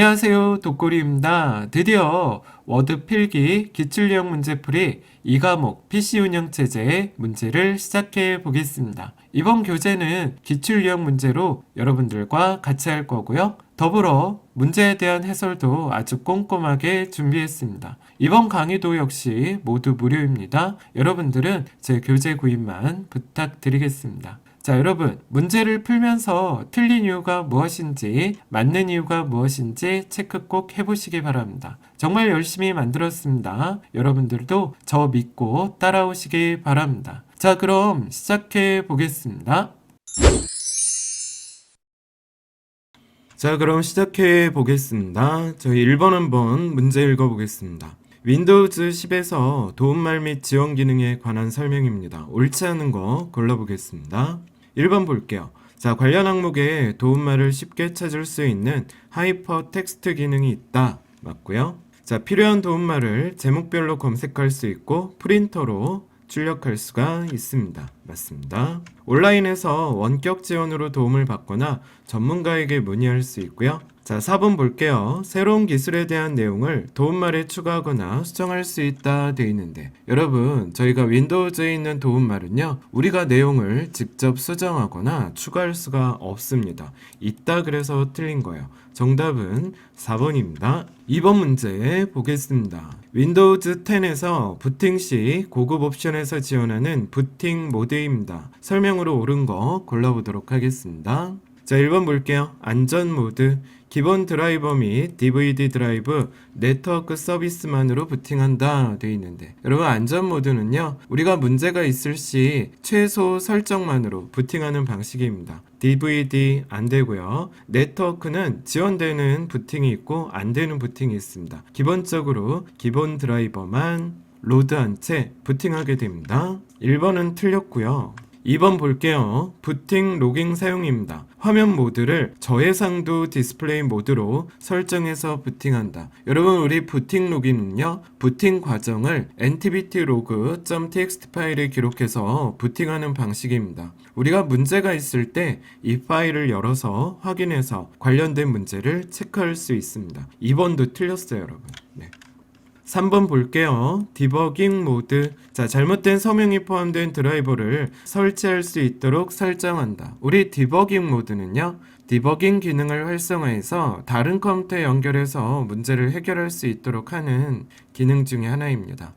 안녕하세요. 독고리입니다. 드디어 워드 필기 기출유형 문제풀이 2과목 PC 운영체제의 문제를 시작해 보겠습니다. 이번 교재는 기출유형 문제로 여러분들과 같이 할 거고요. 더불어 문제에 대한 해설도 아주 꼼꼼하게 준비했습니다. 이번 강의도 역시 모두 무료입니다. 여러분들은 제 교재 구입만 부탁드리겠습니다. 자, 여러분, 문제를 풀면서 틀린 이유가 무엇인지, 맞는 이유가 무엇인지 체크 꼭 해보시기 바랍니다. 정말 열심히 만들었습니다. 여러분들도 저 믿고 따라오시기 바랍니다. 자, 그럼 시작해 보겠습니다. 자, 그럼 시작해 보겠습니다. 저희 1번 한번 문제 읽어보겠습니다. 윈도우즈 10에서 도움말 및 지원 기능에 관한 설명입니다. 옳지 않은 거 골라보겠습니다. 1번 볼게요. 자, 관련 항목에 도움말을 쉽게 찾을 수 있는 하이퍼 텍스트 기능이 있다. 맞고요. 자, 필요한 도움말을 제목별로 검색할 수 있고 프린터로 출력할 수가 있습니다. 맞습니다. 온라인에서 원격 지원으로 도움을 받거나 전문가에게 문의할 수 있고요. 자, 4번 볼게요. 새로운 기술에 대한 내용을 도움말에 추가하거나 수정할 수 있다 되어 있는데, 여러분, 저희가 윈도우즈에 있는 도움말은요, 우리가 내용을 직접 수정하거나 추가할 수가 없습니다. 있다 그래서 틀린 거예요. 정답은 4번입니다. 2번 문제 보겠습니다. 윈도우즈 10에서 부팅 시 고급 옵션에서 지원하는 부팅 모드입니다. 설명으로 옳은 거 골라보도록 하겠습니다. 자, 1번 볼게요. 안전 모드. 기본 드라이버 및 DVD 드라이브, 네트워크 서비스만으로 부팅한다 되어 있는데, 여러분, 안전 모드는요, 우리가 문제가 있을 시 최소 설정만으로 부팅하는 방식입니다. DVD 안 되고요. 네트워크는 지원되는 부팅이 있고 안 되는 부팅이 있습니다. 기본적으로 기본 드라이버만 로드한 채 부팅하게 됩니다. 1번은 틀렸고요. 2번 볼게요. 부팅 로깅 사용입니다. 화면 모드를 저해상도 디스플레이 모드로 설정해서 부팅한다. 여러분, 우리 부팅 로깅은요, 부팅 과정을 ntvt-log.txt 파일에 기록해서 부팅하는 방식입니다. 우리가 문제가 있을 때 이 파일을 열어서 확인해서 관련된 문제를 체크할 수 있습니다. 2번도 틀렸어요, 여러분. 네. 3번 볼게요. 디버깅 모드. 자, 잘못된 서명이 포함된 드라이버를 설치할 수 있도록 설정한다. 우리 디버깅 모드는요, 디버깅 기능을 활성화해서 다른 컴퓨터에 연결해서 문제를 해결할 수 있도록 하는 기능 중에 하나입니다.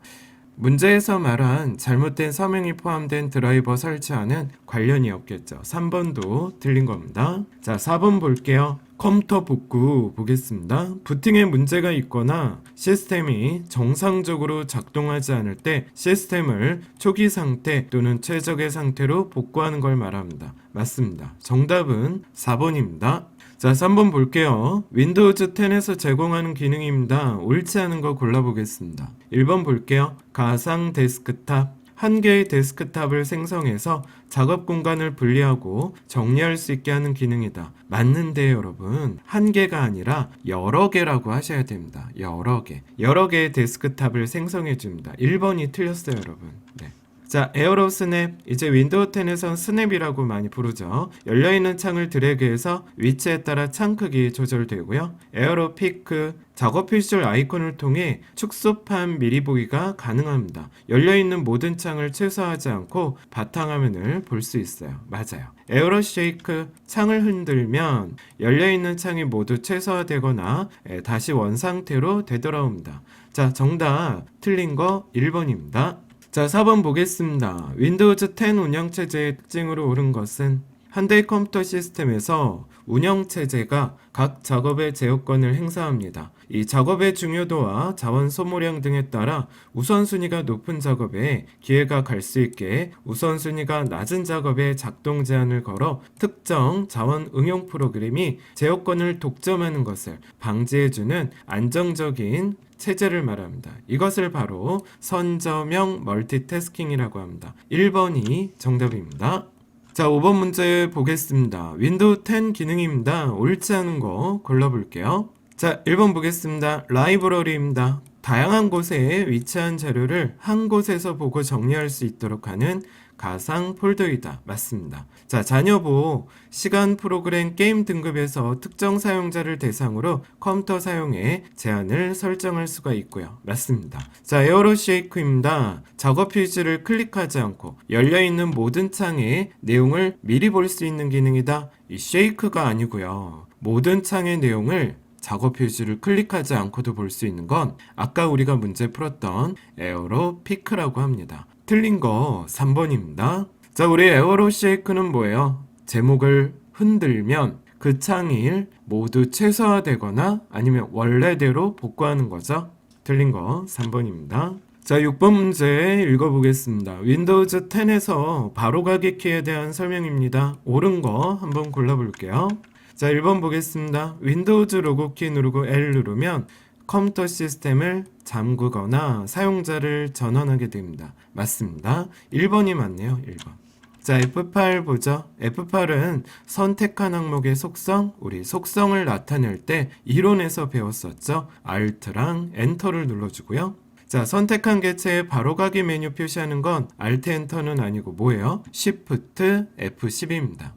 문제에서 말한 잘못된 서명이 포함된 드라이버 설치와는 관련이 없겠죠. 3번도 틀린 겁니다. 자, 4번 볼게요. 컴퓨터 복구 보겠습니다. 부팅에 문제가 있거나 시스템이 정상적으로 작동하지 않을 때 시스템을 초기 상태 또는 최적의 상태로 복구하는 걸 말합니다. 맞습니다. 정답은 4번입니다. 자, 3번 볼게요. 윈도우즈 10에서 제공하는 기능입니다. 옳지 않은 거 골라보겠습니다. 1번 볼게요. 가상 데스크탑. 한 개의 데스크탑을 생성해서 작업 공간을 분리하고 정리할 수 있게 하는 기능이다. 맞는데 여러분, 한 개가 아니라 여러 개라고 하셔야 됩니다. 여러 개. 여러 개의 데스크탑을 생성해 줍니다. 1번이 틀렸어요, 여러분. 네. 자, 에어로 스냅. 이제 윈도우 10에선 스냅이라고 많이 부르죠. 열려있는 창을 드래그해서 위치에 따라 창 크기 조절되고요. 에어로 피크. 작업 필줄 아이콘을 통해 축소판 미리 보기가 가능합니다. 열려있는 모든 창을 최소화하지 않고 바탕화면을 볼 수 있어요. 맞아요. 에어로 쉐이크. 창을 흔들면 열려있는 창이 모두 최소화되거나 다시 원상태로 되돌아옵니다. 자, 정답 틀린 거 1번입니다. 자, 4번 보겠습니다. 윈도우즈 10 운영체제의 특징으로 옳은 것은 한 대의 컴퓨터 시스템에서 운영체제가 각 작업의 제어권을 행사합니다. 이 작업의 중요도와 자원 소모량 등에 따라 우선순위가 높은 작업에 기회가 갈 수 있게 우선순위가 낮은 작업에 작동 제한을 걸어 특정 자원 응용 프로그램이 제어권을 독점하는 것을 방지해주는 안정적인 체제를 말합니다. 이것을 바로 선저명 멀티태스킹이라고 합니다. 1번이 정답입니다. 자, 5번 문제 보겠습니다. 윈도우 10 기능입니다. 옳지 않은 거 골라볼게요. 자, 1번 보겠습니다. 라이브러리입니다. 다양한 곳에 위치한 자료를 한 곳에서 보고 정리할 수 있도록 하는 가상 폴더이다. 맞습니다. 자, 자녀보 시간 프로그램 게임 등급에서 특정 사용자를 대상으로 컴퓨터 사용에 제한을 설정할 수가 있고요. 맞습니다. 자, 에어로 쉐이크입니다. 작업 휴지를 클릭하지 않고 열려있는 모든 창의 내용을 미리 볼 수 있는 기능이다. 이 쉐이크가 아니고요. 모든 창의 내용을 작업 휴지를 클릭하지 않고도 볼 수 있는 건 아까 우리가 문제 풀었던 에어로 피크라고 합니다. 틀린 거 3번입니다. 자, 우리 에어로 쉐이크는 뭐예요? 제목을 흔들면 그 창을 모두 최소화되거나 아니면 원래대로 복구하는 거죠. 틀린 거 3번입니다. 자, 6번 문제 읽어보겠습니다. 윈도우즈 10에서 바로가기 키에 대한 설명입니다. 옳은 거 한번 골라볼게요. 자, 1번 보겠습니다. 윈도우즈 로그키 누르고 L 누르면 컴퓨터 시스템을 잠그거나 사용자를 전환하게 됩니다. 맞습니다. 1번이 맞네요. 1번. 자, F8 보죠. F8은 선택한 항목의 속성, 우리 속성을 나타낼 때 이론에서 배웠었죠. Alt랑 Enter를 눌러주고요. 자, 선택한 객체의 바로가기 메뉴 표시하는 건 Alt Enter는 아니고 뭐예요? Shift F10입니다.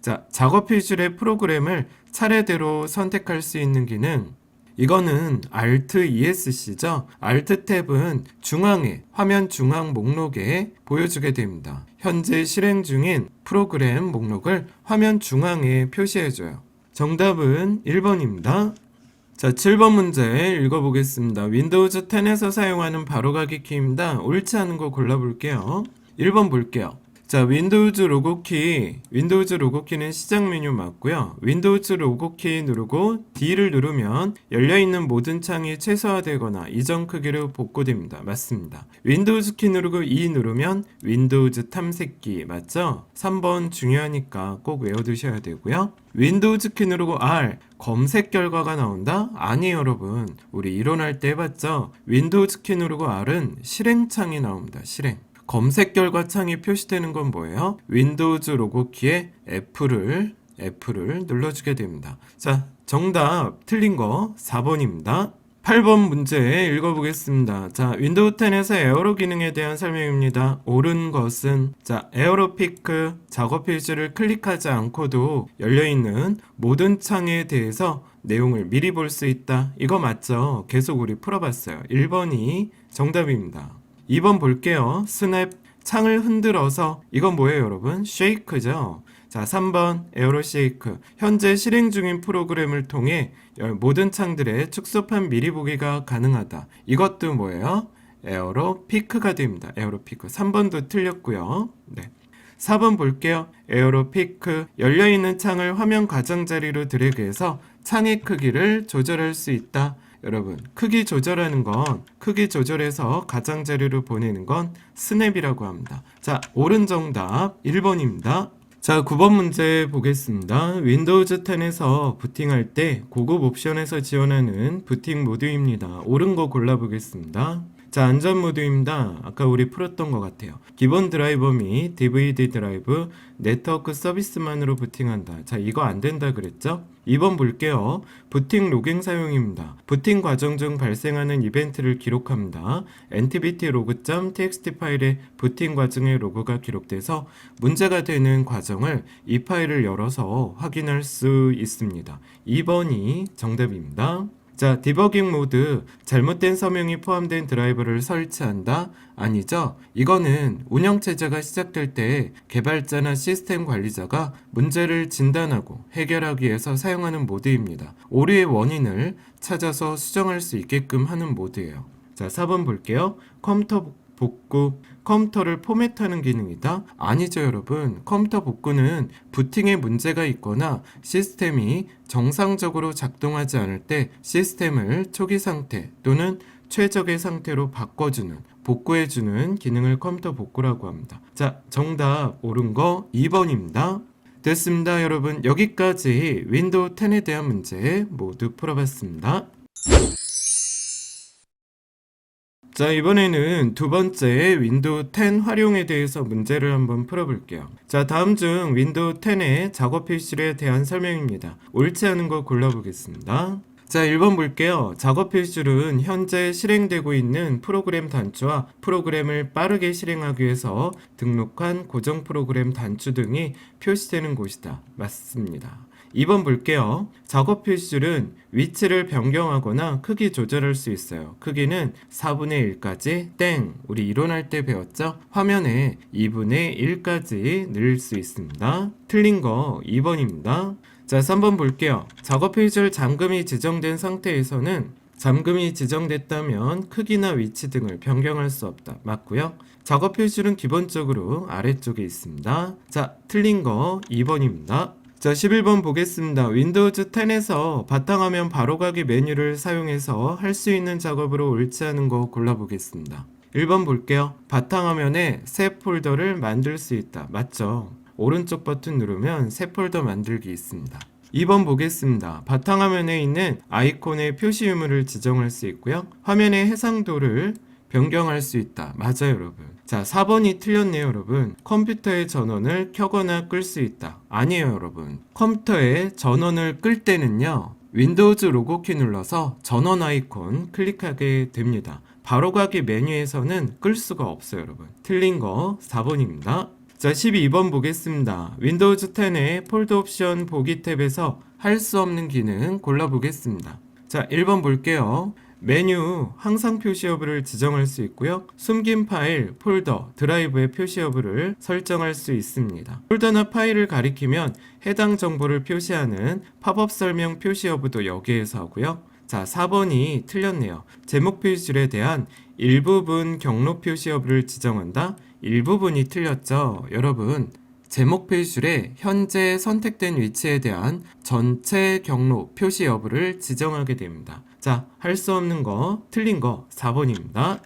자, 작업 휴지의 프로그램을 차례대로 선택할 수 있는 기능, 이거는 Alt ESC죠. Alt 탭은 중앙에 화면 중앙 목록에 보여주게 됩니다. 현재 실행 중인 프로그램 목록을 화면 중앙에 표시해줘요. 정답은 1번입니다. 자, 7번 문제 읽어보겠습니다. 윈도우즈 10에서 사용하는 바로가기 키입니다. 옳지 않은 거 골라볼게요. 1번 볼게요. 자, 윈도우즈 로고키는 시작 메뉴 맞고요. 윈도우즈 로고키 누르고 D를 누르면 열려있는 모든 창이 최소화되거나 이전 크기로 복구됩니다. 맞습니다. 윈도우즈 키 누르고 E 누르면 윈도우즈 탐색기 맞죠? 3번 중요하니까 꼭 외워두셔야 되고요. 윈도우즈 키 누르고 R 검색 결과가 나온다? 아니에요, 여러분. 우리 이론할 때 해봤죠? 윈도우즈 키 누르고 R은 실행창이 나옵니다. 실행. 검색 결과 창이 표시되는 건 뭐예요? 윈도우즈 로고 키에 F를 눌러주게 됩니다. 자, 정답 틀린 거 4번입니다. 8번 문제 읽어보겠습니다. 자, 윈도우 10에서 에어로 기능에 대한 설명입니다. 옳은 것은 자, 에어로 피크 작업 휴지를 클릭하지 않고도 열려있는 모든 창에 대해서 내용을 미리 볼 수 있다. 이거 맞죠? 계속 우리 풀어봤어요. 1번이 정답입니다. 2번 볼게요. 스냅 창을 흔들어서 이건 뭐예요, 여러분? 쉐이크죠. 자, 3번 에어로 쉐이크 현재 실행 중인 프로그램을 통해 모든 창들의 축소판 미리 보기가 가능하다. 이것도 뭐예요? 에어로 피크가 됩니다. 에어로 피크 3번도 틀렸고요. 네. 4번 볼게요. 에어로 피크 열려있는 창을 화면 가장자리로 드래그해서 창의 크기를 조절할 수 있다. 여러분, 크기 조절하는 건 크기 조절해서 가장자리로 보내는 건 스냅이라고 합니다. 자, 옳은 정답 1번입니다. 자, 9번 문제 보겠습니다. 윈도우즈 10에서 부팅할 때 고급 옵션에서 지원하는 부팅 모드입니다. 옳은 거 골라보겠습니다. 자, 안전 모드입니다. 아까 우리 풀었던 것 같아요. 기본 드라이버 및 DVD 드라이브, 네트워크 서비스만으로 부팅한다. 자, 이거 안 된다 그랬죠? 2번 볼게요. 부팅 로깅 사용입니다. 부팅 과정 중 발생하는 이벤트를 기록합니다. NTBT 로그.txt 파일에 부팅 과정의 로그가 기록돼서 문제가 되는 과정을 이 파일을 열어서 확인할 수 있습니다. 2번이 정답입니다. 자, 디버깅 모드 잘못된 서명이 포함된 드라이버를 설치한다? 아니죠. 이거는 운영체제가 시작될 때 개발자나 시스템 관리자가 문제를 진단하고 해결하기 위해서 사용하는 모드입니다. 오류의 원인을 찾아서 수정할 수 있게끔 하는 모드예요. 자, 4번 볼게요. 컴퓨터 복구, 컴퓨터를 포맷하는 기능이다? 아니죠, 여러분. 컴퓨터 복구는 부팅에 문제가 있거나 시스템이 정상적으로 작동하지 않을 때 시스템을 초기 상태 또는 최적의 상태로 바꿔주는, 복구해주는 기능을 컴퓨터 복구라고 합니다. 자, 정답 옳은 거 2번입니다. 됐습니다, 여러분. 여기까지 윈도우 10에 대한 문제 모두 풀어봤습니다. 자, 이번에는 두 번째 윈도우 10 활용에 대해서 문제를 한번 풀어볼게요. 자, 다음 중 윈도우 10의 작업 필수에 대한 설명입니다. 옳지 않은 거 골라보겠습니다. 자, 1번 볼게요. 작업 필수는 현재 실행되고 있는 프로그램 단추와 프로그램을 빠르게 실행하기 위해서 등록한 고정 프로그램 단추 등이 표시되는 곳이다. 맞습니다. 2번 볼게요. 작업 필수는 위치를 변경하거나 크기 조절할 수 있어요. 크기는 4분의 1까지 땡. 우리 이론할 때 배웠죠? 화면에 2분의 1까지 늘 수 있습니다. 틀린 거 2번입니다. 자, 3번 볼게요. 작업 필수를 잠금이 지정된 상태에서는 잠금이 지정됐다면 크기나 위치 등을 변경할 수 없다. 맞고요. 작업 필수는 기본적으로 아래쪽에 있습니다. 자, 틀린 거 2번입니다. 자, 11번 보겠습니다. 윈도우즈 10에서 바탕화면 바로가기 메뉴를 사용해서 할 수 있는 작업으로 옳지 않은 거 골라보겠습니다. 1번 볼게요. 바탕화면에 새 폴더를 만들 수 있다. 맞죠? 오른쪽 버튼 누르면 새 폴더 만들기 있습니다. 2번 보겠습니다. 바탕화면에 있는 아이콘의 표시 유무를 지정할 수 있고요. 화면의 해상도를 변경할 수 있다. 맞아요, 여러분. 자, 4번이 틀렸네요, 여러분. 컴퓨터의 전원을 켜거나 끌 수 있다. 아니에요, 여러분. 컴퓨터의 전원을 끌 때는요, 윈도우즈 로고키 눌러서 전원 아이콘 클릭하게 됩니다. 바로가기 메뉴에서는 끌 수가 없어요, 여러분. 틀린 거 4번입니다. 자, 12번 보겠습니다. 윈도우즈 10의 폴더 옵션 보기 탭에서 할 수 없는 기능 골라보겠습니다. 자, 1번 볼게요. 메뉴 항상 표시 여부를 지정할 수 있고요. 숨긴 파일, 폴더, 드라이브의 표시 여부를 설정할 수 있습니다. 폴더나 파일을 가리키면 해당 정보를 표시하는 팝업 설명 표시 여부도 여기에서 하고요. 자, 4번이 틀렸네요. 제목 표시줄에 대한 일부분 경로 표시 여부를 지정한다. 일부분이 틀렸죠. 여러분, 제목 표시줄에 현재 선택된 위치에 대한 전체 경로 표시 여부를 지정하게 됩니다. 자, 할 수 없는 거, 틀린 거 4번입니다.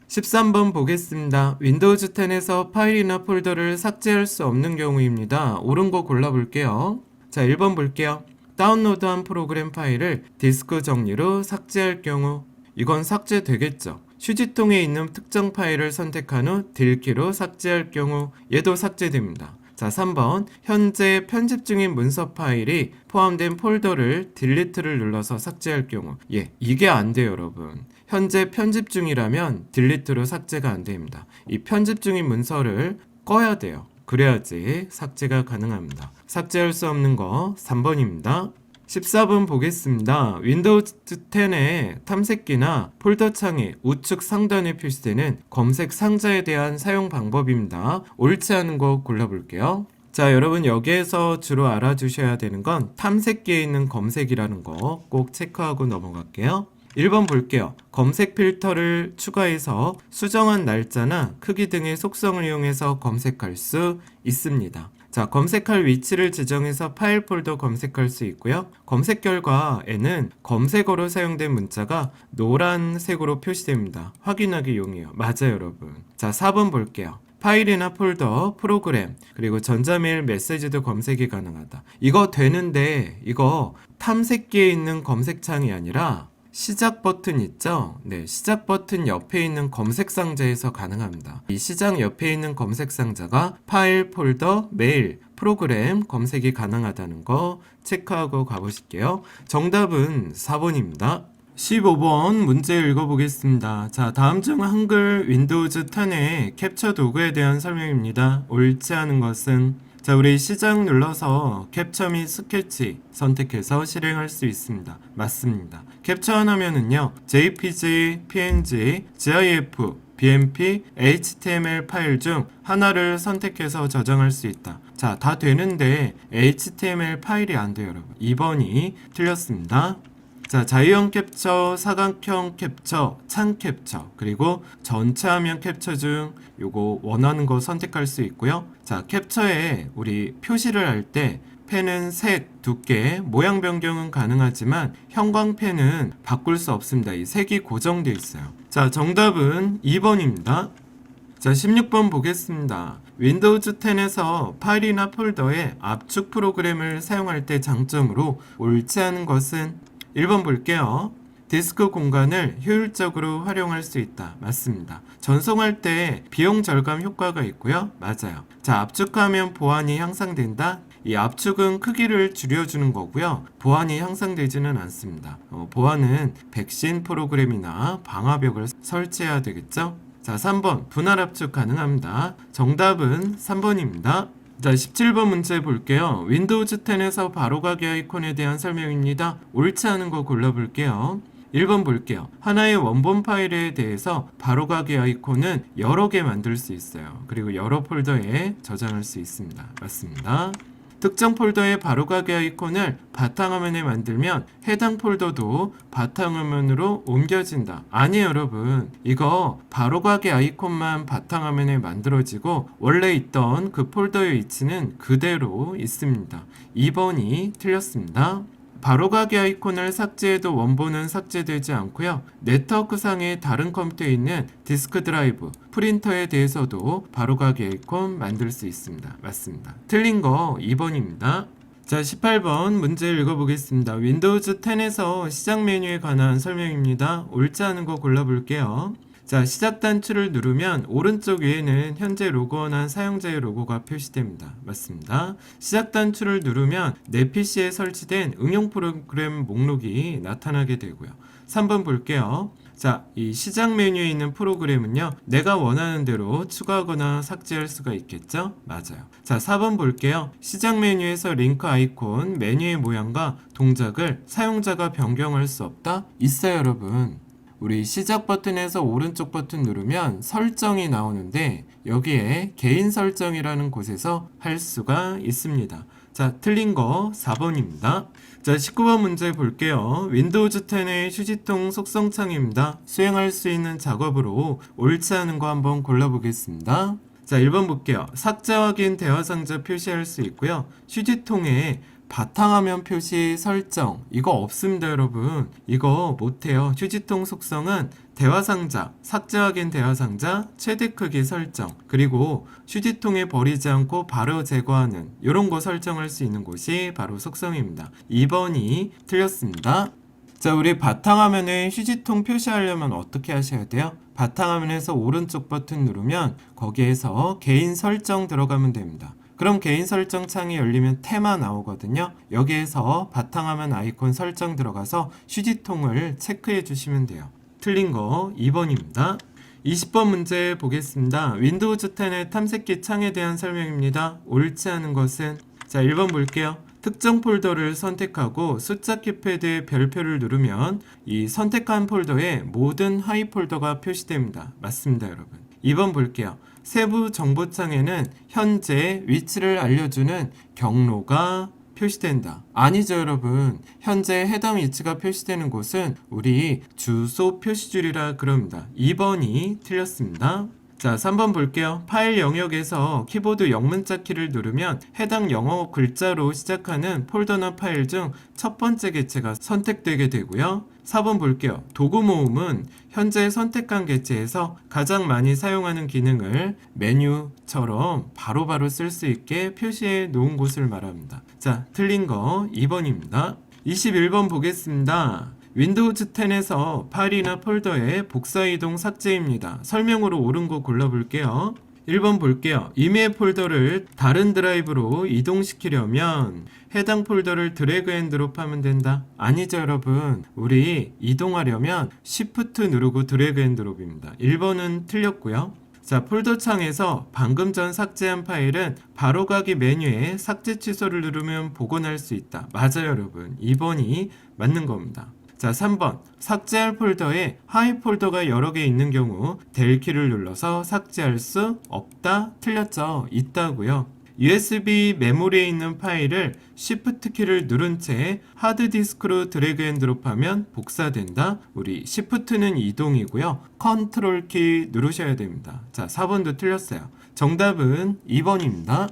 13번 보겠습니다. 윈도우즈 10에서 파일이나 폴더를 삭제할 수 없는 경우입니다. 옳은 거 골라볼게요. 자, 1번 볼게요. 다운로드한 프로그램 파일을 디스크 정리로 삭제할 경우, 이건 삭제되겠죠. 휴지통에 있는 특정 파일을 선택한 후 딜키로 삭제할 경우, 얘도 삭제됩니다. 자, 3번. 현재 편집 중인 문서 파일이 포함된 폴더를 딜리트를 눌러서 삭제할 경우, 이게 안 돼요, 여러분. 현재 편집 중이라면 딜리트로 삭제가 안 됩니다. 이 편집 중인 문서를 꺼야 돼요. 그래야지 삭제가 가능합니다. 삭제할 수 없는 거 3번입니다. 14번 보겠습니다. 윈도우즈 10의 탐색기나 폴더 창의 우측 상단에 표시되는 검색 상자에 대한 사용 방법입니다. 옳지 않은 거 골라볼게요. 자, 여러분 여기에서 주로 알아주셔야 되는 건 탐색기에 있는 검색이라는 거 꼭 체크하고 넘어갈게요. 1번 볼게요. 검색 필터를 추가해서 수정한 날짜나 크기 등의 속성을 이용해서 검색할 수 있습니다. 자, 검색할 위치를 지정해서 파일 폴더 검색할 수 있고요. 검색 결과에는 검색어로 사용된 문자가 노란색으로 표시됩니다. 확인하기 용이에요. 맞아요, 여러분. 자, 4번 볼게요. 파일이나 폴더, 프로그램, 그리고 전자메일 메시지도 검색이 가능하다. 이거 되는데 이거 탐색기에 있는 검색창이 아니라 시작 버튼 있죠? 네, 시작 버튼 옆에 있는 검색 상자에서 가능합니다. 이 시작 옆에 있는 검색 상자가 파일, 폴더, 메일, 프로그램 검색이 가능하다는 거 체크하고 가보실게요. 정답은 4번입니다. 15번 문제 읽어보겠습니다. 자, 다음 중 한글 윈도우즈 10의 캡처 도구에 대한 설명입니다. 옳지 않은 것은, 자, 우리 시작 눌러서 캡처 및 스케치 선택해서 실행할 수 있습니다. 맞습니다. 캡처한 화면은요, JPG, PNG, GIF, BMP, HTML 파일 중 하나를 선택해서 저장할 수 있다. 자, 다 되는데 HTML 파일이 안 돼요, 여러분. 2번이 틀렸습니다. 자, 자유형 캡처, 사각형 캡처, 창 캡처, 그리고 전체 화면 캡처 중 요거 원하는 거 선택할 수 있고요. 자, 캡처에 우리 표시를 할 때 펜은 색, 두께, 모양 변경은 가능하지만 형광펜은 바꿀 수 없습니다. 이 색이 고정되어 있어요. 자, 정답은 2번입니다. 자, 16번 보겠습니다. 윈도우즈 10에서 파일이나 폴더에 압축 프로그램을 사용할 때 장점으로 옳지 않은 것은, 1번 볼게요. 디스크 공간을 효율적으로 활용할 수 있다. 맞습니다. 전송할 때 비용 절감 효과가 있고요. 맞아요. 자, 압축하면 보안이 향상된다. 이 압축은 크기를 줄여주는 거고요. 보안이 향상되지는 않습니다. 보안은 백신 프로그램이나 방화벽을 설치해야 되겠죠. 자, 3번 분할 압축 가능합니다. 정답은 3번입니다. 자, 17번 문제 볼게요. 윈도우즈 10에서 바로가기 아이콘에 대한 설명입니다. 옳지 않은 거 골라볼게요. 1번 볼게요. 하나의 원본 파일에 대해서 바로가기 아이콘은 여러 개 만들 수 있어요. 그리고 여러 폴더에 저장할 수 있습니다. 맞습니다. 특정 폴더의 바로가기 아이콘을 바탕화면에 만들면 해당 폴더도 바탕화면으로 옮겨진다. 아니에요, 여러분. 이거 바로가기 아이콘만 바탕화면에 만들어지고 원래 있던 그 폴더의 위치는 그대로 있습니다. 2번이 틀렸습니다. 바로가기 아이콘을 삭제해도 원본은 삭제되지 않고요. 네트워크상의 다른 컴퓨터에 있는 디스크 드라이브, 프린터에 대해서도 바로가기 아이콘 만들 수 있습니다. 맞습니다. 틀린 거 2번입니다. 자, 18번 문제 읽어보겠습니다. 윈도우즈 10에서 시작 메뉴에 관한 설명입니다. 옳지 않은 거 골라볼게요. 자, 시작 단추를 누르면 오른쪽 위에는 현재 로그온한 사용자의 로고가 표시됩니다. 맞습니다. 시작 단추를 누르면 내 PC에 설치된 응용 프로그램 목록이 나타나게 되고요. 3번 볼게요. 자, 이 시작 메뉴에 있는 프로그램은요, 내가 원하는 대로 추가하거나 삭제할 수가 있겠죠? 맞아요. 자, 4번 볼게요. 시작 메뉴에서 링크 아이콘, 메뉴의 모양과 동작을 사용자가 변경할 수 없다? 있어요, 여러분. 우리 시작 버튼에서 오른쪽 버튼 누르면 설정이 나오는데 여기에 개인 설정이라는 곳에서 할 수가 있습니다. 자, 틀린 거 4번입니다. 자, 19번 문제 볼게요. 윈도우즈 10의 휴지통 속성창입니다. 수행할 수 있는 작업으로 옳지 않은 거 한번 골라보겠습니다. 자, 1번 볼게요. 삭제 확인 대화 상자 표시할 수 있고요. 휴지통에 바탕화면 표시 설정 이거 없습니다, 여러분. 이거 못해요. 휴지통 속성은 대화상자, 삭제 확인 대화상자, 최대 크기 설정, 그리고 휴지통에 버리지 않고 바로 제거하는 이런 거 설정할 수 있는 곳이 바로 속성입니다. 2번이 틀렸습니다. 자, 우리 바탕화면에 휴지통 표시하려면 어떻게 하셔야 돼요? 바탕화면에서 오른쪽 버튼 누르면 거기에서 개인 설정 들어가면 됩니다. 그럼 개인 설정 창이 열리면 테마 나오거든요. 여기에서 바탕화면 아이콘 설정 들어가서 휴지통을 체크해 주시면 돼요. 틀린 거 2번입니다. 20번 문제 보겠습니다. 윈도우즈 10의 탐색기 창에 대한 설명입니다. 옳지 않은 것은? 자, 1번 볼게요. 특정 폴더를 선택하고 숫자 키패드의 별표를 누르면 이 선택한 폴더에 모든 하위 폴더가 표시됩니다. 맞습니다, 여러분. 2번 볼게요. 세부 정보창에는 현재 위치를 알려주는 경로가 표시된다. 아니죠, 여러분. 현재 해당 위치가 표시되는 곳은 우리 주소 표시줄이라 그럽니다. 2번이 틀렸습니다. 자, 3번 볼게요. 파일 영역에서 키보드 영문자 키를 누르면 해당 영어 글자로 시작하는 폴더나 파일 중 첫 번째 개체가 선택되게 되고요. 4번 볼게요. 도구 모음은 현재 선택한 개체에서 가장 많이 사용하는 기능을 메뉴처럼 바로바로 쓸 수 있게 표시해 놓은 곳을 말합니다. 자, 틀린 거 2번입니다. 21번 보겠습니다. 윈도우즈 10에서 파일이나 폴더의 복사 이동 삭제입니다. 설명으로 옳은 거 골라볼게요. 1번 볼게요. 이메일 폴더를 다른 드라이브로 이동시키려면 해당 폴더를 드래그 앤 드롭하면 된다. 아니죠, 여러분. 우리 이동하려면 Shift 누르고 드래그 앤 드롭입니다. 1번은 틀렸고요. 자, 폴더 창에서 방금 전 삭제한 파일은 바로가기 메뉴에 삭제 취소를 누르면 복원할 수 있다. 맞아요, 여러분. 2번이 맞는 겁니다. 자, 3번. 삭제할 폴더에 하위 폴더가 여러 개 있는 경우 델 키를 눌러서 삭제할 수 없다. 틀렸죠? 있다고요. USB 메모리에 있는 파일을 Shift 키를 누른 채 하드디스크로 드래그 앤 드롭하면 복사된다. 우리 Shift는 이동이고요. 컨트롤 키 누르셔야 됩니다. 자, 4번도 틀렸어요. 정답은 2번입니다.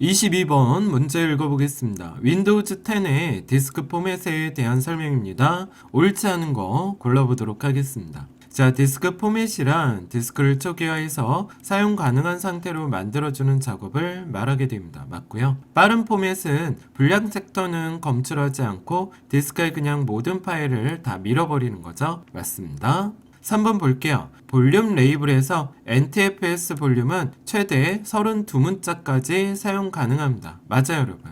22번 문제 읽어보겠습니다. 윈도우즈 10의 디스크 포맷에 대한 설명입니다. 옳지 않은 거 골라보도록 하겠습니다. 자, 디스크 포맷이란 디스크를 초기화해서 사용 가능한 상태로 만들어주는 작업을 말하게 됩니다. 맞고요. 빠른 포맷은 불량 섹터는 검출하지 않고 디스크에 그냥 모든 파일을 다 밀어버리는 거죠. 맞습니다. 3번 볼게요. 볼륨 레이블에서 NTFS 볼륨은 최대 32문자까지 사용 가능합니다. 맞아요, 여러분.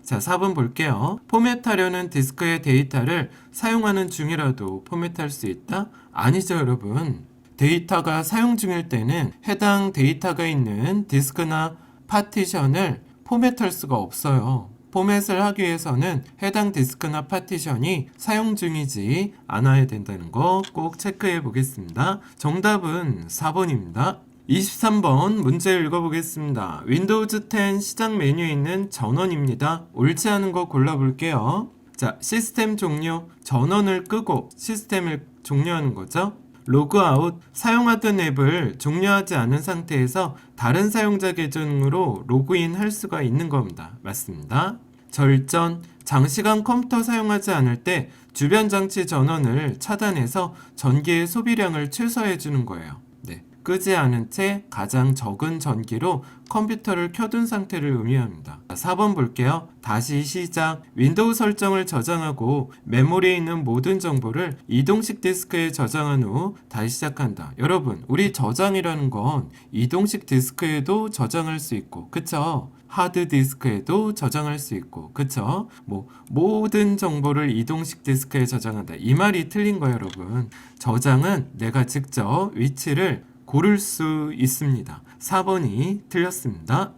자, 4번 볼게요. 포맷하려는 디스크의 데이터를 사용하는 중이라도 포맷할 수 있다? 아니죠, 여러분. 데이터가 사용 중일 때는 해당 데이터가 있는 디스크나 파티션을 포맷할 수가 없어요. 포맷을 하기 위해서는 해당 디스크나 파티션이 사용 중이지 않아야 된다는 거 꼭 체크해 보겠습니다. 정답은 4번입니다. 23번 문제 읽어보겠습니다. 윈도우즈 10 시작 메뉴에 있는 전원입니다. 옳지 않은 거 골라볼게요. 자, 시스템 종료, 전원을 끄고 시스템을 종료하는 거죠. 로그아웃, 사용하던 앱을 종료하지 않은 상태에서 다른 사용자 계정으로 로그인 할 수가 있는 겁니다. 맞습니다. 절전, 장시간 컴퓨터 사용하지 않을 때 주변 장치 전원을 차단해서 전기의 소비량을 최소화해 주는 거예요. 네. 끄지 않은 채 가장 적은 전기로 컴퓨터를 켜둔 상태를 의미합니다. 4번 볼게요. 다시 시작. 윈도우 설정을 저장하고 메모리에 있는 모든 정보를 이동식 디스크에 저장한 후 다시 시작한다. 여러분, 우리 저장이라는 건 이동식 디스크에도 저장할 수 있고, 그쵸? 하드 디스크에도 저장할 수 있고, 그쵸? 모든 정보를 이동식 디스크에 저장한다. 이 말이 틀린 거예요, 여러분. 저장은 내가 직접 위치를 고를 수 있습니다. 4번이 틀렸습니다.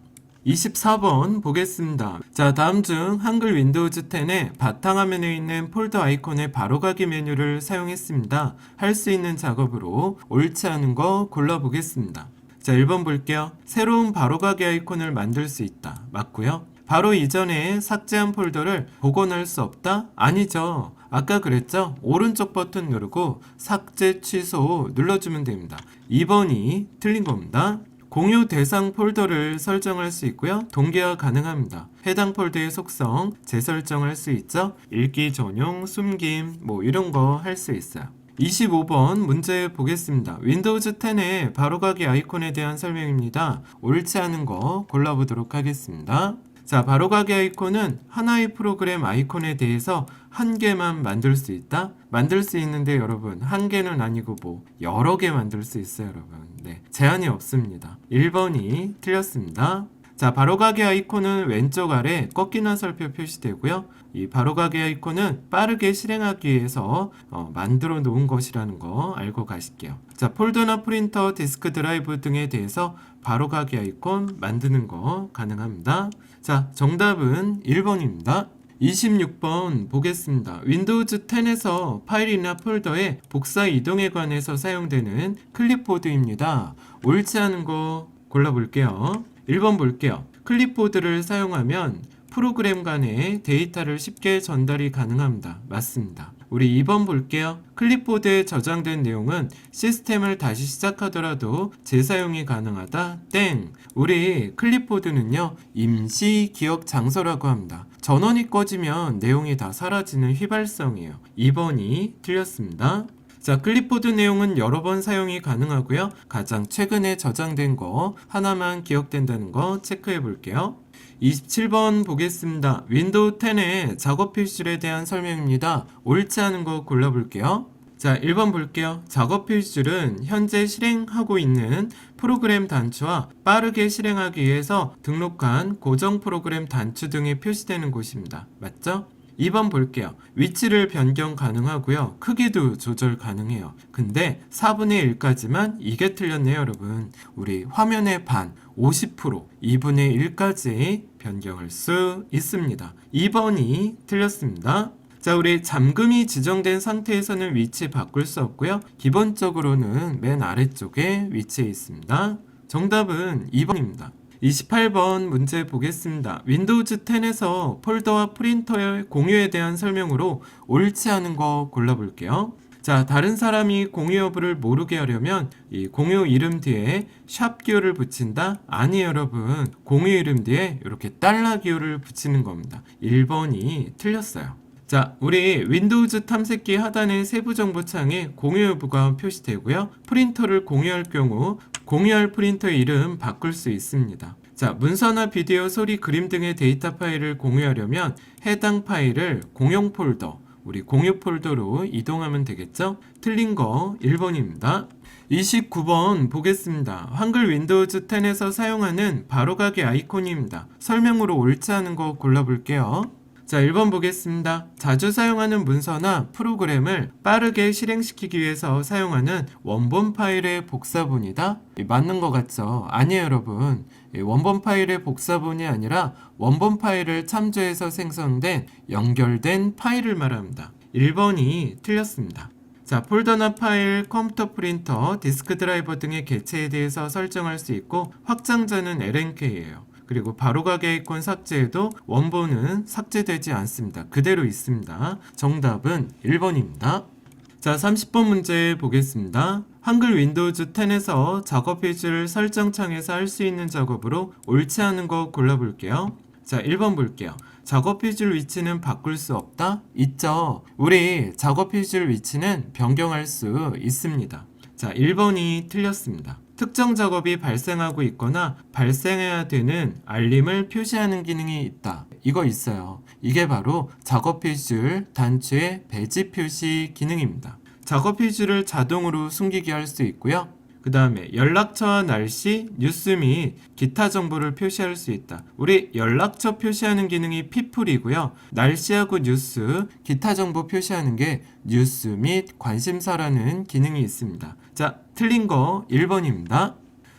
24번 보겠습니다. 자, 다음 중 한글 윈도우즈 10의 바탕화면에 있는 폴더 아이콘의 바로가기 메뉴를 사용했습니다. 할 수 있는 작업으로 옳지 않은 거 골라보겠습니다. 자, 1번 볼게요. 새로운 바로가기 아이콘을 만들 수 있다. 맞고요. 바로 이전에 삭제한 폴더를 복원할 수 없다? 아니죠. 아까 그랬죠? 오른쪽 버튼 누르고 삭제 취소 눌러주면 됩니다. 2번이 틀린 겁니다. 공유 대상 폴더를 설정할 수 있고요. 동기화 가능합니다. 해당 폴더의 속성 재설정할 수 있죠. 읽기 전용, 숨김 이런 거 할 수 있어요. 25번 문제 보겠습니다. 윈도우즈 10의 바로가기 아이콘에 대한 설명입니다. 옳지 않은 거 골라보도록 하겠습니다. 자, 바로가기 아이콘은 하나의 프로그램 아이콘에 대해서 한 개만 만들 수 있다? 만들 수 있는데 여러분, 한 개는 아니고 여러 개 만들 수 있어요, 여러분. 네, 제한이 없습니다. 1번이 틀렸습니다. 자, 바로가기 아이콘은 왼쪽 아래 꺾인 화살표 표시되고요. 이 바로가기 아이콘은 빠르게 실행하기 위해서 만들어 놓은 것이라는 거 알고 가실게요. 자, 폴더나 프린터, 디스크 드라이브 등에 대해서 바로가기 아이콘 만드는 거 가능합니다. 자, 정답은 1번입니다. 26번 보겠습니다. 윈도우즈 10에서 파일이나 폴더의 복사 이동에 관해서 사용되는 클립보드입니다. 옳지 않은 거 골라볼게요. 1번 볼게요. 클립보드를 사용하면 프로그램 간의 데이터를 쉽게 전달이 가능합니다. 맞습니다. 우리 2번 볼게요. 클립보드에 저장된 내용은 시스템을 다시 시작하더라도 재사용이 가능하다. 땡! 우리 클립보드는요, 임시 기억 장소라고 합니다. 전원이 꺼지면 내용이 다 사라지는 휘발성이에요. 2번이 틀렸습니다. 자, 클립보드 내용은 여러 번 사용이 가능하고요. 가장 최근에 저장된 거 하나만 기억된다는 거 체크해 볼게요. 27번 보겠습니다. 윈도우 10의 작업 표시줄에 대한 설명입니다. 옳지 않은 거 골라볼게요. 자, 1번 볼게요. 작업 표시줄은 현재 실행하고 있는 프로그램 단추와 빠르게 실행하기 위해서 등록한 고정 프로그램 단추 등이 표시되는 곳입니다. 맞죠? 2번 볼게요. 위치를 변경 가능하고요. 크기도 조절 가능해요. 근데 4분의 1까지만 이게 틀렸네요, 여러분. 우리 화면의 반, 50%, 2분의 1까지 변경할 수 있습니다. 2번이 틀렸습니다. 자, 우리 잠금이 지정된 상태에서는 위치 바꿀 수 없고요. 기본적으로는 맨 아래쪽에 위치해 있습니다. 정답은 2번입니다. 28번 문제 보겠습니다. 윈도우즈 10에서 폴더와 프린터의 공유에 대한 설명으로 옳지 않은 거 골라볼게요. 자, 다른 사람이 공유 여부를 모르게 하려면 이 공유 이름 뒤에 샵 기호를 붙인다? 아니에요, 여러분. 공유 이름 뒤에 이렇게 달러 기호를 붙이는 겁니다. 1번이 틀렸어요. 자, 우리 윈도우즈 탐색기 하단의 세부 정보 창에 공유 여부가 표시되고요. 프린터를 공유할 경우 공유할 프린터의 이름 바꿀 수 있습니다. 자, 문서나 비디오, 소리, 그림 등의 데이터 파일을 공유하려면 해당 파일을 공용 폴더, 우리 공유 폴더로 이동하면 되겠죠? 틀린 거 1번입니다. 29번 보겠습니다. 한글 윈도우즈 10에서 사용하는 바로가기 아이콘입니다. 설명으로 옳지 않은 거 골라볼게요. 자, 1번 보겠습니다. 자주 사용하는 문서나 프로그램을 빠르게 실행시키기 위해서 사용하는 원본 파일의 복사본이다? 맞는 것 같죠? 아니에요, 여러분. 원본 파일의 복사본이 아니라 원본 파일을 참조해서 생성된 연결된 파일을 말합니다. 1번이 틀렸습니다. 자, 폴더나 파일, 컴퓨터 프린터, 디스크 드라이버 등의 개체에 대해서 설정할 수 있고 확장자는 LNK예요. 그리고 바로가기 아이콘 삭제해도 원본은 삭제되지 않습니다. 그대로 있습니다. 정답은 1번입니다. 자, 30번 문제 보겠습니다. 한글 윈도우즈 10에서 작업 페이지를 설정 창에서 할 수 있는 작업으로 옳지 않은 거 골라볼게요. 자, 1번 볼게요. 작업 페이지 위치는 바꿀 수 없다? 있죠. 우리 작업 페이지 위치는 변경할 수 있습니다. 자, 1번이 틀렸습니다. 특정 작업이 발생하고 있거나 발생해야 되는 알림을 표시하는 기능이 있다. 이거 있어요. 이게 바로 작업 페이지를 단추의 배지 표시 기능입니다. 작업 페이지를 자동으로 숨기게 할 수 있고요. 그 다음에 연락처와 날씨, 뉴스 및 기타 정보를 표시할 수 있다. 우리 연락처 표시하는 기능이 people이고요. 날씨하고 뉴스, 기타 정보 표시하는 게 뉴스 및 관심사라는 기능이 있습니다. 자, 틀린 거 1번입니다.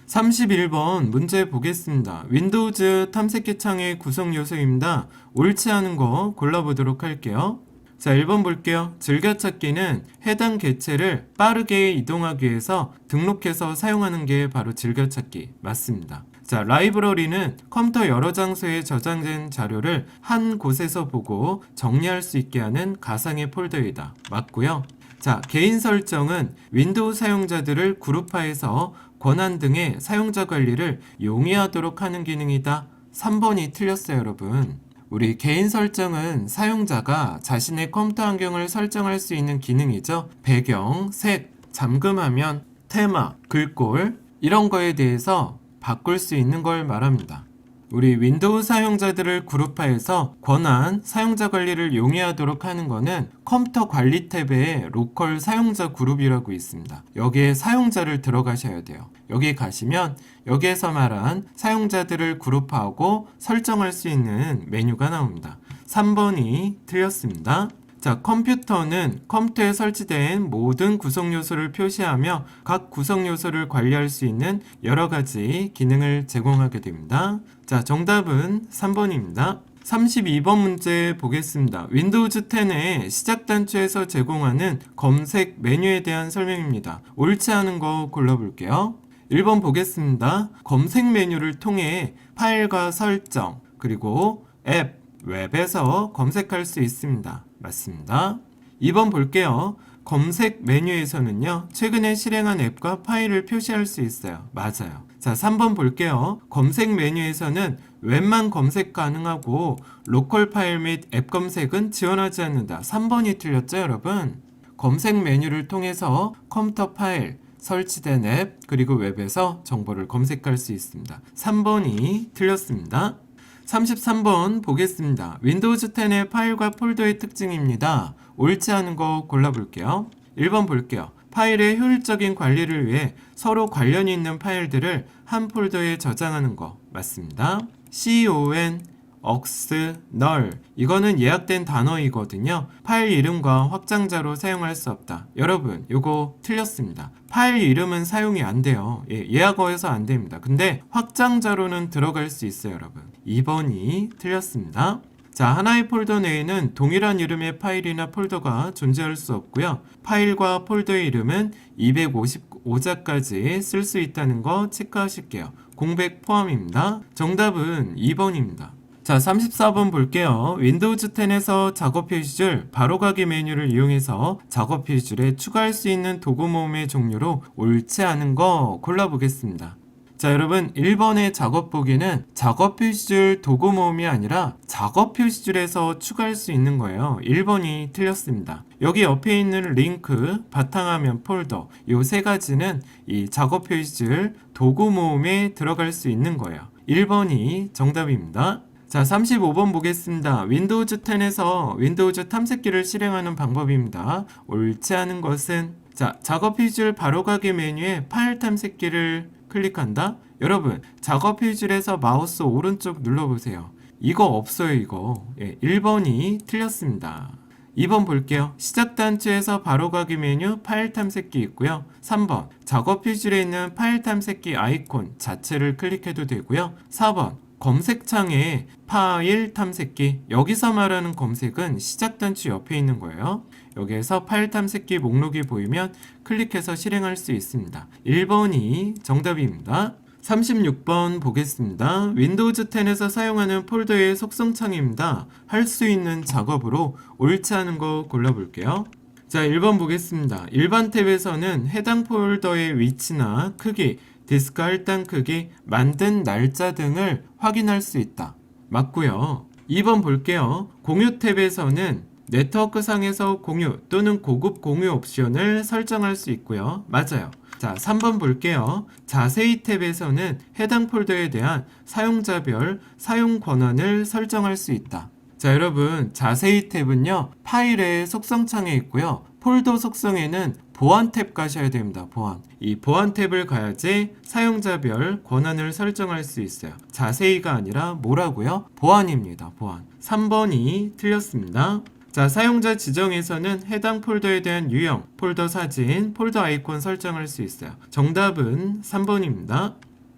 31번 문제 보겠습니다. 윈도우즈 탐색기 창의 구성 요소입니다. 옳지 않은 거 골라보도록 할게요. 자, 1번 볼게요. 즐겨찾기는 해당 개체를 빠르게 이동하기 위해서 등록해서 사용하는 게 바로 즐겨찾기 맞습니다. 자, 라이브러리는 컴퓨터 여러 장소에 저장된 자료를 한 곳에서 보고 정리할 수 있게 하는 가상의 폴더이다. 맞고요. 자, 개인 설정은 윈도우 사용자들을 그룹화해서 권한 등의 사용자 관리를 용이하도록 하는 기능이다. 3번이 틀렸어요, 여러분. 우리 개인 설정은 사용자가 자신의 컴퓨터 환경을 설정할 수 있는 기능이죠. 배경, 색, 잠금화면, 테마, 글꼴 이런 거에 대해서 바꿀 수 있는 걸 말합니다. 우리 윈도우 사용자들을 그룹화해서 권한, 사용자 관리를 용이하도록 하는 거는 컴퓨터 관리 탭에 로컬 사용자 그룹이라고 있습니다. 여기에 사용자를 들어가셔야 돼요. 여기 가시면 여기에서 말한 사용자들을 그룹하고 설정할 수 있는 메뉴가 나옵니다. 3번이 틀렸습니다. 자, 컴퓨터는 컴퓨터에 설치된 모든 구성 요소를 표시하며 각 구성 요소를 관리할 수 있는 여러 가지 기능을 제공하게 됩니다. 자, 정답은 3번입니다. 32번 문제 보겠습니다. 윈도우즈 10의 시작 단추에서 제공하는 검색 메뉴에 대한 설명입니다. 옳지 않은 거 골라볼게요. 1번 보겠습니다. 검색 메뉴를 통해 파일과 설정, 그리고 앱, 웹에서 검색할 수 있습니다. 맞습니다. 2번 볼게요. 검색 메뉴에서는요, 최근에 실행한 앱과 파일을 표시할 수 있어요. 맞아요. 자, 3번 볼게요. 검색 메뉴에서는 웹만 검색 가능하고 로컬 파일 및 앱 검색은 지원하지 않는다. 3번이 틀렸죠, 여러분? 검색 메뉴를 통해서 컴퓨터 파일, 설치된 앱, 그리고 웹에서 정보를 검색할 수 있습니다. 3번이 틀렸습니다. 33번 보겠습니다. 윈도우즈 10의 파일과 폴더의 특징입니다. 옳지 않은 거 골라볼게요. 1번 볼게요. 파일의 효율적인 관리를 위해 서로 관련이 있는 파일들을 한 폴더에 저장하는 거 맞습니다. con, ox, null 이거는 예약된 단어이거든요. 파일 이름과 확장자로 사용할 수 없다. 여러분, 이거 틀렸습니다. 파일 이름은 사용이 안 돼요. 예약어에서 안 됩니다. 근데 확장자로는 들어갈 수 있어요, 여러분. 2번이 틀렸습니다. 자, 하나의 폴더 내에는 동일한 이름의 파일이나 폴더가 존재할 수 없고요. 파일과 폴더의 이름은 255자까지 쓸 수 있다는 거 체크하실게요. 공백 포함입니다. 정답은 2번입니다. 자, 34번 볼게요. 윈도우즈 10에서 작업 페이지줄 바로가기 메뉴를 이용해서 작업 페이지줄에 추가할 수 있는 도구 모음의 종류로 옳지 않은 거 골라보겠습니다. 자, 여러분 1번의 작업 보기는 작업 표시줄 도구 모음이 아니라 작업 표시줄에서 추가할 수 있는 거예요. 1번이 틀렸습니다. 여기 옆에 있는 링크, 바탕화면 폴더 이 세 가지는 이 작업 표시줄 도구 모음에 들어갈 수 있는 거예요. 1번이 정답입니다. 자, 35번 보겠습니다. 윈도우즈 10에서 윈도우즈 탐색기를 실행하는 방법입니다. 옳지 않은 것은 자, 작업 휴질 바로가기 메뉴에 파일 탐색기를 클릭한다. 여러분, 작업 휴질에서 마우스 오른쪽 눌러보세요. 이거 없어요, 이거. 예, 1번이 틀렸습니다. 2번 볼게요. 시작 단추에서 바로가기 메뉴 파일 탐색기 있고요. 3번 작업 휴질에 있는 파일 탐색기 아이콘 자체를 클릭해도 되고요. 4번 검색창에 파일 탐색기, 여기서 말하는 검색은 시작 단추 옆에 있는 거예요. 여기에서 파일 탐색기 목록이 보이면 클릭해서 실행할 수 있습니다. 1번이 정답입니다. 36번 보겠습니다. 윈도우즈 10에서 사용하는 폴더의 속성창입니다. 할 수 있는 작업으로 옳지 않은 거 골라볼게요. 자, 1번 보겠습니다. 일반 탭에서는 해당 폴더의 위치나 크기, 디스크 할당 크기, 만든 날짜 등을 확인할 수 있다. 맞고요. 2번 볼게요. 공유 탭에서는 네트워크상에서 공유 또는 고급 공유 옵션을 설정할 수 있고요. 맞아요. 자, 3번 볼게요. 자세히 탭에서는 해당 폴더에 대한 사용자별 사용 권한을 설정할 수 있다. 자, 여러분, 자세히 탭은요, 파일의 속성창에 있고요. 폴더 속성에는 보안 탭 가셔야 됩니다. 보안. 이 보안 탭을 가야지 사용자별 권한을 설정할 수 있어요. 자세히가 아니라 뭐라고요? 보안입니다. 보안. 3번이 틀렸습니다. 자, 사용자 지정에서는 해당 폴더에 대한 유형, 폴더 사진, 폴더 아이콘 설정할 수 있어요. 정답은 3번입니다.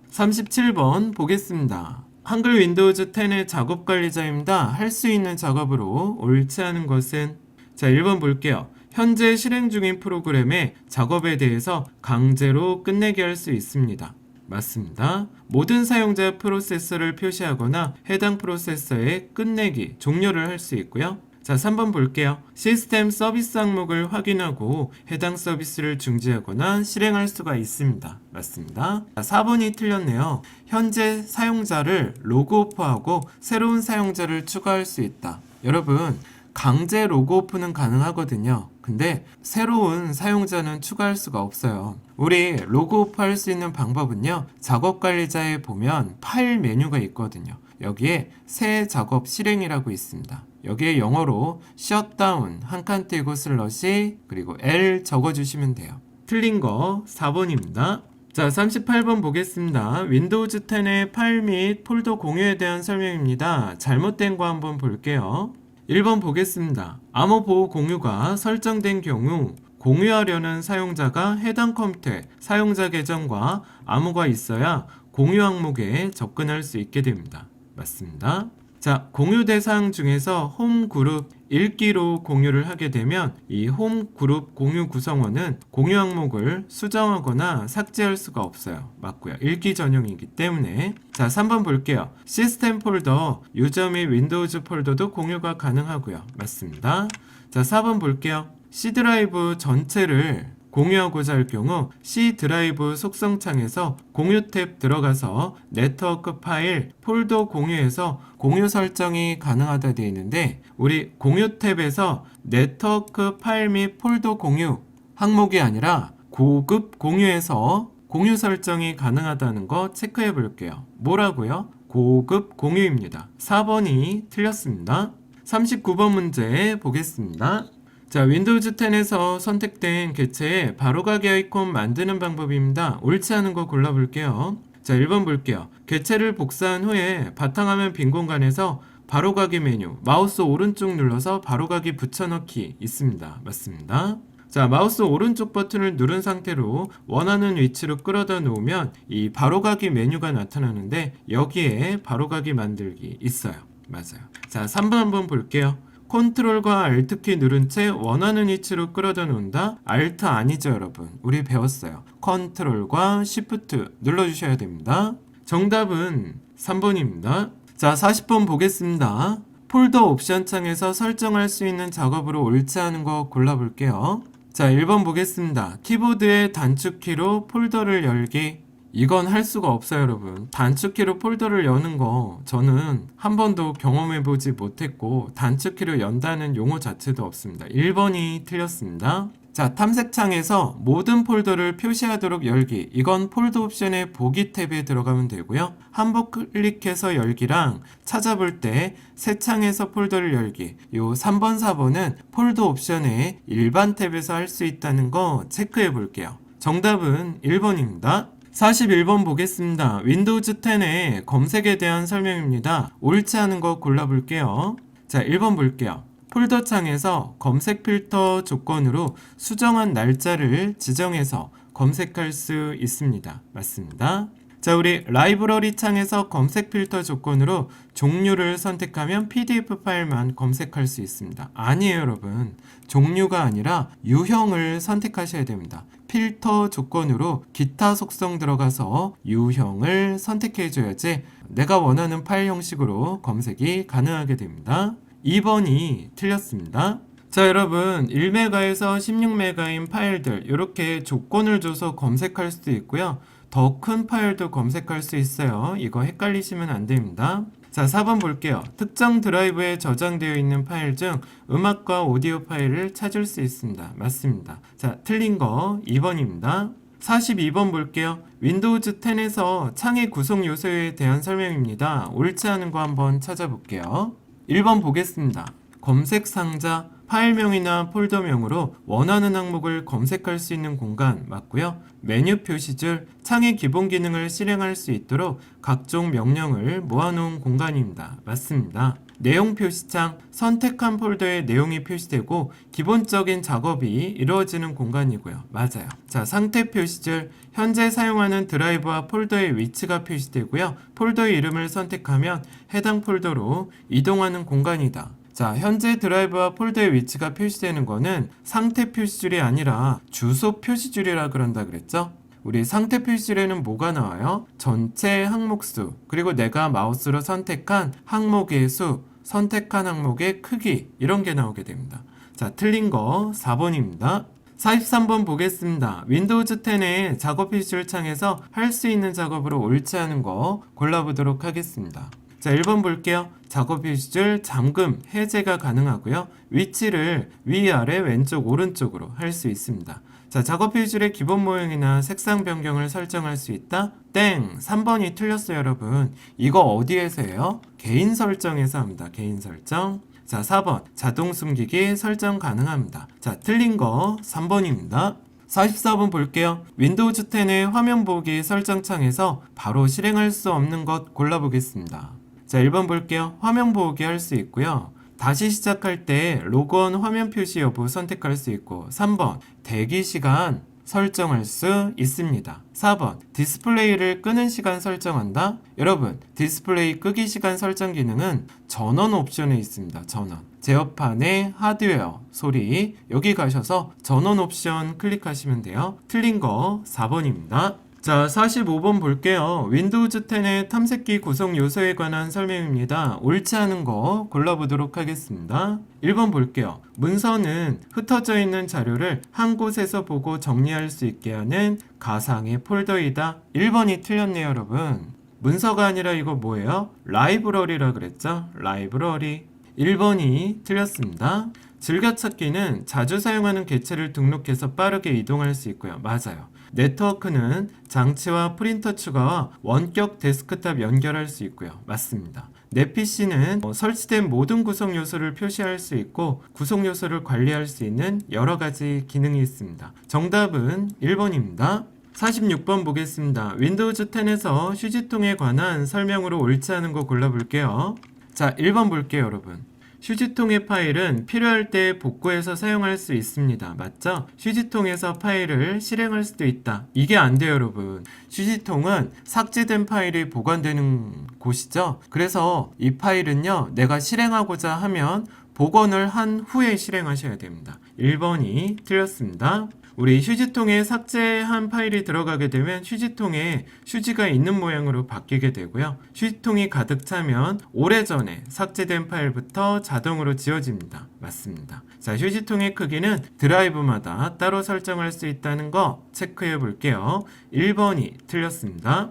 37번 보겠습니다. 한글 윈도우즈 10의 작업 관리자입니다. 할 수 있는 작업으로 옳지 않은 것은 자, 1번 볼게요. 현재 실행 중인 프로그램의 작업에 대해서 강제로 끝내게 할 수 있습니다. 맞습니다. 모든 사용자 프로세서를 표시하거나 해당 프로세서의 끝내기, 종료를 할 수 있고요. 자, 3번 볼게요. 시스템 서비스 항목을 확인하고 해당 서비스를 중지하거나 실행할 수가 있습니다. 맞습니다. 자, 4번이 틀렸네요. 현재 사용자를 로그오프하고 새로운 사용자를 추가할 수 있다. 여러분, 강제 로그오프는 가능하거든요. 근데 새로운 사용자는 추가할 수가 없어요. 우리 로그오프 할 수 있는 방법은요. 작업 관리자에 보면 파일 메뉴가 있거든요. 여기에 새 작업 실행이라고 있습니다. 여기에 영어로 shutdown 한 칸 띄고 슬러시 그리고 L 적어주시면 돼요. 틀린 거 4번입니다. 자, 38번 보겠습니다. 윈도우즈 10의 파일 및 폴더 공유에 대한 설명입니다. 잘못된 거 한번 볼게요. 1번 보겠습니다. 암호 보호 공유가 설정된 경우 공유하려는 사용자가 해당 컴퓨터에 사용자 계정과 암호가 있어야 공유 항목에 접근할 수 있게 됩니다. 맞습니다. 자, 공유 대상 중에서 홈 그룹 읽기로 공유를 하게 되면 이 홈 그룹 공유 구성원은 공유 항목을 수정하거나 삭제할 수가 없어요. 맞고요. 읽기 전용이기 때문에. 자, 3번 볼게요. 시스템 폴더, 유저 및 윈도우즈 폴더도 공유가 가능하고요. 맞습니다. 자, 4번 볼게요. C 드라이브 전체를 공유하고자 할 경우 C 드라이브 속성창에서 공유 탭 들어가서 네트워크 파일 폴더 공유에서 공유 설정이 가능하다 되어 있는데 우리 공유 탭에서 네트워크 파일 및 폴더 공유 항목이 아니라 고급 공유에서 공유 설정이 가능하다는 거 체크해 볼게요. 뭐라고요? 고급 공유입니다. 4번이 틀렸습니다. 39번 문제 보겠습니다. 자, 윈도우즈 10에서 선택된 객체에 바로가기 아이콘 만드는 방법입니다. 옳지 않은 거 골라볼게요. 자, 1번 볼게요. 객체를 복사한 후에 바탕화면 빈 공간에서 바로가기 메뉴, 마우스 오른쪽 눌러서 바로가기 붙여넣기 있습니다. 맞습니다. 자, 마우스 오른쪽 버튼을 누른 상태로 원하는 위치로 끌어다 놓으면 이 바로가기 메뉴가 나타나는데 여기에 바로가기 만들기 있어요. 맞아요. 자, 3번 한번 볼게요. 컨트롤과 Alt키 누른 채 원하는 위치로 끌어다 놓는다. Alt 아니죠, 여러분. 우리 배웠어요. 컨트롤과 Shift 눌러주셔야 됩니다. 정답은 3번입니다. 자, 40번 보겠습니다. 폴더 옵션 창에서 설정할 수 있는 작업으로 옳지 않은 거 골라볼게요. 자, 1번 보겠습니다. 키보드의 단축키로 폴더를 열기. 이건 할 수가 없어요, 여러분. 단축키로 폴더를 여는 거 저는 한 번도 경험해보지 못했고 단축키로 연다는 용어 자체도 없습니다. 1번이 틀렸습니다. 자, 탐색창에서 모든 폴더를 표시하도록 열기. 이건 폴더 옵션의 보기 탭에 들어가면 되고요. 한번 클릭해서 열기랑 찾아볼 때 새 창에서 폴더를 열기. 요 3번, 4번은 폴더 옵션의 일반 탭에서 할 수 있다는 거 체크해 볼게요. 정답은 1번입니다. 41번 보겠습니다. 윈도우즈 10의 검색에 대한 설명입니다. 옳지 않은 거 골라볼게요. 자, 1번 볼게요. 폴더 창에서 검색 필터 조건으로 수정한 날짜를 지정해서 검색할 수 있습니다. 맞습니다. 자, 우리 라이브러리 창에서 검색 필터 조건으로 종류를 선택하면 PDF 파일만 검색할 수 있습니다. 아니에요, 여러분. 종류가 아니라 유형을 선택하셔야 됩니다. 필터 조건으로 기타 속성 들어가서 유형을 선택해 줘야지 내가 원하는 파일 형식으로 검색이 가능하게 됩니다. 2번이 틀렸습니다. 자, 여러분 1메가에서 16메가인 파일들 이렇게 조건을 줘서 검색할 수도 있고요. 더 큰 파일도 검색할 수 있어요. 이거 헷갈리시면 안 됩니다. 자, 4번 볼게요. 특정 드라이브에 저장되어 있는 파일 중 음악과 오디오 파일을 찾을 수 있습니다. 맞습니다. 자, 틀린 거 2번입니다. 42번 볼게요. 윈도우즈 10에서 창의 구성 요소에 대한 설명입니다. 옳지 않은 거 한번 찾아볼게요. 1번 보겠습니다. 검색 상자, 파일명이나 폴더명으로 원하는 항목을 검색할 수 있는 공간 맞고요. 메뉴 표시줄, 창의 기본 기능을 실행할 수 있도록 각종 명령을 모아놓은 공간입니다. 맞습니다. 내용 표시창, 선택한 폴더에 내용이 표시되고 기본적인 작업이 이루어지는 공간이고요. 맞아요. 자, 상태 표시줄, 현재 사용하는 드라이브와 폴더의 위치가 표시되고요. 폴더의 이름을 선택하면 해당 폴더로 이동하는 공간이다. 자, 현재 드라이브와 폴더의 위치가 표시되는 거는 상태 표시줄이 아니라 주소 표시줄이라 그런다 그랬죠? 우리 상태 표시줄에는 뭐가 나와요? 전체 항목 수, 그리고 내가 마우스로 선택한 항목의 수, 선택한 항목의 크기, 이런 게 나오게 됩니다. 자, 틀린 거 4번입니다. 43번 보겠습니다. 윈도우즈 10의 작업 표시줄 창에서 할 수 있는 작업으로 옳지 않은 거 골라보도록 하겠습니다. 자, 1번 볼게요. 작업 표시줄 잠금, 해제가 가능하고요. 위치를 위아래, 왼쪽, 오른쪽으로 할 수 있습니다. 자, 작업 표시줄의 기본 모형이나 색상 변경을 설정할 수 있다? 땡! 3번이 틀렸어요, 여러분. 이거 어디에서 해요? 개인 설정에서 합니다. 개인 설정. 자, 4번. 자동 숨기기 설정 가능합니다. 자, 틀린 거 3번입니다. 44번 볼게요. 윈도우즈 10의 화면 보기 설정 창에서 바로 실행할 수 없는 것 골라보겠습니다. 자, 1번 볼게요. 화면 보기 할 수 있고요. 다시 시작할 때 로그온 화면 표시 여부 선택할 수 있고 3번 대기 시간 설정할 수 있습니다. 4번 디스플레이를 끄는 시간 설정한다. 여러분 디스플레이 끄기 시간 설정 기능은 전원 옵션에 있습니다. 전원. 제어판의 하드웨어 소리 여기 가셔서 전원 옵션 클릭하시면 돼요. 틀린 거 4번입니다. 자, 45번 볼게요. 윈도우즈 10의 탐색기 구성 요소에 관한 설명입니다. 옳지 않은 거 골라보도록 하겠습니다. 1번 볼게요. 문서는 흩어져 있는 자료를 한 곳에서 보고 정리할 수 있게 하는 가상의 폴더이다. 1번이 틀렸네요, 여러분. 문서가 아니라 이거 뭐예요? 라이브러리라 그랬죠? 라이브러리. 1번이 틀렸습니다. 즐겨찾기는 자주 사용하는 개체를 등록해서 빠르게 이동할 수 있고요. 맞아요. 네트워크는 장치와 프린터 추가와 원격 데스크탑 연결할 수 있고요. 맞습니다. 내 PC는 설치된 모든 구성 요소를 표시할 수 있고 구성 요소를 관리할 수 있는 여러 가지 기능이 있습니다. 정답은 1번입니다. 46번 보겠습니다. 윈도우즈 10에서 휴지통에 관한 설명으로 옳지 않은 거 골라볼게요. 자, 1번 볼게요, 여러분. 휴지통의 파일은 필요할 때 복구해서 사용할 수 있습니다. 맞죠? 휴지통에서 파일을 실행할 수도 있다. 이게 안 돼요, 여러분. 휴지통은 삭제된 파일이 보관되는 곳이죠. 그래서 이 파일은요, 내가 실행하고자 하면 복원을 한 후에 실행하셔야 됩니다. 1번이 틀렸습니다. 우리 휴지통에 삭제한 파일이 들어가게 되면 휴지통에 휴지가 있는 모양으로 바뀌게 되고요. 휴지통이 가득 차면 오래전에 삭제된 파일부터 자동으로 지워집니다. 맞습니다. 자, 휴지통의 크기는 드라이브마다 따로 설정할 수 있다는 거 체크해 볼게요. 1번이 틀렸습니다.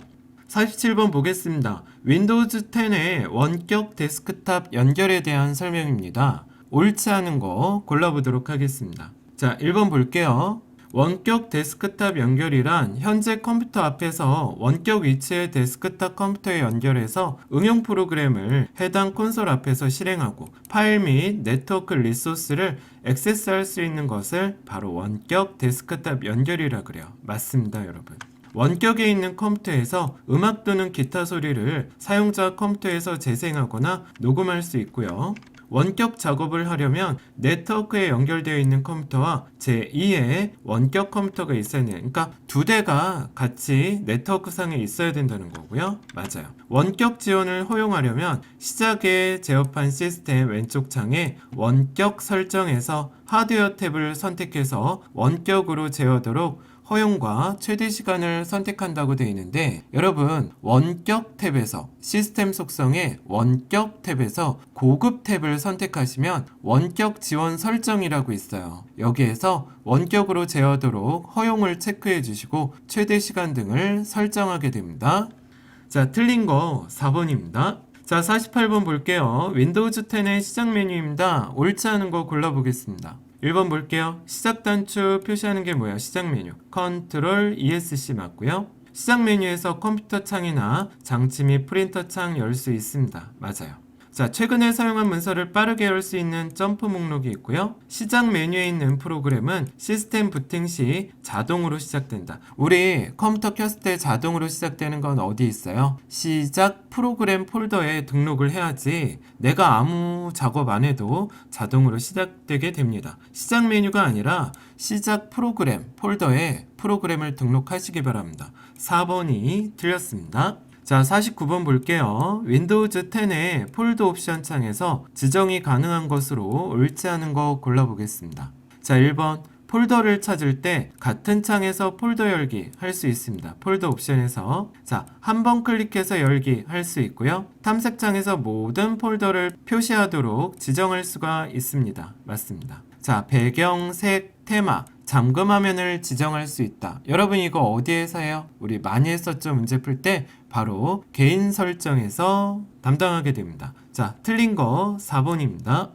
47번 보겠습니다. 윈도우즈 10의 원격 데스크탑 연결에 대한 설명입니다. 옳지 않은 거 골라보도록 하겠습니다. 자, 1번 볼게요. 원격 데스크탑 연결이란 현재 컴퓨터 앞에서 원격 위치의 데스크탑 컴퓨터에 연결해서 응용 프로그램을 해당 콘솔 앞에서 실행하고 파일 및 네트워크 리소스를 액세스할 수 있는 것을 바로 원격 데스크탑 연결이라 그래요. 맞습니다, 여러분. 원격에 있는 컴퓨터에서 음악 또는 기타 소리를 사용자 컴퓨터에서 재생하거나 녹음할 수 있고요. 원격 작업을 하려면 네트워크에 연결되어 있는 컴퓨터와 제2의 원격 컴퓨터가 있어야 돼요. 그러니까 두 대가 같이 네트워크 상에 있어야 된다는 거고요. 맞아요. 원격 지원을 허용하려면 시작에 제어판 시스템 왼쪽 창에 원격 설정에서 하드웨어 탭을 선택해서 원격으로 제어하도록 허용과 최대 시간을 선택한다고 되어 있는데, 여러분 원격 탭에서 시스템 속성의 원격 탭에서 고급 탭을 선택하시면 원격 지원 설정이라고 있어요. 여기에서 원격으로 제어하도록 허용을 체크해 주시고 최대 시간 등을 설정하게 됩니다. 자, 틀린 거 4번입니다. 자, 48번 볼게요. 윈도우즈 10의 시작 메뉴입니다. 옳지 않은 거 골라보겠습니다. 1번 볼게요. 시작 단추 표시하는 게 뭐야? 시작 메뉴. 컨트롤 ESC 맞고요. 시작 메뉴에서 컴퓨터 창이나 장치 및 프린터 창 열 수 있습니다. 맞아요. 자, 최근에 사용한 문서를 빠르게 열 수 있는 점프 목록이 있고요. 시작 메뉴에 있는 프로그램은 시스템 부팅 시 자동으로 시작된다. 우리 컴퓨터 켰을 때 자동으로 시작되는 건 어디 있어요? 시작 프로그램 폴더에 등록을 해야지 내가 아무 작업 안 해도 자동으로 시작되게 됩니다. 시작 메뉴가 아니라 시작 프로그램 폴더에 프로그램을 등록하시기 바랍니다. 4번이 틀렸습니다. 자, 49번 볼게요. 윈도우즈 10의 폴더 옵션 창에서 지정이 가능한 것으로 옳지 않은 거 골라보겠습니다. 자, 1번 폴더를 찾을 때 같은 창에서 폴더 열기 할 수 있습니다. 폴더 옵션에서 자, 한 번 클릭해서 열기 할 수 있고요. 탐색창에서 모든 폴더를 표시하도록 지정할 수가 있습니다. 맞습니다. 자, 배경, 색, 테마, 잠금 화면을 지정할 수 있다. 여러분 이거 어디에서 해요? 우리 많이 했었죠. 문제 풀 때 바로 개인 설정에서 담당하게 됩니다. 자, 틀린 거 4번입니다.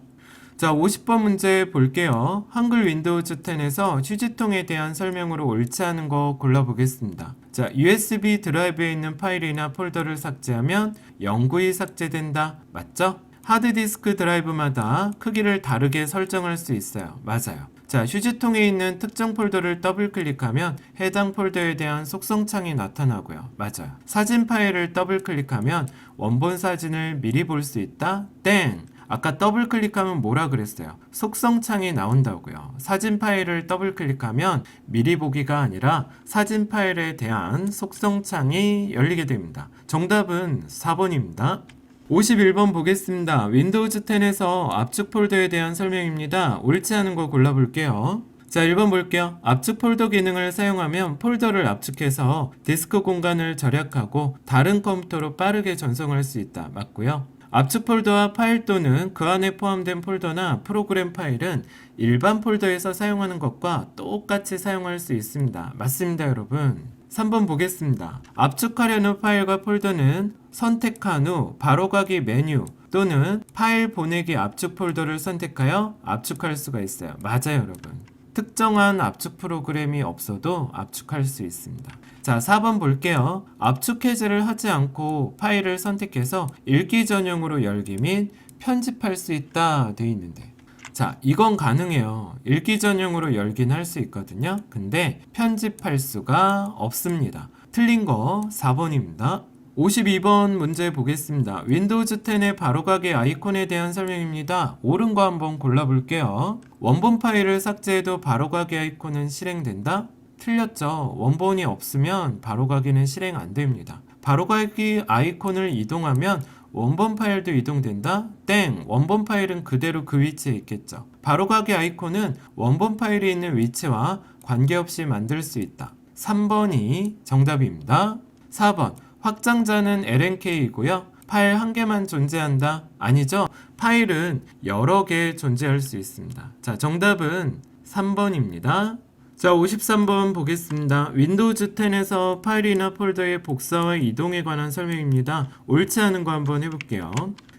자, 50번 문제 볼게요. 한글 윈도우즈 10에서 휴지통에 대한 설명으로 옳지 않은 거 골라보겠습니다. 자, USB 드라이브에 있는 파일이나 폴더를 삭제하면 영구히 삭제된다. 맞죠? 하드디스크 드라이브마다 크기를 다르게 설정할 수 있어요. 맞아요. 자, 휴지통에 있는 특정 폴더를 더블 클릭하면 해당 폴더에 대한 속성 창이 나타나고요. 맞아요. 사진 파일을 더블 클릭하면 원본 사진을 미리 볼 수 있다. 땡! 아까 더블 클릭하면 뭐라 그랬어요? 속성 창이 나온다고요. 사진 파일을 더블 클릭하면 미리 보기가 아니라 사진 파일에 대한 속성 창이 열리게 됩니다. 정답은 4번입니다. 51번 보겠습니다. 윈도우즈 10에서 압축 폴더에 대한 설명입니다. 옳지 않은 거 골라볼게요. 자, 1번 볼게요. 압축 폴더 기능을 사용하면 폴더를 압축해서 디스크 공간을 절약하고 다른 컴퓨터로 빠르게 전송할 수 있다. 맞고요. 압축 폴더와 파일 또는 그 안에 포함된 폴더나 프로그램 파일은 일반 폴더에서 사용하는 것과 똑같이 사용할 수 있습니다. 맞습니다, 여러분. 3번 보겠습니다. 압축하려는 파일과 폴더는 선택한 후 바로가기 메뉴 또는 파일 보내기 압축 폴더를 선택하여 압축할 수가 있어요. 맞아요, 여러분. 특정한 압축 프로그램이 없어도 압축할 수 있습니다. 자, 4번 볼게요. 압축 해제를 하지 않고 파일을 선택해서 읽기 전용으로 열기 및 편집할 수 있다 되어 있는데, 자, 이건 가능해요. 읽기 전용으로 열긴 할 수 있거든요. 근데 편집할 수가 없습니다. 틀린 거 4번입니다. 52번 문제 보겠습니다. 윈도우즈 10의 바로가기 아이콘에 대한 설명입니다. 옳은 거 한번 골라볼게요. 원본 파일을 삭제해도 바로가기 아이콘은 실행된다? 틀렸죠. 원본이 없으면 바로가기는 실행 안 됩니다. 바로가기 아이콘을 이동하면 원본 파일도 이동된다? 땡! 원본 파일은 그대로 그 위치에 있겠죠. 바로가기 아이콘은 원본 파일이 있는 위치와 관계없이 만들 수 있다. 3번이 정답입니다. 4번 확장자는 LNK이고요. 파일 한 개만 존재한다? 아니죠. 파일은 여러 개 존재할 수 있습니다. 자, 정답은 3번입니다. 자, 53번 보겠습니다. 윈도우즈 10에서 파일이나 폴더의 복사와 이동에 관한 설명입니다. 옳지 않은 거 한번 해볼게요.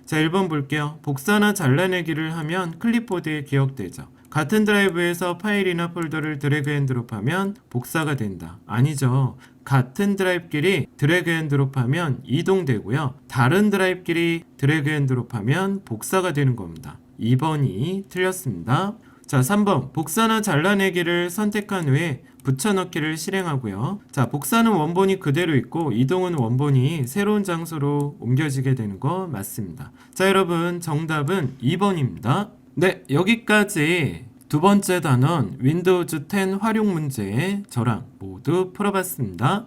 자, 1번 볼게요. 복사나 잘라내기를 하면 클립보드에 기억되죠. 같은 드라이브에서 파일이나 폴더를 드래그 앤 드롭하면 복사가 된다. 아니죠. 같은 드라이브끼리 드래그 앤 드롭하면 이동되고요. 다른 드라이브끼리 드래그 앤 드롭하면 복사가 되는 겁니다. 2번이 틀렸습니다. 자, 3번 복사나 잘라내기를 선택한 후에 붙여넣기를 실행하고요. 자, 복사는 원본이 그대로 있고 이동은 원본이 새로운 장소로 옮겨지게 되는 거 맞습니다. 자, 여러분 정답은 2번입니다. 네, 여기까지 두 번째 단원 윈도우즈 10 활용 문제 저랑 모두 풀어봤습니다.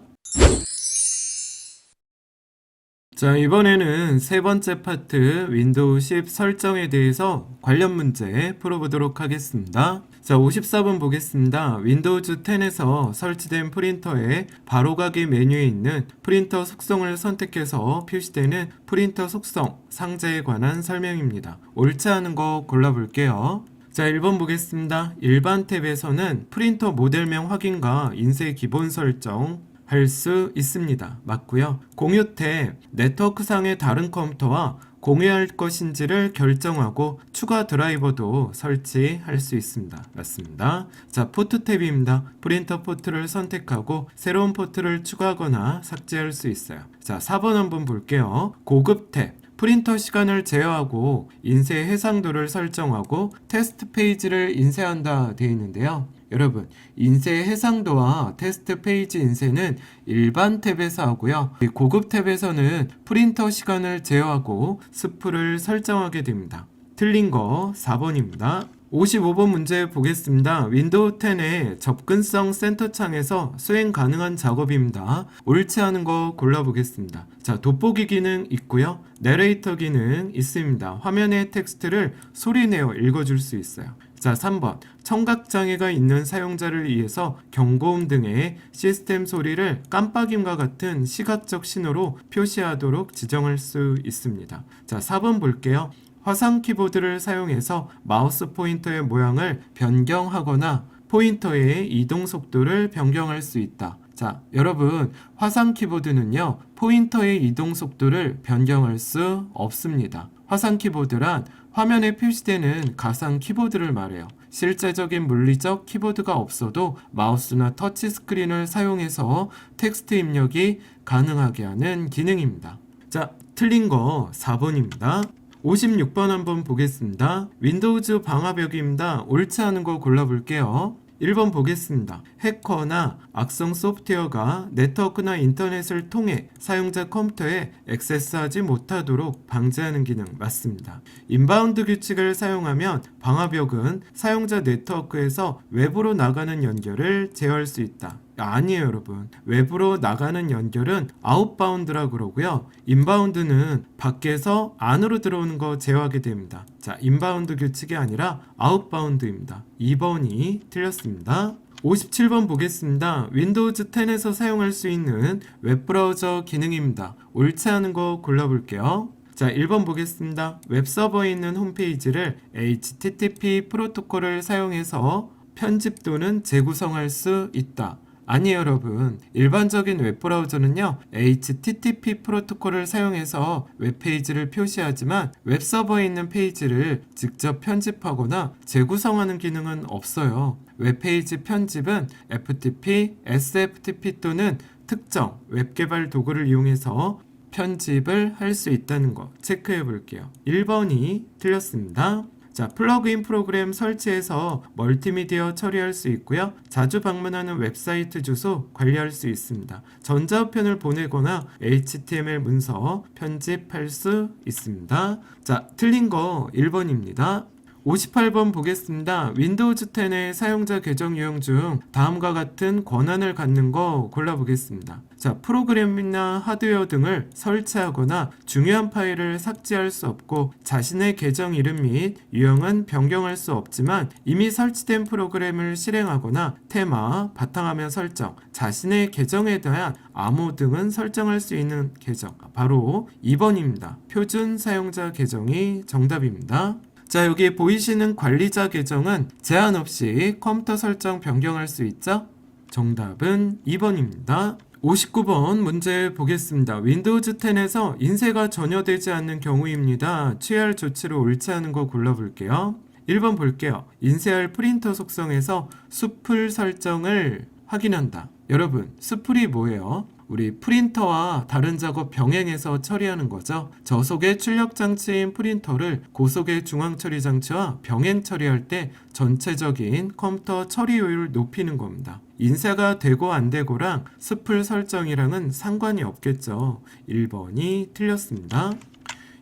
자, 이번에는 세 번째 파트 윈도우 10 설정에 대해서 관련 문제 풀어보도록 하겠습니다. 자, 54번 보겠습니다. 윈도우즈 10에서 설치된 프린터의 바로가기 메뉴에 있는 프린터 속성을 선택해서 표시되는 프린터 속성 상자에 관한 설명입니다. 옳지 않은 거 골라볼게요. 자, 1번 보겠습니다. 일반 탭에서는 프린터 모델명 확인과 인쇄 기본 설정 할 수 있습니다. 맞고요. 공유 탭, 네트워크상의 다른 컴퓨터와 공유할 것인지를 결정하고 추가 드라이버도 설치할 수 있습니다. 맞습니다. 자, 포트 탭입니다. 프린터 포트를 선택하고 새로운 포트를 추가하거나 삭제할 수 있어요. 자, 4번 한번 볼게요. 고급 탭. 프린터 시간을 제어하고 인쇄 해상도를 설정하고 테스트 페이지를 인쇄한다 되어 있는데요. 여러분, 인쇄 해상도와 테스트 페이지 인쇄는 일반 탭에서 하고요. 고급 탭에서는 프린터 시간을 제어하고 스프를 설정하게 됩니다. 틀린 거 4번입니다. 55번 문제 보겠습니다. 윈도우 10의 접근성 센터 창에서 수행 가능한 작업입니다. 옳지 않은 거 골라보겠습니다. 자, 돋보기 기능 있고요. 내레이터 기능 있습니다. 화면의 텍스트를 소리내어 읽어줄 수 있어요. 자, 3번 청각장애가 있는 사용자를 위해서 경고음 등의 시스템 소리를 깜빡임과 같은 시각적 신호로 표시하도록 지정할 수 있습니다. 자, 4번 볼게요. 화상 키보드를 사용해서 마우스 포인터의 모양을 변경하거나 포인터의 이동 속도를 변경할 수 있다. 자, 여러분, 화상 키보드는요, 포인터의 이동 속도를 변경할 수 없습니다. 화상 키보드란 화면에 표시되는 가상 키보드를 말해요. 실제적인 물리적 키보드가 없어도 마우스나 터치 스크린을 사용해서 텍스트 입력이 가능하게 하는 기능입니다. 자, 틀린 거 4번입니다. 56번 한번 보겠습니다. 윈도우즈 방화벽입니다. 옳지 않은 거 골라볼게요. 1번 보겠습니다. 해커나 악성 소프트웨어가 네트워크나 인터넷을 통해 사용자 컴퓨터에 액세스하지 못하도록 방지하는 기능 맞습니다. 인바운드 규칙을 사용하면 방화벽은 사용자 네트워크에서 외부로 나가는 연결을 제어할 수 있다. 아니에요, 여러분. 외부로 나가는 연결은 아웃바운드라고 그러고요. 인바운드는 밖에서 안으로 들어오는 거 제어하게 됩니다. 자, 인바운드 규칙이 아니라 아웃바운드입니다. 2번이 틀렸습니다. 57번 보겠습니다. 윈도우즈 10에서 사용할 수 있는 웹브라우저 기능입니다. 옳지 않은 거 골라볼게요. 자, 1번 보겠습니다. 웹서버에 있는 홈페이지를 HTTP 프로토콜을 사용해서 편집 또는 재구성할 수 있다. 아니에요, 여러분. 일반적인 웹브라우저는요, HTTP 프로토콜을 사용해서 웹페이지를 표시하지만 웹서버에 있는 페이지를 직접 편집하거나 재구성하는 기능은 없어요. 웹페이지 편집은 FTP, SFTP 또는 특정 웹개발 도구를 이용해서 편집을 할 수 있다는 거 체크해 볼게요. 1번이 틀렸습니다. 자, 플러그인 프로그램 설치해서 멀티미디어 처리할 수 있고요. 자주 방문하는 웹사이트 주소 관리할 수 있습니다. 전자우편을 보내거나 HTML 문서 편집할 수 있습니다. 자, 틀린 거 1번입니다. 58번 보겠습니다. 윈도우즈 10의 사용자 계정 유형 중 다음과 같은 권한을 갖는 거 골라보겠습니다. 자, 프로그램이나 하드웨어 등을 설치하거나 중요한 파일을 삭제할 수 없고 자신의 계정 이름 및 유형은 변경할 수 없지만 이미 설치된 프로그램을 실행하거나 테마, 바탕화면 설정, 자신의 계정에 대한 암호 등은 설정할 수 있는 계정. 바로 2번입니다. 표준 사용자 계정이 정답입니다. 자, 여기 보이시는 관리자 계정은 제한 없이 컴퓨터 설정 변경할 수 있죠? 정답은 2번입니다. 59번 문제 보겠습니다. 윈도우즈 10에서 인쇄가 전혀 되지 않는 경우입니다. 취할 조치로 옳지 않은 거 골라볼게요. 1번 볼게요. 인쇄할 프린터 속성에서 수풀 설정을 확인한다. 여러분, 수풀이 뭐예요? 우리 프린터와 다른 작업 병행해서 처리하는 거죠. 저속의 출력 장치인 프린터를 고속의 중앙 처리 장치와 병행 처리할 때 전체적인 컴퓨터 처리 효율을 높이는 겁니다. 인쇄가 되고 안 되고랑 수풀 설정이랑은 상관이 없겠죠. 1번이 틀렸습니다.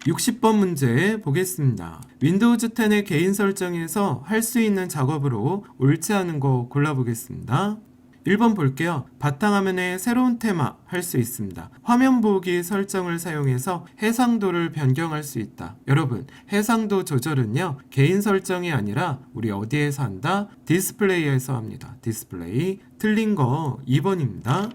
60번 문제 보겠습니다. 윈도우즈 10의 개인 설정에서 할 수 있는 작업으로 옳지 않은 거 골라보겠습니다. 1번 볼게요. 바탕화면에 새로운 테마 할 수 있습니다. 화면 보기 설정을 사용해서 해상도를 변경할 수 있다. 여러분, 해상도 조절은요, 개인 설정이 아니라 우리 어디에서 한다? 디스플레이에서 합니다. 디스플레이. 틀린 거 2번입니다.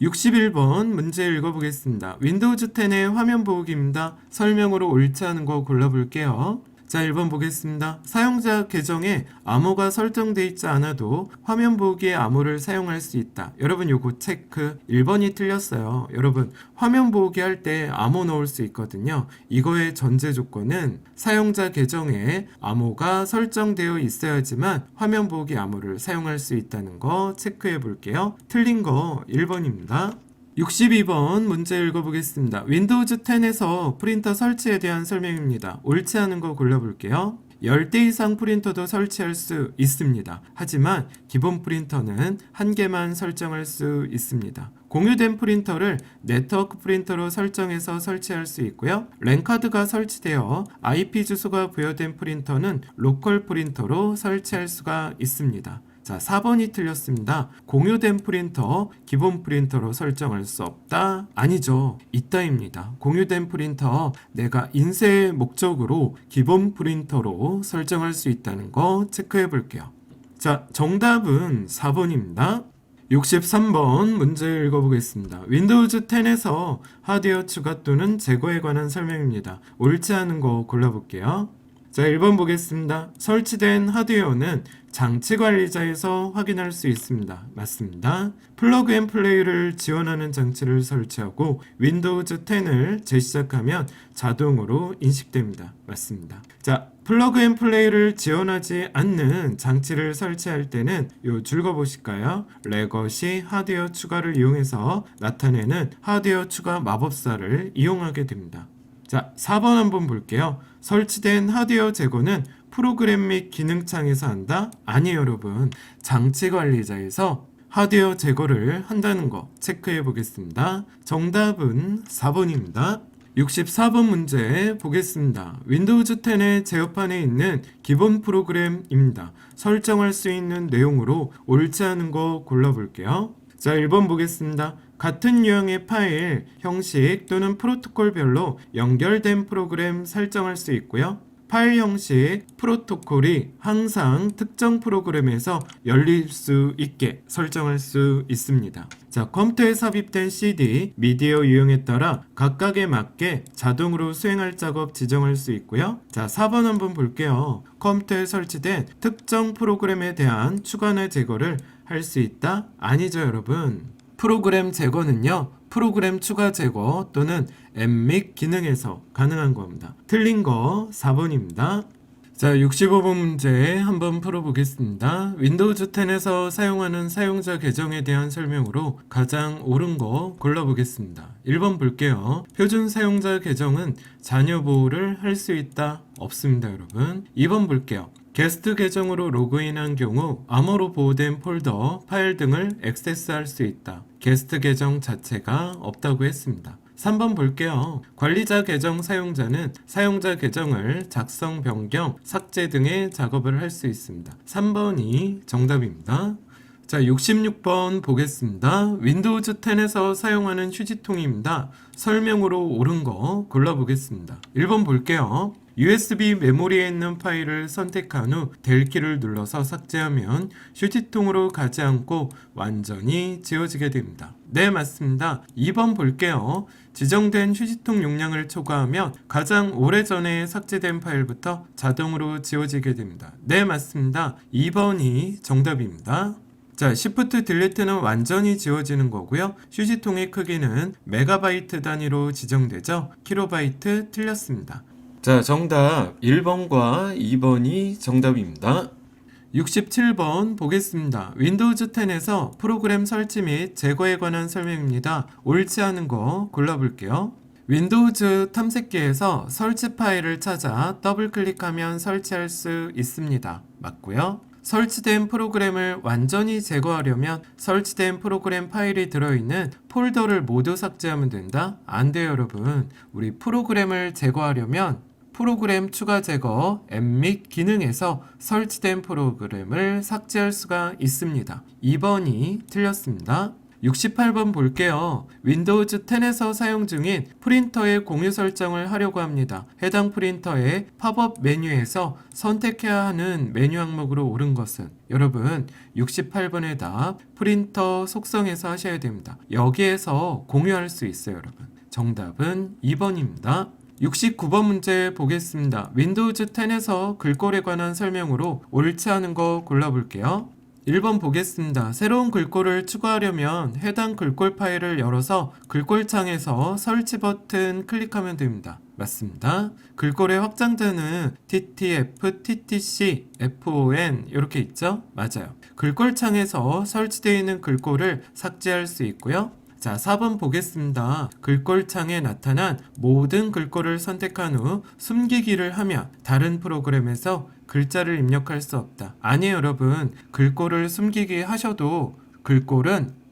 61번 문제 읽어보겠습니다. 윈도우즈 10의 화면 보기입니다. 설명으로 옳지 않은 거 골라볼게요. 자, 1번 보겠습니다. 사용자 계정에 암호가 설정되어 있지 않아도 화면 보기에 암호를 사용할 수 있다. 여러분, 요거 체크. 1번이 틀렸어요. 여러분, 화면 보기 할 때 암호 넣을 수 있거든요. 이거의 전제 조건은 사용자 계정에 암호가 설정되어 있어야지만 화면 보기 암호를 사용할 수 있다는 거 체크해 볼게요. 틀린 거 1번입니다. 62번 문제 읽어보겠습니다. 윈도우즈 10에서 프린터 설치에 대한 설명입니다. 옳지 않은 거 골라볼게요. 10대 이상 프린터도 설치할 수 있습니다. 하지만 기본 프린터는 한 개만 설정할 수 있습니다. 공유된 프린터를 네트워크 프린터로 설정해서 설치할 수 있고요. 랜카드가 설치되어 IP 주소가 부여된 프린터는 로컬 프린터로 설치할 수가 있습니다. 자, 4번이 틀렸습니다. 공유된 프린터, 기본 프린터로 설정할 수 없다? 아니죠. 있다입니다. 공유된 프린터, 내가 인쇄 목적으로 기본 프린터로 설정할 수 있다는 거 체크해 볼게요. 자, 정답은 4번입니다. 63번 문제 읽어보겠습니다. 윈도우즈 10에서 하드웨어 추가 또는 제거에 관한 설명입니다. 옳지 않은 거 골라볼게요. 자, 1번 보겠습니다. 설치된 하드웨어는 장치 관리자에서 확인할 수 있습니다. 맞습니다. 플러그 앤 플레이를 지원하는 장치를 설치하고 윈도우즈 10을 재시작하면 자동으로 인식됩니다. 맞습니다. 자, 플러그 앤 플레이를 지원하지 않는 장치를 설치할 때는 요 줄 거보실까요? 레거시 하드웨어 추가를 이용해서 나타내는 하드웨어 추가 마법사를 이용하게 됩니다. 자, 4번 한번 볼게요. 설치된 하드웨어 제거는 프로그램 및 기능창에서 한다? 아니에요, 여러분. 장치 관리자에서 하드웨어 제거를 한다는 거 체크해 보겠습니다. 정답은 4번입니다. 64번 문제 보겠습니다. 윈도우즈 10의 제어판에 있는 기본 프로그램입니다. 설정할 수 있는 내용으로 옳지 않은 거 골라볼게요. 자, 1번 보겠습니다. 같은 유형의 파일, 형식 또는 프로토콜별로 연결된 프로그램 설정할 수 있고요. 파일 형식, 프로토콜이 항상 특정 프로그램에서 열릴 수 있게 설정할 수 있습니다. 자, 컴퓨터에 삽입된 CD, 미디어 유형에 따라 각각에 맞게 자동으로 수행할 작업 지정할 수 있고요. 자, 4번 한번 볼게요. 컴퓨터에 설치된 특정 프로그램에 대한 추가나 제거를 할 수 있다? 아니죠, 여러분. 프로그램 제거는요, 프로그램 추가 제거 또는 앱 및 기능에서 가능한 겁니다. 틀린 거 4번입니다. 자, 65번 문제 한번 풀어보겠습니다. 윈도우즈 10에서 사용하는 사용자 계정에 대한 설명으로 가장 옳은 거 골라보겠습니다. 1번 볼게요. 표준 사용자 계정은 자녀 보호를 할 수 있다? 없습니다, 여러분. 2번 볼게요. 게스트 계정으로 로그인한 경우 암호로 보호된 폴더, 파일 등을 액세스할 수 있다. 게스트 계정 자체가 없다고 했습니다. 3번 볼게요. 관리자 계정 사용자는 사용자 계정을 작성, 변경, 삭제 등의 작업을 할 수 있습니다. 3번이 정답입니다. 자, 66번 보겠습니다. 윈도우즈 10에서 사용하는 휴지통입니다. 설명으로 옳은 거 골라보겠습니다. 1번 볼게요. USB 메모리에 있는 파일을 선택한 후 델 키를 눌러서 삭제하면 휴지통으로 가지 않고 완전히 지워지게 됩니다. 네, 맞습니다. 2번 볼게요. 지정된 휴지통 용량을 초과하면 가장 오래전에 삭제된 파일부터 자동으로 지워지게 됩니다. 네, 맞습니다. 2번이 정답입니다. 자, Shift 딜리트는 완전히 지워지는 거고요. 휴지통의 크기는 메가바이트 단위로 지정되죠. 킬로바이트 틀렸습니다. 자, 정답 1번과 2번이 정답입니다. 67번 보겠습니다. 윈도우즈 10에서 프로그램 설치 및 제거에 관한 설명입니다. 옳지 않은 거 골라볼게요. 윈도우즈 탐색기에서 설치 파일을 찾아 더블 클릭하면 설치할 수 있습니다. 맞고요. 설치된 프로그램을 완전히 제거하려면 설치된 프로그램 파일이 들어있는 폴더를 모두 삭제하면 된다? 안 돼요, 여러분. 우리 프로그램을 제거하려면 프로그램 추가 제거 앱 및 기능에서 설치된 프로그램을 삭제할 수가 있습니다. 2번이 틀렸습니다. 68번 볼게요. 윈도우즈 10에서 사용 중인 프린터의 공유 설정을 하려고 합니다. 해당 프린터의 팝업 메뉴에서 선택해야 하는 메뉴 항목으로 옳은 것은? 여러분 68번의 답 프린터 속성에서 하셔야 됩니다. 여기에서 공유할 수 있어요, 여러분. 정답은 2번입니다. 69번 문제 보겠습니다. 윈도우즈 10에서 글꼴에 관한 설명으로 옳지 않은 거 골라볼게요. 1번 보겠습니다. 새로운 글꼴을 추가하려면 해당 글꼴 파일을 열어서 글꼴 창에서 설치 버튼 클릭하면 됩니다. 맞습니다. 글꼴의 확장자는 TTF, TTC, FON 이렇게 있죠? 맞아요. 글꼴 창에서 설치되어 있는 글꼴을 삭제할 수 있고요. 자, 4번 보겠습니다. 글꼴창에 나타난 모든 글꼴을 선택한 후 숨기기를 하면 다른 프로그램에서 글자를 입력할 수 없다. 아니에요, 여러분. 글꼴을 숨기기 하셔도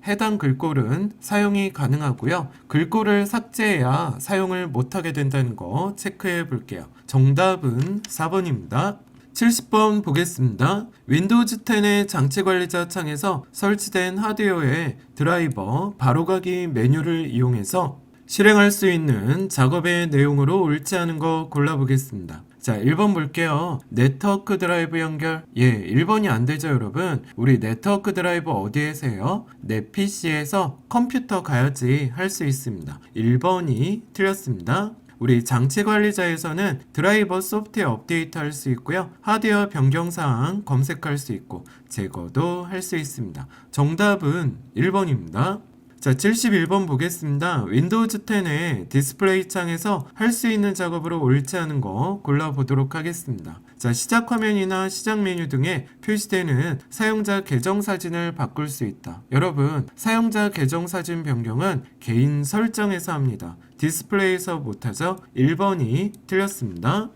해당 글꼴은 사용이 가능하고요. 글꼴을 삭제해야 사용을 못하게 된다는 거 체크해 볼게요. 정답은 4번입니다. 70번 보겠습니다. 윈도우즈 10의 장치관리자 창에서 설치된 하드웨어의 드라이버 바로가기 메뉴를 이용해서 실행할 수 있는 작업의 내용으로 옳지 않은 거 골라보겠습니다. 자, 1번 볼게요. 네트워크 드라이브 연결. 1번이 안 되죠, 여러분. 우리 네트워크 드라이브 어디에서 해요? 내 PC에서 컴퓨터 가야지 할 수 있습니다. 1번이 틀렸습니다. 우리 장치 관리자에서는 드라이버 소프트웨어 업데이트 할 수 있고요. 하드웨어 변경사항 검색할 수 있고 제거도 할 수 있습니다. 정답은 1번입니다. 자, 71번 보겠습니다. 윈도우즈 10의 디스플레이 창에서 할 수 있는 작업으로 옳지 않은 거 골라보도록 하겠습니다. 자, 시작 화면이나 시작 메뉴 등에 표시되는 사용자 계정 사진을 바꿀 수 있다. 여러분, 사용자 계정 사진 변경은 개인 설정에서 합니다. 디스플레이에서 못하죠? 1번이 틀렸습니다.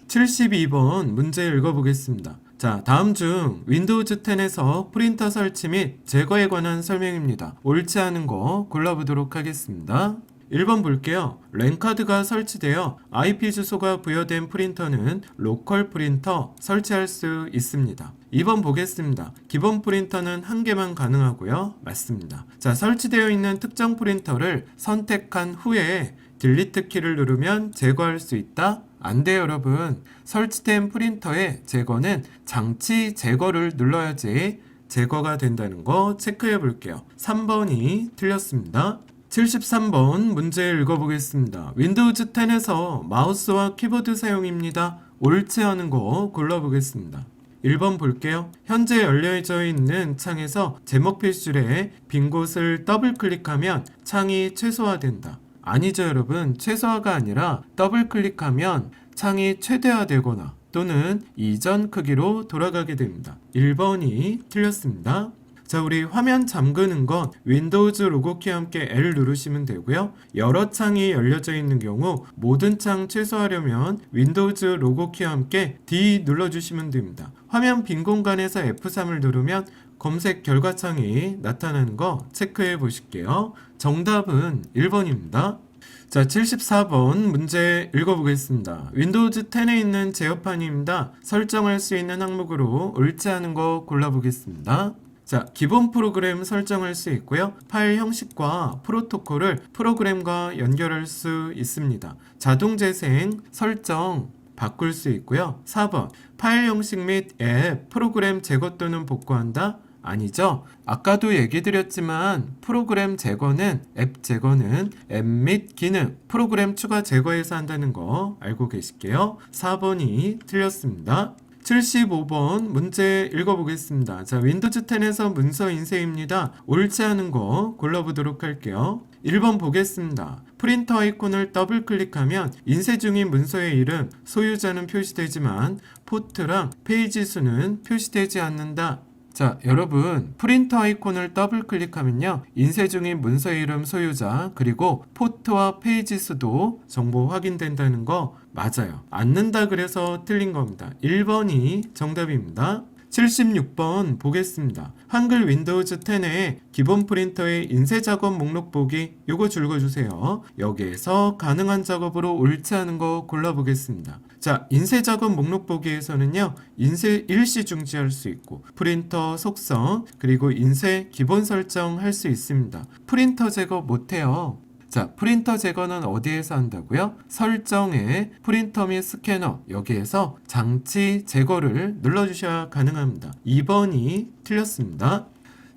72번 문제 읽어보겠습니다. 자, 다음 중 윈도우즈 10에서 프린터 설치 및 제거에 관한 설명입니다. 옳지 않은 거 골라보도록 하겠습니다. 1번 볼게요. 랜카드가 설치되어 IP 주소가 부여된 프린터는 로컬 프린터 설치할 수 있습니다. 2번 보겠습니다. 기본 프린터는 한 개만 가능하고요. 맞습니다. 자, 설치되어 있는 특정 프린터를 선택한 후에 딜리트 키를 누르면 제거할 수 있다? 안 돼요, 여러분. 설치된 프린터의 제거는 장치 제거를 눌러야지 제거가 된다는 거 체크해 볼게요. 3번이 틀렸습니다. 73번 문제 읽어보겠습니다. 윈도우즈 10에서 마우스와 키보드 사용입니다. 옳지 않은 거 골라보겠습니다. 1번 볼게요. 현재 열려져 있는 창에서 제목 표시줄에 빈 곳을 더블 클릭하면 창이 최소화된다. 아니죠, 여러분. 최소화가 아니라 더블 클릭하면 창이 최대화되거나 또는 이전 크기로 돌아가게 됩니다. 1번이 틀렸습니다. 자, 우리 화면 잠그는 건 윈도우즈 로고키와 함께 L 누르시면 되고요. 여러 창이 열려져 있는 경우 모든 창 최소화하려면 윈도우즈 로고키와 함께 D 눌러주시면 됩니다. 화면 빈 공간에서 F3을 누르면 검색 결과창이 나타나는 거 체크해 보실게요. 정답은 1번입니다. 자, 74번 문제 읽어보겠습니다. 윈도우즈 10에 있는 제어판입니다. 설정할 수 있는 항목으로 옳지 않은 거 골라보겠습니다. 자, 기본 프로그램 설정할 수 있고요. 파일 형식과 프로토콜을 프로그램과 연결할 수 있습니다. 자동 재생, 설정, 바꿀 수 있고요. 4번, 파일 형식 및 앱, 프로그램 제거 또는 복구한다? 아니죠. 아까도 얘기 드렸지만 프로그램 제거는 앱 제거는 앱 및 기능, 프로그램 추가 제거해서 한다는 거 알고 계실게요. 4번이 틀렸습니다. 75번 문제 읽어보겠습니다. 자, 윈도우즈 10에서 문서 인쇄입니다. 옳지 않은 거 골라보도록 할게요. 1번 보겠습니다. 프린터 아이콘을 더블 클릭하면 인쇄 중인 문서의 이름, 소유자는 표시되지만 포트랑 페이지 수는 표시되지 않는다. 자, 여러분, 프린터 아이콘을 더블 클릭하면요, 인쇄 중인 문서 이름 소유자, 그리고 포트와 페이지 수도 정보 확인된다는 거 맞아요. 않는다 그래서 틀린 겁니다. 1번이 정답입니다. 76번 보겠습니다. 한글 윈도우즈 10의 기본 프린터의 인쇄 작업 목록 보기, 요거 읽어주세요. 여기에서 가능한 작업으로 옳지 않은 거 골라보겠습니다. 자, 인쇄 작업 목록 보기에서는요, 인쇄 일시 중지할 수 있고, 프린터 속성, 그리고 인쇄 기본 설정 할 수 있습니다. 프린터 제거 못해요. 자, 프린터 제거는 어디에서 한다고요? 설정에 프린터 및 스캐너, 여기에서 장치 제거를 눌러주셔야 가능합니다. 2번이 틀렸습니다.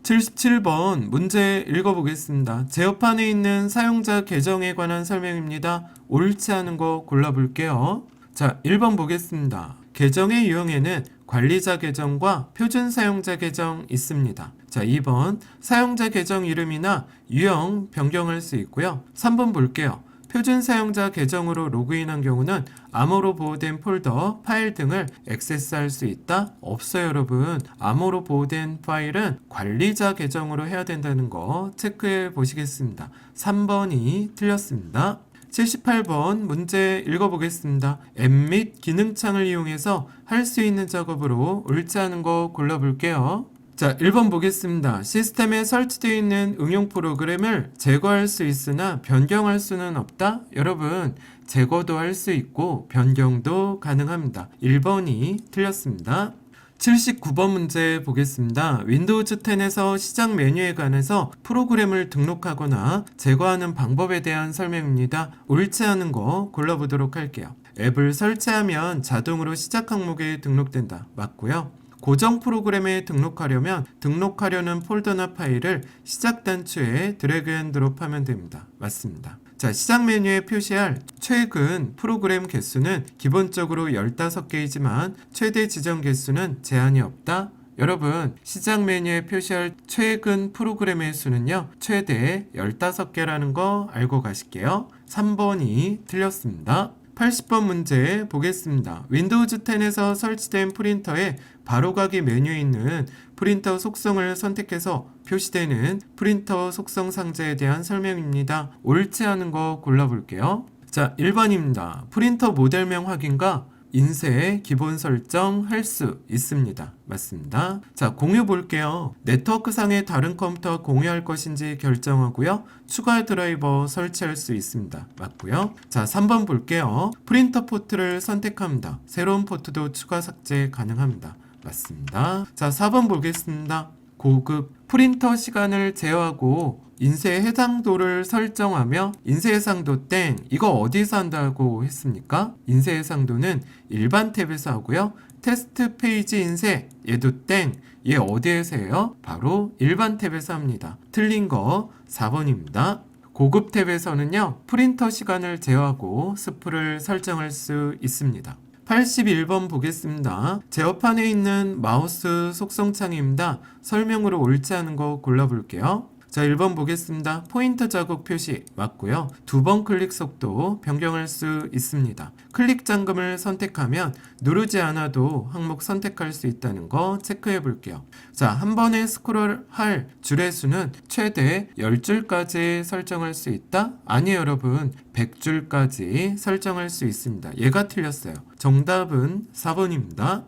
77번 문제 읽어보겠습니다. 제어판에 있는 사용자 계정에 관한 설명입니다. 옳지 않은 거 골라볼게요. 자, 1번 보겠습니다. 계정의 유형에는 관리자 계정과 표준 사용자 계정 있습니다. 자, 2번 사용자 계정 이름이나 유형 변경할 수 있고요. 3번 볼게요. 표준 사용자 계정으로 로그인한 경우는 암호로 보호된 폴더, 파일 등을 액세스할 수 있다? 없어요, 여러분. 암호로 보호된 파일은 관리자 계정으로 해야 된다는 거 체크해 보시겠습니다. 3번이 틀렸습니다. 78번 문제 읽어보겠습니다. 앱 및 기능창을 이용해서 할 수 있는 작업으로 옳지 않은 거 골라볼게요. 자, 1번 보겠습니다. 시스템에 설치되어 있는 응용 프로그램을 제거할 수 있으나 변경할 수는 없다? 여러분, 제거도 할 수 있고 변경도 가능합니다. 1번이 틀렸습니다. 79번 문제 보겠습니다. 윈도우즈 10에서 시작 메뉴에 관해서 프로그램을 등록하거나 제거하는 방법에 대한 설명입니다. 옳지 않은 거 골라보도록 할게요. 앱을 설치하면 자동으로 시작 항목에 등록된다. 맞고요. 고정 프로그램에 등록하려면 등록하려는 폴더나 파일을 시작 단추에 드래그 앤 드롭하면 됩니다. 맞습니다. 자, 시작 메뉴에 표시할 최근 프로그램 개수는 기본적으로 15개이지만 최대 지정 개수는 제한이 없다. 여러분, 시작 메뉴에 표시할 최근 프로그램의 수는요, 최대 15개라는 거 알고 가실게요. 3번이 틀렸습니다. 80번 문제 보겠습니다. 윈도우즈 10에서 설치된 프린터에 바로가기 메뉴에 있는 프린터 속성을 선택해서 표시되는 프린터 속성 상자에 대한 설명입니다. 옳지 않은 거 골라볼게요. 자, 1번입니다. 프린터 모델명 확인과 인쇄 기본 설정 할 수 있습니다. 맞습니다. 자, 공유 볼게요. 네트워크상의 다른 컴퓨터와 공유할 것인지 결정하고요. 추가 드라이버 설치할 수 있습니다. 맞고요. 자, 3번 볼게요. 프린터 포트를 선택합니다. 새로운 포트도 추가 삭제 가능합니다. 맞습니다. 자, 4번 보겠습니다. 고급 프린터 시간을 제어하고 인쇄 해상도를 설정하며 인쇄 해상도 땡, 이거 어디서 한다고 했습니까? 인쇄 해상도는 일반 탭에서 하고요. 테스트 페이지 인쇄, 얘도 땡, 얘 어디에서 해요? 바로 일반 탭에서 합니다. 틀린 거 4번입니다. 고급 탭에서는요, 프린터 시간을 제어하고 스프를 설정할 수 있습니다. 81번 보겠습니다. 제어판에 있는 마우스 속성창입니다. 설명으로 옳지 않은 거 골라볼게요. 자, 1번 보겠습니다. 포인터 자국 표시 맞고요. 2번 클릭 속도 변경할 수 있습니다. 클릭 잠금을 선택하면 누르지 않아도 항목 선택할 수 있다는 거 체크해 볼게요. 자, 한 번에 스크롤할 줄의 수는 최대 10줄까지 설정할 수 있다? 아니에요, 여러분. 100줄까지 설정할 수 있습니다. 얘가 틀렸어요. 정답은 4번입니다.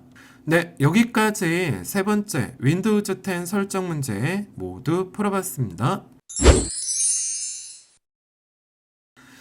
네, 여기까지 세 번째 윈도우즈 10 설정 문제 모두 풀어봤습니다.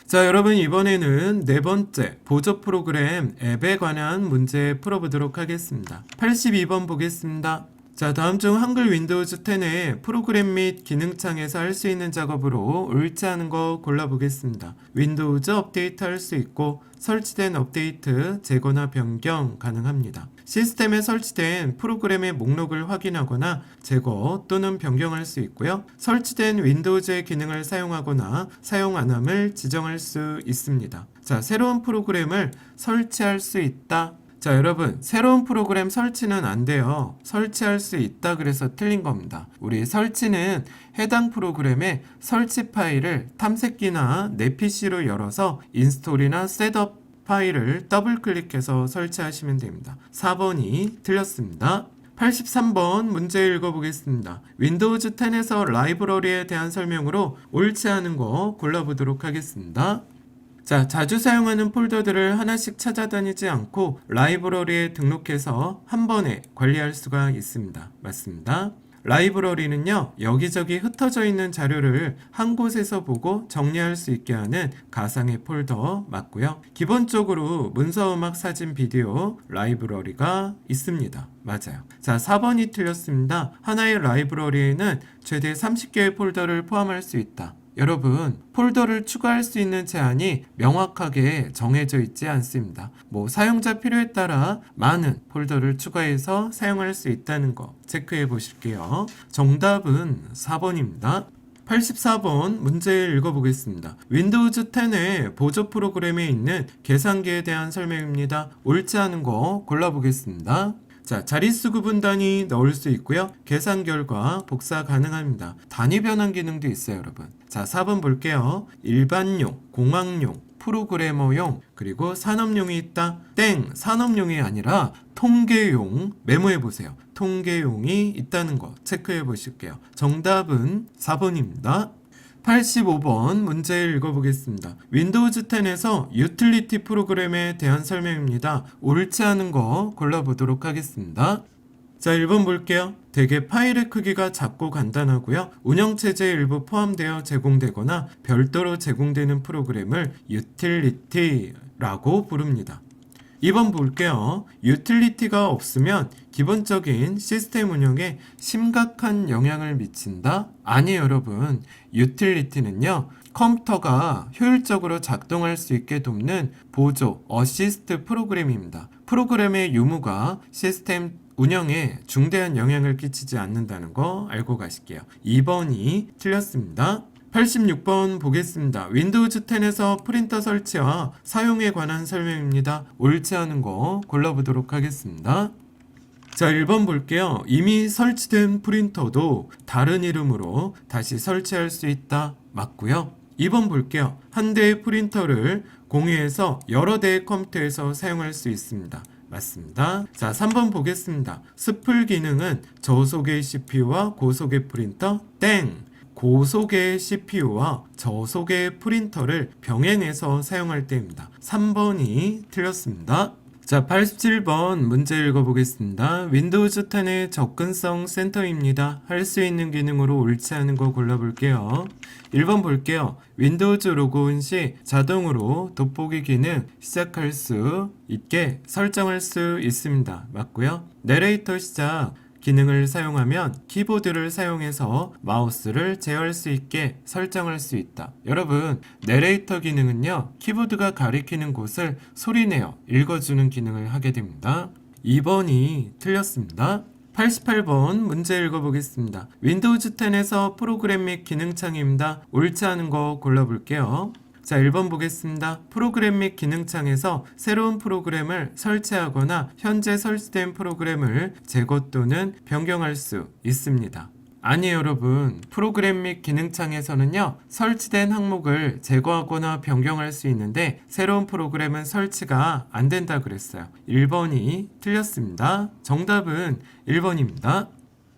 자, 여러분, 이번에는 네 번째 보조 프로그램 앱에 관한 문제 풀어보도록 하겠습니다. 82번 보겠습니다. 자, 다음 중 한글 윈도우즈 10의 프로그램 및 기능창에서 할 수 있는 작업으로 옳지 않은 거 골라보겠습니다. 윈도우즈 업데이트 할 수 있고 설치된 업데이트, 제거나 변경 가능합니다. 시스템에 설치된 프로그램의 목록을 확인하거나 제거 또는 변경할 수 있고요. 설치된 윈도우즈의 기능을 사용하거나 사용 안함을 지정할 수 있습니다. 자, 새로운 프로그램을 설치할 수 있다. 자, 여러분, 새로운 프로그램 설치는 안 돼요. 설치할 수 있다 그래서 틀린 겁니다. 우리 설치는 해당 프로그램의 설치 파일을 탐색기나 내 PC로 열어서 인스톨이나 셋업 파일을 더블 클릭해서 설치하시면 됩니다. 4번이 틀렸습니다. 83번 문제 읽어보겠습니다. 윈도우즈 10에서 라이브러리에 대한 설명으로 옳지 않은 거 골라보도록 하겠습니다. 자, 자주 사용하는 폴더들을 하나씩 찾아다니지 않고 라이브러리에 등록해서 한 번에 관리할 수가 있습니다. 맞습니다. 라이브러리는요, 여기저기 흩어져 있는 자료를 한 곳에서 보고 정리할 수 있게 하는 가상의 폴더 맞고요. 기본적으로 문서, 음악, 사진, 비디오 라이브러리가 있습니다. 맞아요. 자, 4번이 틀렸습니다. 하나의 라이브러리에는 최대 30개의 폴더를 포함할 수 있다. 여러분, 폴더를 추가할 수 있는 제한이 명확하게 정해져 있지 않습니다. 사용자 필요에 따라 많은 폴더를 추가해서 사용할 수 있다는 거 체크해 보실게요. 정답은 4번입니다. 84번 문제 읽어보겠습니다. 윈도우즈 10의 보조 프로그램에 있는 계산기에 대한 설명입니다. 옳지 않은 거 골라보겠습니다. 자, 자릿수 구분 단위 넣을 수 있고요. 계산 결과 복사 가능합니다. 단위 변환 기능도 있어요, 여러분. 자, 4번 볼게요. 일반용, 공학용, 프로그래머용, 그리고 산업용이 있다. 땡! 산업용이 아니라 통계용, 메모해 보세요. 통계용이 있다는 거 체크해 보실게요. 정답은 4번입니다. 85번 문제 읽어보겠습니다. 윈도우즈 10에서 유틸리티 프로그램에 대한 설명입니다. 옳지 않은 거 골라보도록 하겠습니다. 자, 1번 볼게요. 대개 파일의 크기가 작고 간단하고요. 운영체제의 일부 포함되어 제공되거나 별도로 제공되는 프로그램을 유틸리티라고 부릅니다. 2번 볼게요. 유틸리티가 없으면 기본적인 시스템 운영에 심각한 영향을 미친다? 아니에요, 여러분. 유틸리티는요, 컴퓨터가 효율적으로 작동할 수 있게 돕는 보조, 어시스트 프로그램입니다. 프로그램의 유무가 시스템 운영에 중대한 영향을 끼치지 않는다는 거 알고 가실게요. 2번이 틀렸습니다. 86번 보겠습니다. 윈도우즈 10에서 프린터 설치와 사용에 관한 설명입니다. 옳지 않은 거 골라보도록 하겠습니다. 자, 1번 볼게요. 이미 설치된 프린터도 다른 이름으로 다시 설치할 수 있다. 맞고요. 2번 볼게요. 한 대의 프린터를 공유해서 여러 대의 컴퓨터에서 사용할 수 있습니다. 맞습니다. 자, 3번 보겠습니다. 스플 기능은 저속의 CPU와 고속의 프린터? 땡! 고속의 CPU와 저속의 프린터를 병행해서 사용할 때입니다. 3번이 틀렸습니다. 자, 87번 문제 읽어보겠습니다. 윈도우즈 10의 접근성 센터입니다. 할 수 있는 기능으로 옳지 않은 거 골라볼게요. 1번 볼게요. 윈도우즈 로그인 시 자동으로 돋보기 기능 시작할 수 있게 설정할 수 있습니다. 맞고요. 내레이터 시작 기능을 사용하면 키보드를 사용해서 마우스를 제어할 수 있게 설정할 수 있다. 여러분, 내레이터 기능은요, 키보드가 가리키는 곳을 소리내어 읽어주는 기능을 하게 됩니다. 2번이 틀렸습니다. 88번 문제 읽어보겠습니다. 윈도우즈 10에서 프로그램 및 기능창입니다. 옳지 않은 거 골라볼게요. 자, 1번 보겠습니다. 프로그램 및 기능창에서 새로운 프로그램을 설치하거나 현재 설치된 프로그램을 제거 또는 변경할 수 있습니다. 아니에요, 여러분. 프로그램 및 기능창에서는요, 설치된 항목을 제거하거나 변경할 수 있는데 새로운 프로그램은 설치가 안 된다 그랬어요. 1번이 틀렸습니다. 정답은 1번입니다.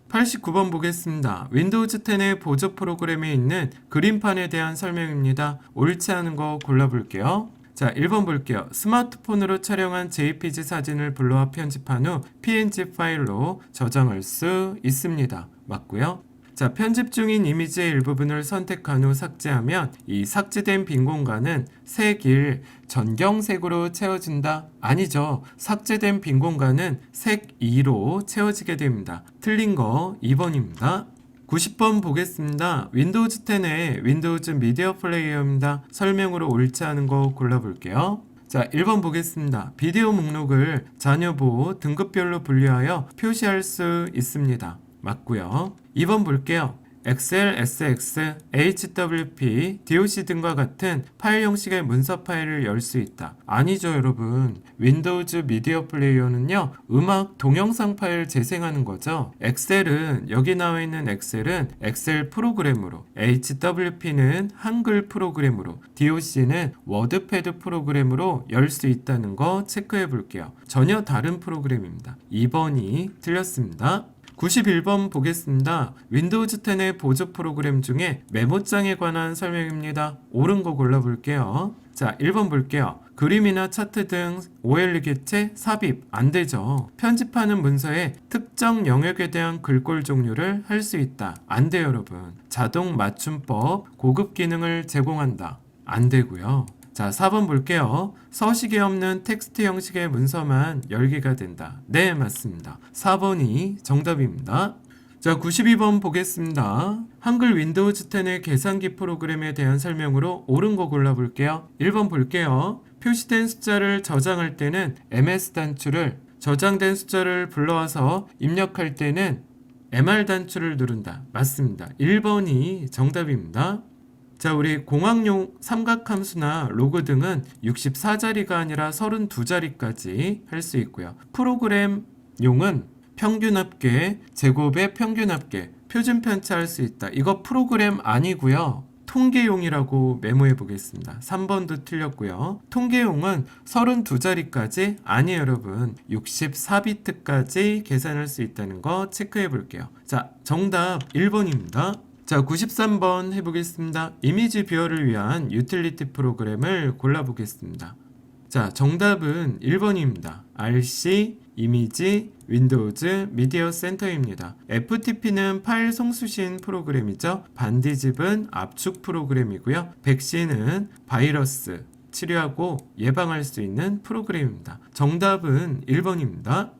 89번 보겠습니다. 윈도우즈 10의 보조 프로그램에 있는 그림판에 대한 설명입니다. 옳지 않은 거 골라볼게요. 자, 1번 볼게요. 스마트폰으로 촬영한 JPG 사진을 불러와 편집한 후 PNG 파일로 저장할 수 있습니다. 맞고요. 자, 편집 중인 이미지의 일부분을 선택한 후 삭제하면 이 삭제된 빈 공간은 색일 전경색으로 채워진다? 아니죠. 삭제된 빈 공간은 색 2로 채워지게 됩니다. 틀린 거 2번입니다. 90번 보겠습니다. 윈도우즈 10의 윈도우즈 미디어 플레이어입니다. 설명으로 옳지 않은 거 골라볼게요. 자, 1번 보겠습니다. 비디오 목록을 자녀보 등급별로 분류하여 표시할 수 있습니다. 맞고요. 2번 볼게요. 엑셀, SX, HWP, DOC 등과 같은 파일 형식의 문서 파일을 열 수 있다. 아니죠, 여러분. 윈도우즈 미디어 플레이어는요, 음악, 동영상 파일 재생하는 거죠. 엑셀은, 여기 나와 있는 엑셀은 엑셀 프로그램으로, HWP는 한글 프로그램으로, DOC는 워드패드 프로그램으로 열 수 있다는 거 체크해 볼게요. 전혀 다른 프로그램입니다. 2번이 틀렸습니다. 91번 보겠습니다. 윈도우즈 10의 보조 프로그램 중에 메모장에 관한 설명입니다. 옳은 거 골라볼게요. 자, 1번 볼게요. 그림이나 차트 등 OLE 개체 삽입 안 되죠. 편집하는 문서에 특정 영역에 대한 글꼴 종류를 할 수 있다. 안 돼요, 여러분. 자동 맞춤법, 고급 기능을 제공한다. 안 되고요. 자, 4번 볼게요. 서식이 없는 텍스트 형식의 문서만 열기가 된다. 네, 맞습니다. 4번이 정답입니다. 자, 92번 보겠습니다. 한글 윈도우즈 10의 계산기 프로그램에 대한 설명으로 옳은 거 골라볼게요. 1번 볼게요. 표시된 숫자를 저장할 때는 MS 단추를, 저장된 숫자를 불러와서 입력할 때는 MR 단추를 누른다. 맞습니다. 1번이 정답입니다. 자, 우리 공학용 삼각함수나 로그 등은 64자리가 아니라 32자리까지 할 수 있고요. 프로그램용은 평균 합계, 제곱의 평균 합계, 표준 편차할 수 있다. 이거 프로그램 아니고요. 통계용이라고 메모해 보겠습니다. 3번도 틀렸고요. 통계용은 32자리까지 아니에요, 여러분. 64비트까지 계산할 수 있다는 거 체크해 볼게요. 자, 정답 1번입니다. 자, 93번 해보겠습니다. 이미지 뷰어를 위한 유틸리티 프로그램을 골라보겠습니다. 자, 정답은 1번입니다. RC, 이미지, 윈도우즈, 미디어 센터입니다. FTP는 파일 송수신 프로그램이죠. 반디집은 압축 프로그램이고요. 백신은 바이러스 치료하고 예방할 수 있는 프로그램입니다. 정답은 1번입니다.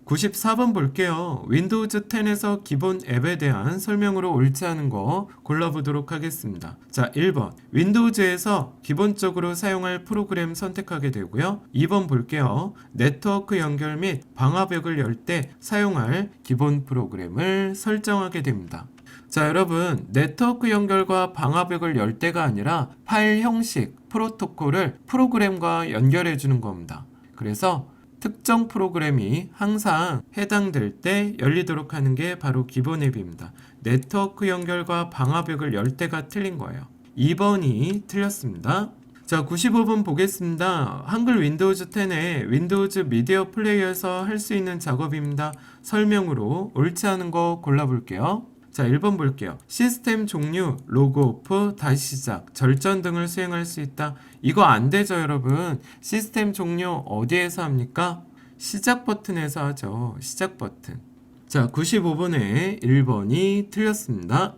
94번 볼게요. 윈도우즈 10에서 기본 앱에 대한 설명으로 옳지 않은 거 골라보도록 하겠습니다. 자, 1번. 윈도우즈에서 기본적으로 사용할 프로그램 선택하게 되고요. 2번 볼게요. 네트워크 연결 및 방화벽을 열 때 사용할 기본 프로그램을 설정하게 됩니다. 자, 여러분, 네트워크 연결과 방화벽을 열 때가 아니라 파일 형식, 프로토콜을 프로그램과 연결해 주는 겁니다. 그래서 특정 프로그램이 항상 해당될 때 열리도록 하는 게 바로 기본 앱입니다. 네트워크 연결과 방화벽을 열 때가 틀린 거예요. 2번이 틀렸습니다. 자, 95번 보겠습니다. 한글 윈도우즈 10의 윈도우즈 미디어 플레이어에서 할 수 있는 작업입니다. 설명으로 옳지 않은 거 골라볼게요. 자, 1번 볼게요. 시스템 종류, 로그 오프, 다시 시작, 절전 등을 수행할 수 있다. 이거 안 되죠, 여러분. 시스템 종류 어디에서 합니까? 시작 버튼에서 하죠. 시작 버튼. 자, 95번에 1번이 틀렸습니다.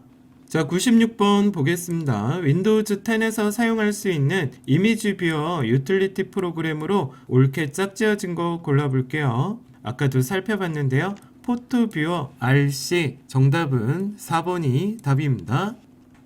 자, 96번 보겠습니다. 윈도우즈 10에서 사용할 수 있는 이미지 뷰어 유틸리티 프로그램으로 옳게 짝지어진 거 골라볼게요. 아까도 살펴봤는데요. 포트뷰어 RC 정답은 4번이 답입니다.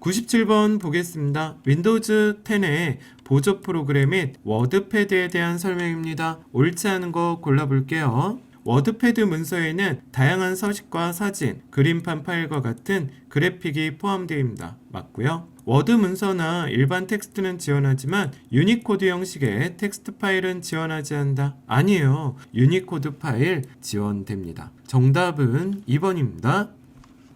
97번 보겠습니다. 윈도우즈 10의 보조 프로그램 및 워드패드에 대한 설명입니다. 옳지 않은 거 골라볼게요. 워드패드 문서에는 다양한 서식과 사진, 그림판 파일과 같은 그래픽이 포함되어 있습니다. 맞고요. 워드 문서나 일반 텍스트는 지원하지만 유니코드 형식의 텍스트 파일은 지원하지 않는다. 아니에요. 유니코드 파일 지원됩니다. 정답은 2번입니다.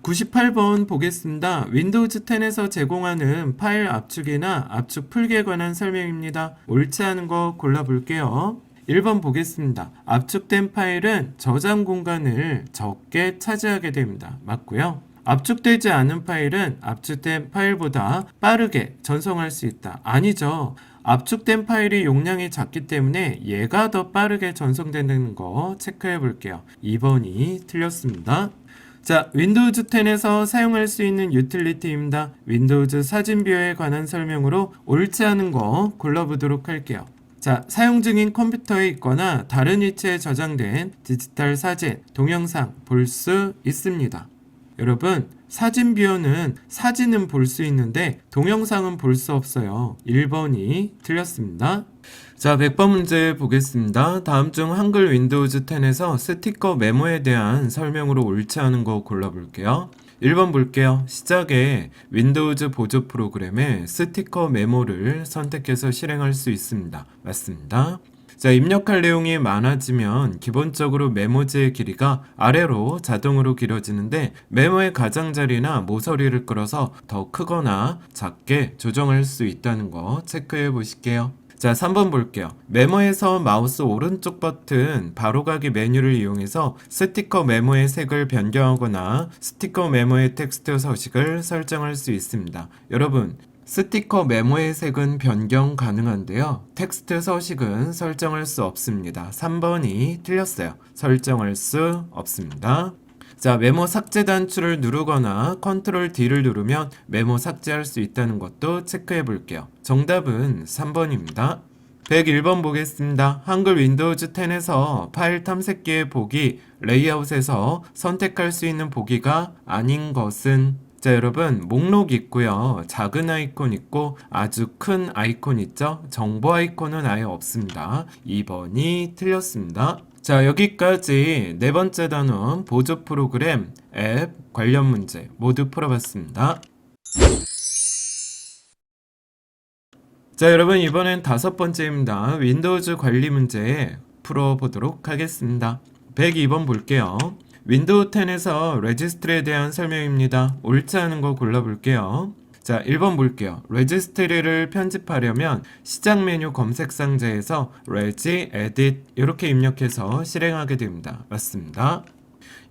98번 보겠습니다. 윈도우즈 10에서 제공하는 파일 압축이나 압축 풀기에 관한 설명입니다. 옳지 않은 거 골라볼게요. 1번 보겠습니다. 압축된 파일은 저장 공간을 적게 차지하게 됩니다. 맞고요. 압축되지 않은 파일은 압축된 파일보다 빠르게 전송할 수 있다. 아니죠. 압축된 파일이 용량이 작기 때문에 얘가 더 빠르게 전송되는 거 체크해 볼게요. 2번이 틀렸습니다. 자, 윈도우즈 10에서 사용할 수 있는 유틸리티입니다. 윈도우즈 사진 뷰어에 관한 설명으로 옳지 않은 거 골라보도록 할게요. 자, 사용 중인 컴퓨터에 있거나 다른 위치에 저장된 디지털 사진, 동영상 볼 수 있습니다. 여러분, 사진 뷰어는 사진은 볼 수 있는데 동영상은 볼 수 없어요. 1번이 틀렸습니다. 자, 100번 문제 보겠습니다. 다음 중 한글 윈도우즈 10에서 스티커 메모에 대한 설명으로 옳지 않은 거 골라볼게요. 1번 볼게요. 시작에 윈도우즈 보조 프로그램에 스티커 메모를 선택해서 실행할 수 있습니다. 맞습니다. 자, 입력할 내용이 많아지면 기본적으로 메모지의 길이가 아래로 자동으로 길어지는데 메모의 가장자리나 모서리를 끌어서 더 크거나 작게 조정할 수 있다는 거 체크해 보실게요. 자, 3번 볼게요. 메모에서 마우스 오른쪽 버튼 바로가기 메뉴를 이용해서 스티커 메모의 색을 변경하거나 스티커 메모의 텍스트 서식을 설정할 수 있습니다. 여러분, 스티커 메모의 색은 변경 가능한데요. 텍스트 서식은 설정할 수 없습니다. 3번이 틀렸어요. 설정할 수 없습니다. 자, 메모 삭제 단추를 누르거나 컨트롤 D를 누르면 메모 삭제할 수 있다는 것도 체크해 볼게요. 정답은 3번입니다. 101번 보겠습니다. 한글 윈도우즈 10에서 파일 탐색기의 보기, 레이아웃에서 선택할 수 있는 보기가 아닌 것은 자, 여러분, 목록 있고요. 작은 아이콘 있고 아주 큰 아이콘 있죠? 정보 아이콘은 아예 없습니다. 2번이 틀렸습니다. 자, 여기까지 네 번째 단원 보조 프로그램, 앱 관련 문제 모두 풀어봤습니다. 자, 여러분, 이번엔 다섯 번째입니다. 윈도우즈 관리 문제 풀어보도록 하겠습니다. 102번 볼게요. 윈도우 10에서 레지스트리에 대한 설명입니다. 옳지 않은 거 골라볼게요. 자, 1번 볼게요. 레지스트리를 편집하려면 시작 메뉴 검색 상자에서 레지, 에딧 이렇게 입력해서 실행하게 됩니다. 맞습니다.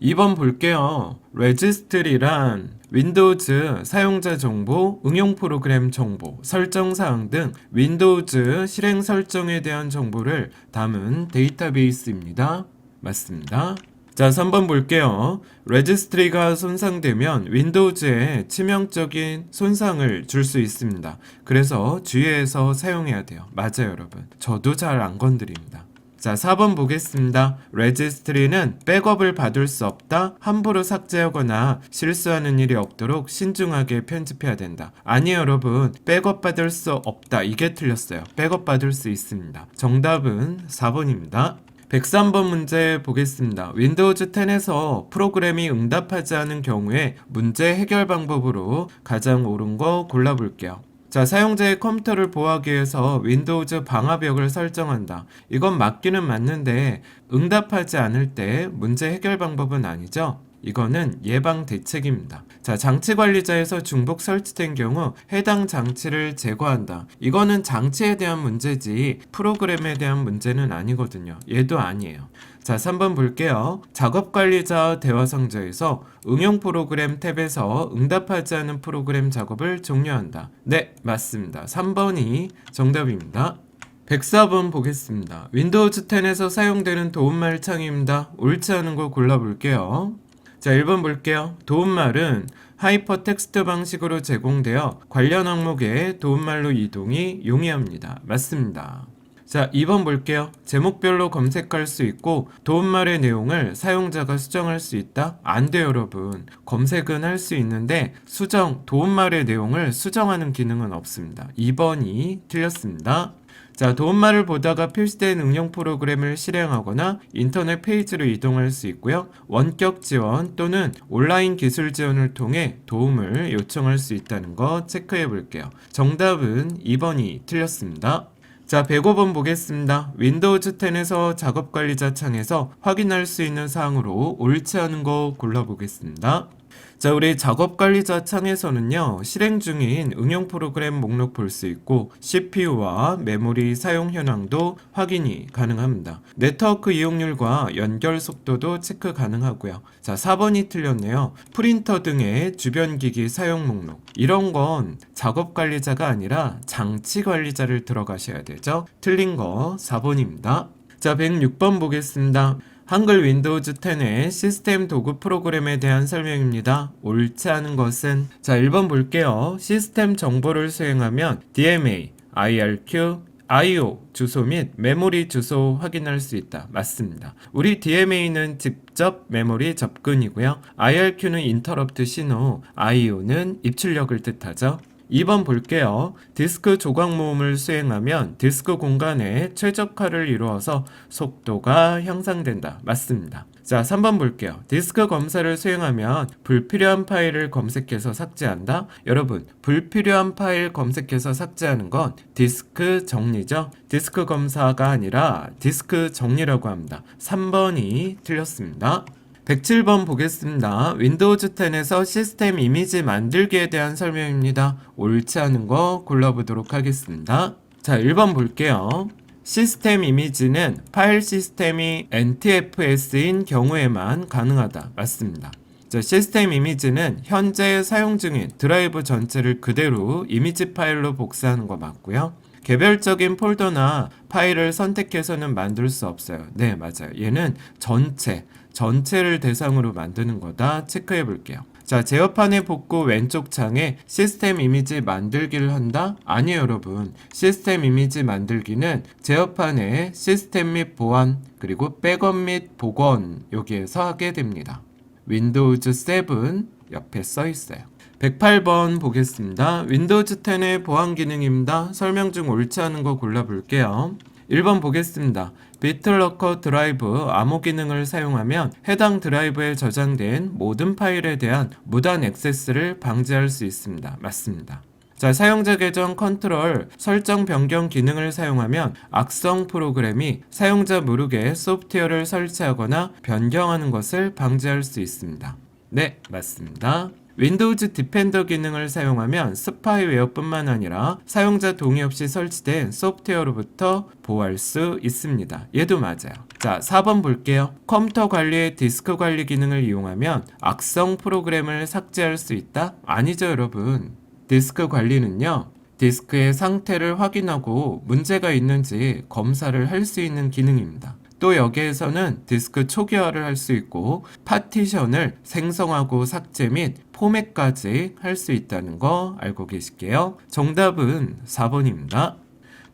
2번 볼게요. 레지스트리란 윈도우즈 사용자 정보, 응용 프로그램 정보, 설정 사항 등 윈도우즈 실행 설정에 대한 정보를 담은 데이터베이스입니다. 맞습니다. 자, 3번 볼게요. 레지스트리가 손상되면 윈도우즈에 치명적인 손상을 줄 수 있습니다. 그래서 주의해서 사용해야 돼요. 맞아요, 여러분. 저도 잘 안 건드립니다. 자, 4번 보겠습니다. 레지스트리는 백업을 받을 수 없다. 함부로 삭제하거나 실수하는 일이 없도록 신중하게 편집해야 된다. 아니에요, 여러분. 백업 받을 수 없다. 이게 틀렸어요. 백업 받을 수 있습니다. 정답은 4번입니다. 103번 문제 보겠습니다. 윈도우즈 10에서 프로그램이 응답하지 않은 경우에 문제 해결 방법으로 가장 옳은 거 골라볼게요. 자, 사용자의 컴퓨터를 보호하기 위해서 윈도우즈 방화벽을 설정한다. 이건 맞기는 맞는데 응답하지 않을 때 문제 해결 방법은 아니죠. 이거는 예방 대책입니다. 자, 장치 관리자에서 중복 설치된 경우 해당 장치를 제거한다. 이거는 장치에 대한 문제지 프로그램에 대한 문제는 아니거든요. 얘도 아니에요. 자, 3번 볼게요. 작업 관리자 대화 상자에서 응용 프로그램 탭에서 응답하지 않은 프로그램 작업을 종료한다. 네, 맞습니다. 3번이 정답입니다. 104번 보겠습니다. 윈도우즈 10에서 사용되는 도움말 창입니다. 옳지 않은 거 골라볼게요. 자, 1번 볼게요. 도움말은 하이퍼텍스트 방식으로 제공되어 관련 항목의 도움말로 이동이 용이합니다. 맞습니다. 자, 2번 볼게요. 제목별로 검색할 수 있고 도움말의 내용을 사용자가 수정할 수 있다? 안 돼요, 여러분. 검색은 할 수 있는데 도움말의 내용을 수정하는 기능은 없습니다. 2번이 틀렸습니다. 자, 도움말을 보다가 표시된 응용 프로그램을 실행하거나 인터넷 페이지로 이동할 수 있고요. 원격 지원 또는 온라인 기술 지원을 통해 도움을 요청할 수 있다는 거 체크해 볼게요. 정답은 2번이 틀렸습니다. 자, 105번 보겠습니다. 윈도우즈 10에서 작업관리자 창에서 확인할 수 있는 사항으로 옳지 않은 거 골라보겠습니다. 자, 우리 작업관리자 창에서는요, 실행 중인 응용 프로그램 목록 볼 수 있고 CPU와 메모리 사용 현황도 확인이 가능합니다. 네트워크 이용률과 연결 속도도 체크 가능하고요. 자, 4번이 틀렸네요. 프린터 등의 주변 기기 사용 목록, 이런 건 작업관리자가 아니라 장치관리자를 들어가셔야 되죠. 틀린 거 4번입니다. 자, 106번 보겠습니다. 한글 윈도우즈 10의 시스템 도구 프로그램에 대한 설명입니다. 옳지 않은 것은 자, 1번 볼게요. 시스템 정보를 수행하면 DMA, IRQ, IO 주소 및 메모리 주소 확인할 수 있다. 맞습니다. 우리 DMA는 직접 메모리 접근이고요. IRQ는 인터럽트 신호, IO는 입출력을 뜻하죠. 2번 볼게요. 디스크 조각 모음을 수행하면 디스크 공간에 최적화를 이루어서 속도가 향상된다. 맞습니다. 자, 3번 볼게요. 디스크 검사를 수행하면 불필요한 파일을 검색해서 삭제한다. 여러분, 불필요한 파일 검색해서 삭제하는 건 디스크 정리죠. 디스크 검사가 아니라 디스크 정리라고 합니다. 3번이 틀렸습니다. 107번 보겠습니다. 윈도우즈 10에서 시스템 이미지 만들기에 대한 설명입니다. 옳지 않은 거 골라보도록 하겠습니다. 자, 1번 볼게요. 시스템 이미지는 파일 시스템이 NTFS인 경우에만 가능하다. 맞습니다. 자, 시스템 이미지는 현재 사용 중인 드라이브 전체를 그대로 이미지 파일로 복사하는 거 맞고요. 개별적인 폴더나 파일을 선택해서는 만들 수 없어요. 네, 맞아요. 얘는 전체를 대상으로 만드는 거다. 체크해 볼게요. 자, 제어판의 복구 왼쪽 창에 시스템 이미지 만들기를 한다? 아니에요, 여러분. 시스템 이미지 만들기는 제어판에 시스템 및 보안, 그리고 백업 및 복원 여기에서 하게 됩니다. 윈도우즈 7 옆에 써 있어요. 108번 보겠습니다. 윈도우즈 10의 보안 기능입니다. 설명 중 옳지 않은 거 골라볼게요. 1번 보겠습니다. 비트러커 드라이브 암호 기능을 사용하면 해당 드라이브에 저장된 모든 파일에 대한 무단 액세스를 방지할 수 있습니다. 맞습니다. 자, 사용자 계정 컨트롤 설정 변경 기능을 사용하면 악성 프로그램이 사용자 무르게 소프트웨어를 설치하거나 변경하는 것을 방지할 수 있습니다. 네, 맞습니다. 윈도우즈 디펜더 기능을 사용하면 스파이웨어뿐만 아니라 사용자 동의 없이 설치된 소프트웨어로부터 보호할 수 있습니다. 얘도 맞아요. 자, 4번 볼게요. 컴퓨터 관리의 디스크 관리 기능을 이용하면 악성 프로그램을 삭제할 수 있다? 아니죠, 여러분. 디스크 관리는요, 디스크의 상태를 확인하고 문제가 있는지 검사를 할 수 있는 기능입니다. 또 여기에서는 디스크 초기화를 할 수 있고 파티션을 생성하고 삭제 및 포맷까지 할 수 있다는 거 알고 계실게요. 정답은 4번입니다.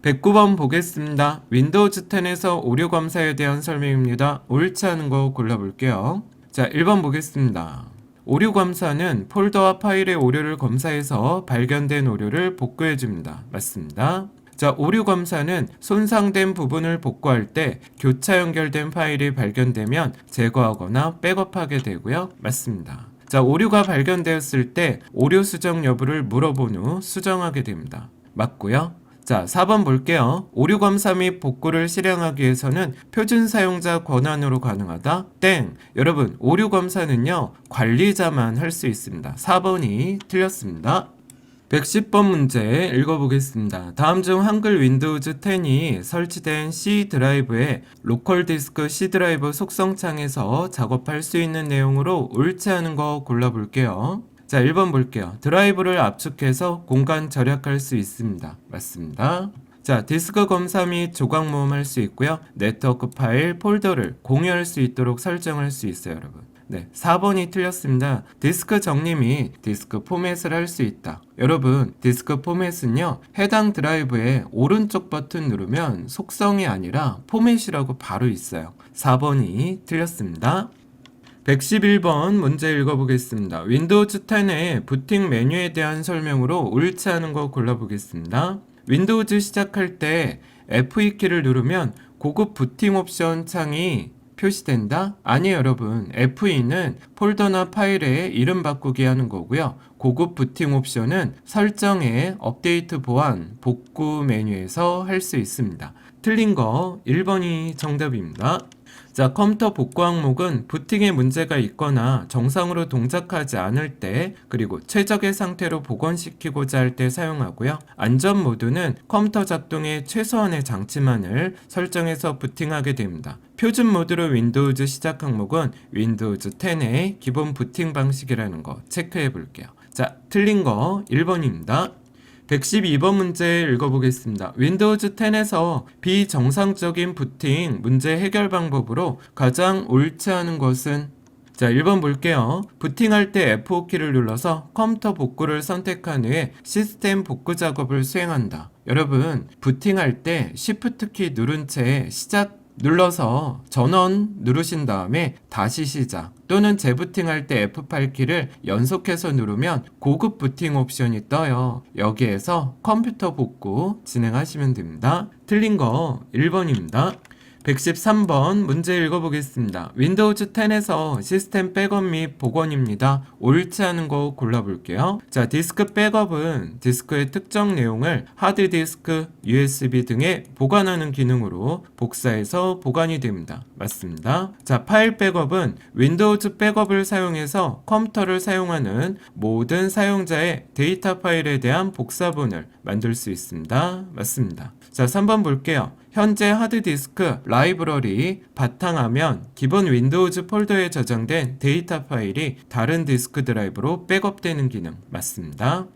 109번 보겠습니다. 윈도우즈 10에서 오류 검사에 대한 설명입니다. 옳지 않은 거 골라볼게요. 자, 1번 보겠습니다. 오류 검사는 폴더와 파일의 오류를 검사해서 발견된 오류를 복구해줍니다. 맞습니다. 자, 오류 검사는 손상된 부분을 복구할 때 교차 연결된 파일이 발견되면 제거하거나 백업하게 되고요. 맞습니다. 자, 오류가 발견되었을 때 오류 수정 여부를 물어본 후 수정하게 됩니다. 맞고요. 자, 4번 볼게요. 오류 검사 및 복구를 실행하기 위해서는 표준 사용자 권한으로 가능하다? 땡! 여러분, 오류 검사는요, 관리자만 할 수 있습니다. 4번이 틀렸습니다. 110번 문제 읽어보겠습니다. 다음 중 한글 윈도우즈 10이 설치된 C 드라이브의 로컬 디스크 C 드라이브 속성창에서 작업할 수 있는 내용으로 옳지 않은 거 골라볼게요. 자, 1번 볼게요. 드라이브를 압축해서 공간 절약할 수 있습니다. 맞습니다. 자, 디스크 검사 및 조각 모음할 수 있고요. 네트워크 파일, 폴더를 공유할 수 있도록 설정할 수 있어요, 여러분. 네, 4번이 틀렸습니다. 디스크 정리 및 디스크 포맷을 할 수 있다. 여러분, 디스크 포맷은요, 해당 드라이브의 오른쪽 버튼 누르면 속성이 아니라 포맷이라고 바로 있어요. 4번이 틀렸습니다. 111번 문제 읽어보겠습니다. 윈도우즈 10의 부팅 메뉴에 대한 설명으로 옳지 않은 거 골라보겠습니다. 윈도우즈 시작할 때 F2키를 누르면 고급 부팅 옵션 창이 표시된다? 아니에요, 여러분. F2는 폴더나 파일의 이름 바꾸기 하는 거고요. 고급 부팅 옵션은 설정의 업데이트 보안, 복구 메뉴에서 할 수 있습니다. 틀린 거 1번이 정답입니다. 자, 컴퓨터 복구 항목은 부팅에 문제가 있거나 정상으로 동작하지 않을 때, 그리고 최적의 상태로 복원시키고자 할 때 사용하고요. 안전 모드는 컴퓨터 작동에 최소한의 장치만을 설정해서 부팅하게 됩니다. 표준 모드로 윈도우즈 시작 항목은 윈도우즈 10의 기본 부팅 방식이라는 거 체크해 볼게요. 자, 틀린 거 1번입니다. 112번 문제 읽어보겠습니다. 윈도우즈 10에서 비정상적인 부팅 문제 해결 방법으로 가장 옳지 않은 것은? 자, 1번 볼게요. 부팅할 때 F5키를 눌러서 컴퓨터 복구를 선택한 후에 시스템 복구 작업을 수행한다. 여러분, 부팅할 때 Shift 키 누른 채 시작 눌러서 전원 누르신 다음에 다시 시작 또는 재부팅할 때 F8키를 연속해서 누르면 고급 부팅 옵션이 떠요. 여기에서 컴퓨터 복구 진행하시면 됩니다. 틀린 거 1번입니다. 113번 문제 읽어보겠습니다. 윈도우즈 10에서 시스템 백업 및 복원입니다. 옳지 않은 거 골라볼게요. 자, 디스크 백업은 디스크의 특정 내용을 하드디스크, USB 등에 보관하는 기능으로 복사해서 보관이 됩니다. 맞습니다. 자, 파일 백업은 윈도우즈 백업을 사용해서 컴퓨터를 사용하는 모든 사용자의 데이터 파일에 대한 복사본을 만들 수 있습니다. 맞습니다. 자, 3번 볼게요. 현재 하드디스크, 라이브러리, 바탕화면, 기본 윈도우즈 폴더에 저장된 데이터 파일이 다른 디스크 드라이브로 백업되는 기능 맞습니다.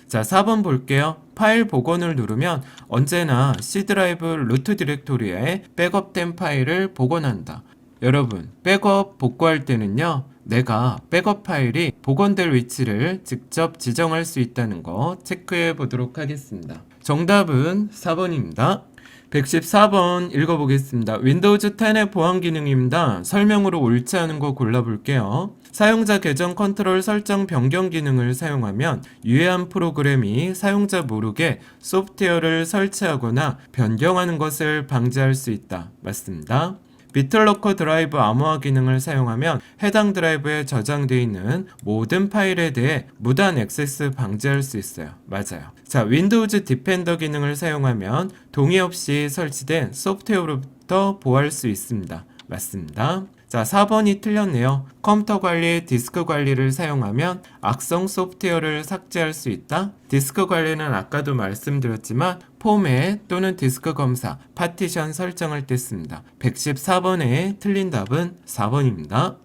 자, 4번 볼게요. 파일 복원을 누르면 언제나 C 드라이브 루트 디렉토리에 백업된 파일을 복원한다. 여러분, 백업 복구할 때는요, 내가 백업 파일이 복원될 위치를 직접 지정할 수 있다는 거 체크해 보도록 하겠습니다. 정답은 4번입니다. 114번 읽어보겠습니다. 윈도우즈 10의 보안 기능입니다. 설명으로 옳지 않은 거 골라볼게요. 사용자 계정 컨트롤 설정 변경 기능을 사용하면 유해한 프로그램이 사용자 모르게 소프트웨어를 설치하거나 변경하는 것을 방지할 수 있다. 맞습니다. 비트로커 드라이브 암호화 기능을 사용하면 해당 드라이브에 저장되어 있는 모든 파일에 대해 무단 액세스 방지할 수 있어요. 맞아요. 자, 윈도우즈 디펜더 기능을 사용하면 동의 없이 설치된 소프트웨어로부터 보호할 수 있습니다. 맞습니다. 자, 4번이 틀렸네요. 컴퓨터 관리, 디스크 관리를 사용하면 악성 소프트웨어를 삭제할 수 있다. 디스크 관리는 아까도 말씀드렸지만 포맷 또는 디스크 검사, 파티션 설정할 때 씁니다. 114번에 틀린 답은 4번입니다.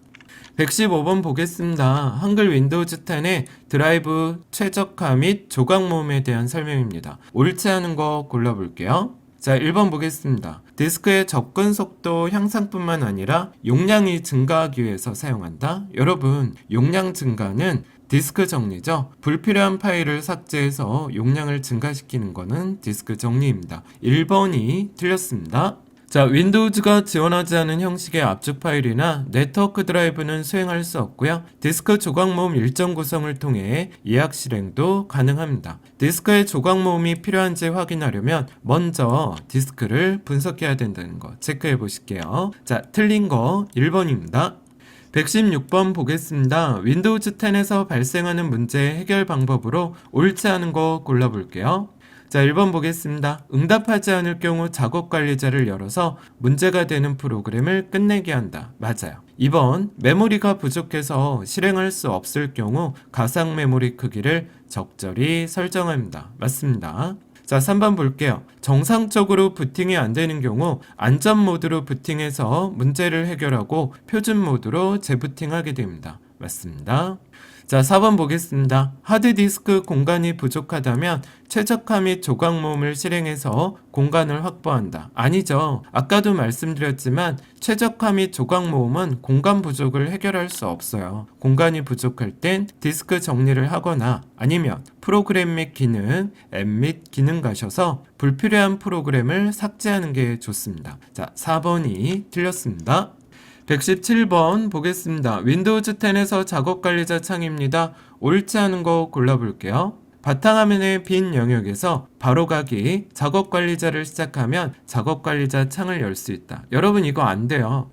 115번 보겠습니다. 한글 윈도우즈 10의 드라이브 최적화 및 조각 모음에 대한 설명입니다. 옳지 않은 거 골라볼게요. 자, 1번 보겠습니다. 디스크의 접근 속도 향상뿐만 아니라 용량이 증가하기 위해서 사용한다. 여러분, 용량 증가는 디스크 정리죠. 불필요한 파일을 삭제해서 용량을 증가시키는 것은 디스크 정리입니다. 1번이 틀렸습니다. 자, 윈도우즈가 지원하지 않은 형식의 압축 파일이나 네트워크 드라이브는 수행할 수 없고요. 디스크 조각 모음 일정 구성을 통해 예약 실행도 가능합니다. 디스크의 조각 모음이 필요한지 확인하려면 먼저 디스크를 분석해야 된다는 거 체크해 보실게요. 자, 틀린 거 1번입니다. 116번 보겠습니다. 윈도우즈 10에서 발생하는 문제 해결 방법으로 옳지 않은 거 골라볼게요. 자, 1번 보겠습니다. 응답하지 않을 경우 작업 관리자를 열어서 문제가 되는 프로그램을 끝내게 한다. 맞아요. 2번, 메모리가 부족해서 실행할 수 없을 경우 가상 메모리 크기를 적절히 설정합니다. 맞습니다. 자, 3번 볼게요. 정상적으로 부팅이 안 되는 경우 안전 모드로 부팅해서 문제를 해결하고 표준 모드로 재부팅하게 됩니다. 맞습니다. 자, 4번 보겠습니다. 하드디스크 공간이 부족하다면 최적화 및 조각 모음을 실행해서 공간을 확보한다. 아니죠. 아까도 말씀드렸지만 최적화 및 조각 모음은 공간 부족을 해결할 수 없어요. 공간이 부족할 땐 디스크 정리를 하거나 아니면 프로그램 및 기능, 앱 및 기능 가셔서 불필요한 프로그램을 삭제하는 게 좋습니다. 자, 4번이 틀렸습니다. 117번 보겠습니다. 윈도우즈 10에서 작업관리자 창입니다. 옳지 않은 거 골라볼게요. 바탕화면의 빈 영역에서 바로가기 작업관리자를 시작하면 작업관리자 창을 열 수 있다. 여러분, 이거 안 돼요.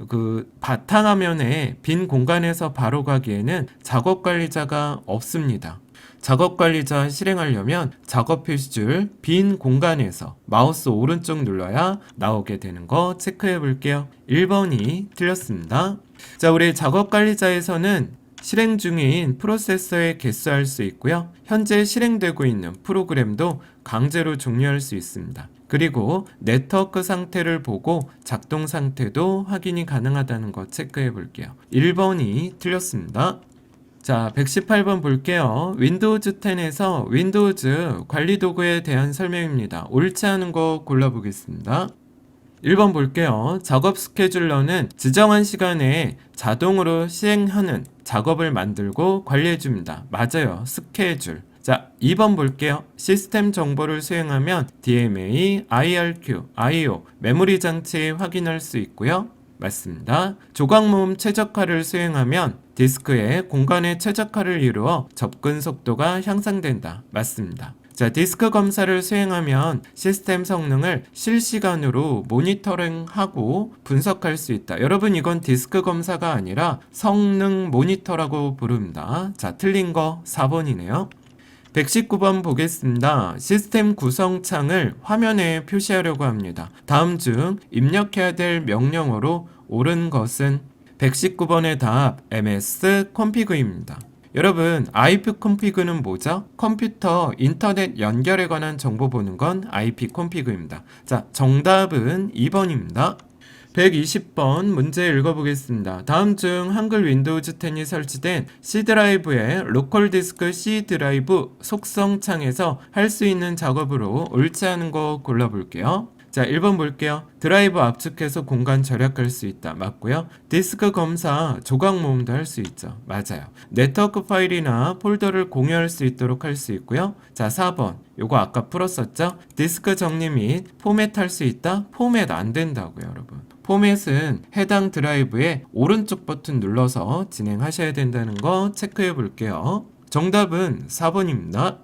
바탕화면의 빈 공간에서 바로가기에는 작업관리자가 없습니다. 작업관리자 실행하려면 작업 표시줄 빈 공간에서 마우스 오른쪽 눌러야 나오게 되는 거 체크해 볼게요. 1번이 틀렸습니다. 자, 우리 작업관리자에서는 실행 중인 프로세서에 개수할 수 있고요. 현재 실행되고 있는 프로그램도 강제로 종료할 수 있습니다. 그리고 네트워크 상태를 보고 작동 상태도 확인이 가능하다는 거 체크해 볼게요. 1번이 틀렸습니다. 자, 118번 볼게요. 윈도우즈 10에서 윈도우즈 관리 도구에 대한 설명입니다. 옳지 않은 거 골라보겠습니다. 1번 볼게요. 작업 스케줄러는 지정한 시간에 자동으로 시행하는 작업을 만들고 관리해줍니다. 맞아요. 스케줄. 자, 2번 볼게요. 시스템 정보를 수행하면 DMA, IRQ, IO, 메모리 장치 확인할 수 있고요. 맞습니다. 조각 모음 최적화를 수행하면 디스크의 공간의 최적화를 이루어 접근 속도가 향상된다. 맞습니다. 자, 디스크 검사를 수행하면 시스템 성능을 실시간으로 모니터링하고 분석할 수 있다. 여러분, 이건 디스크 검사가 아니라 성능 모니터라고 부릅니다. 자, 틀린 거 4번이네요. 119번 보겠습니다. 시스템 구성창을 화면에 표시하려고 합니다. 다음 중 입력해야 될 명령어로 옳은 것은 119번의 답 ms config입니다. 여러분, IP config는 뭐죠? 컴퓨터 인터넷 연결에 관한 정보 보는 건 IP config입니다. 자, 정답은 2번입니다. 120번 문제 읽어보겠습니다. 다음 중 한글 윈도우즈 10이 설치된 C 드라이브의 로컬 디스크 C 드라이브 속성 창에서 할 수 있는 작업으로 옳지 않은 거 골라볼게요. 자, 1번 볼게요. 드라이브 압축해서 공간 절약할 수 있다. 맞고요. 디스크 검사, 조각 모음도 할 수 있죠. 맞아요. 네트워크 파일이나 폴더를 공유할 수 있도록 할 수 있고요. 자, 4번. 요거 아까 풀었었죠? 디스크 정리 및 포맷 할 수 있다? 포맷 안 된다고요, 여러분. 포맷은 해당 드라이브의 오른쪽 버튼 눌러서 진행하셔야 된다는 거 체크해 볼게요. 정답은 4번입니다.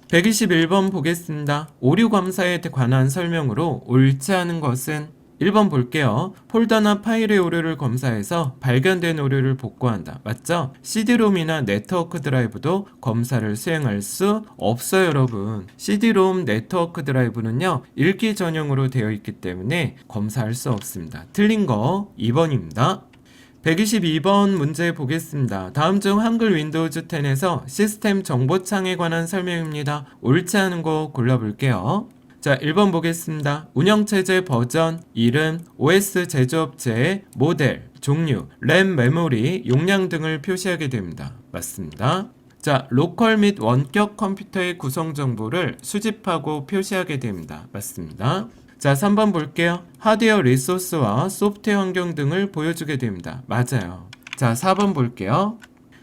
121번 보겠습니다. 오류 검사에 관한 설명으로 옳지 않은 것은 1번 볼게요. 폴더나 파일의 오류를 검사해서 발견된 오류를 복구한다. 맞죠? CD롬이나 네트워크 드라이브도 검사를 수행할 수 없어요, 여러분. CD롬 네트워크 드라이브는요, 읽기 전용으로 되어 있기 때문에 검사할 수 없습니다. 틀린 거 2번입니다. 122번 문제 보겠습니다. 다음 중 한글 윈도우즈 10에서 시스템 정보창에 관한 설명입니다. 옳지 않은 거 골라볼게요. 자, 1번 보겠습니다. 운영체제 버전, 이름, OS 제조업체, 모델, 종류, 램, 메모리, 용량 등을 표시하게 됩니다. 맞습니다. 자, 로컬 및 원격 컴퓨터의 구성 정보를 수집하고 표시하게 됩니다. 맞습니다. 자, 3번 볼게요. 하드웨어 리소스와 소프트웨어 환경 등을 보여주게 됩니다. 맞아요. 자, 4번 볼게요.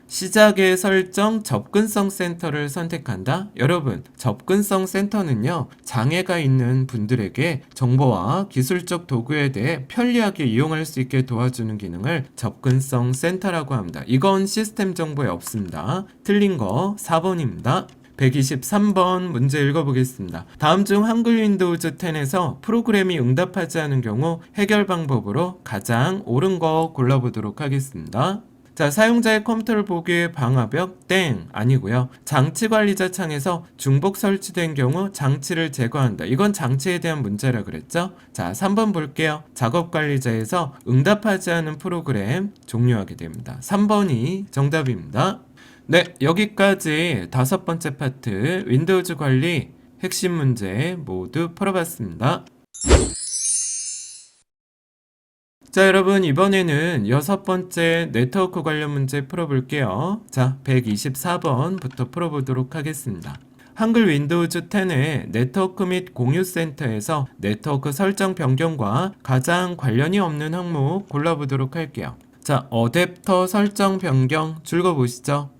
시작의 설정 접근성 센터를 선택한다. 여러분, 접근성 센터는요, 장애가 있는 분들에게 정보와 기술적 도구에 대해 편리하게 이용할 수 있게 도와주는 기능을 접근성 센터라고 합니다. 이건 시스템 정보에 없습니다. 틀린 거 4번입니다. 123번 문제 읽어보겠습니다. 다음 중 한글 윈도우즈 10에서 프로그램이 응답하지 않은 경우 해결 방법으로 가장 옳은 거 골라보도록 하겠습니다. 자, 사용자의 컴퓨터를 보기 위해 방화벽 땡 아니고요. 장치관리자 창에서 중복 설치된 경우 장치를 제거한다. 이건 장치에 대한 문제라 그랬죠? 자, 3번 볼게요. 작업관리자에서 응답하지 않은 프로그램 종료하게 됩니다. 3번이 정답입니다. 네, 여기까지 5번째 파트 윈도우즈 관리 핵심 문제 모두 풀어봤습니다. 자, 여러분, 이번에는 6번째 네트워크 관련 문제 풀어볼게요. 자, 124번부터 풀어보도록 하겠습니다. 한글 윈도우즈 10의 네트워크 및 공유 센터에서 네트워크 설정 변경과 가장 관련이 없는 항목 골라보도록 할게요. 자, 어댑터 설정 변경 줄거보시죠.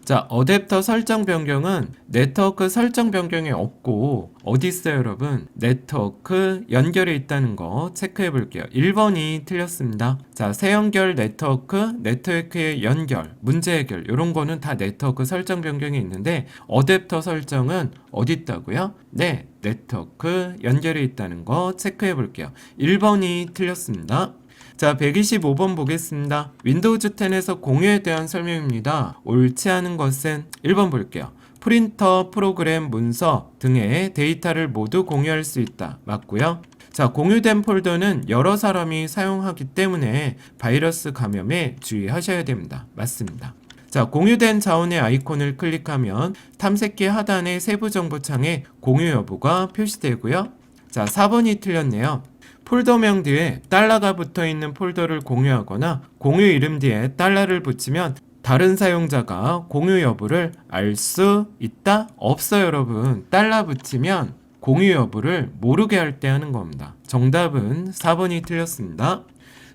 자, 어댑터 설정 변경은 네트워크 설정 변경이 없고 어디 있어요, 여러분? 네트워크 연결에 있다는 거 체크해 볼게요. 1번이 틀렸습니다. 자, 새 연결 네트워크의 연결, 문제 해결 이런 거는 다 네트워크 설정 변경이 있는데 어댑터 설정은 어디 있다고요? 네, 네트워크 연결에 있다는 거 체크해 볼게요. 1번이 틀렸습니다. 자, 125번 보겠습니다. 윈도우즈 10에서 공유에 대한 설명입니다. 옳지 않은 것은 1번 볼게요. 프린터, 프로그램, 문서 등의 데이터를 모두 공유할 수 있다. 맞고요. 자, 공유된 폴더는 여러 사람이 사용하기 때문에 바이러스 감염에 주의하셔야 됩니다. 맞습니다. 자, 공유된 자원의 아이콘을 클릭하면 탐색기 하단의 세부 정보창에 공유 여부가 표시되고요. 자, 4번이 틀렸네요. 폴더명 뒤에 달러가 붙어있는 폴더를 공유하거나 공유 이름 뒤에 달러를 붙이면 다른 사용자가 공유 여부를 알 수 있다? 없어요, 여러분. 달러 붙이면 공유 여부를 모르게 할 때 하는 겁니다. 정답은 4번이 틀렸습니다.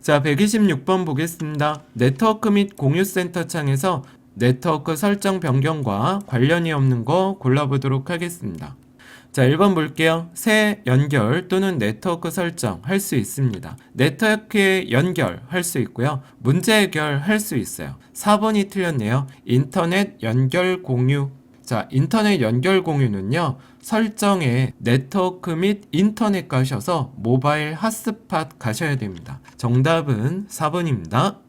자, 126번 보겠습니다. 네트워크 및 공유 센터 창에서 네트워크 설정 변경과 관련이 없는 거 골라보도록 하겠습니다. 자, 1번 볼게요. 새 연결 또는 네트워크 설정 할 수 있습니다. 네트워크에 연결할 수 있고요. 문제 해결할 수 있어요. 4번이 틀렸네요. 인터넷 연결 공유. 자, 인터넷 연결 공유는요. 설정에 네트워크 및 인터넷 가셔서 모바일 핫스팟 가셔야 됩니다. 정답은 4번입니다.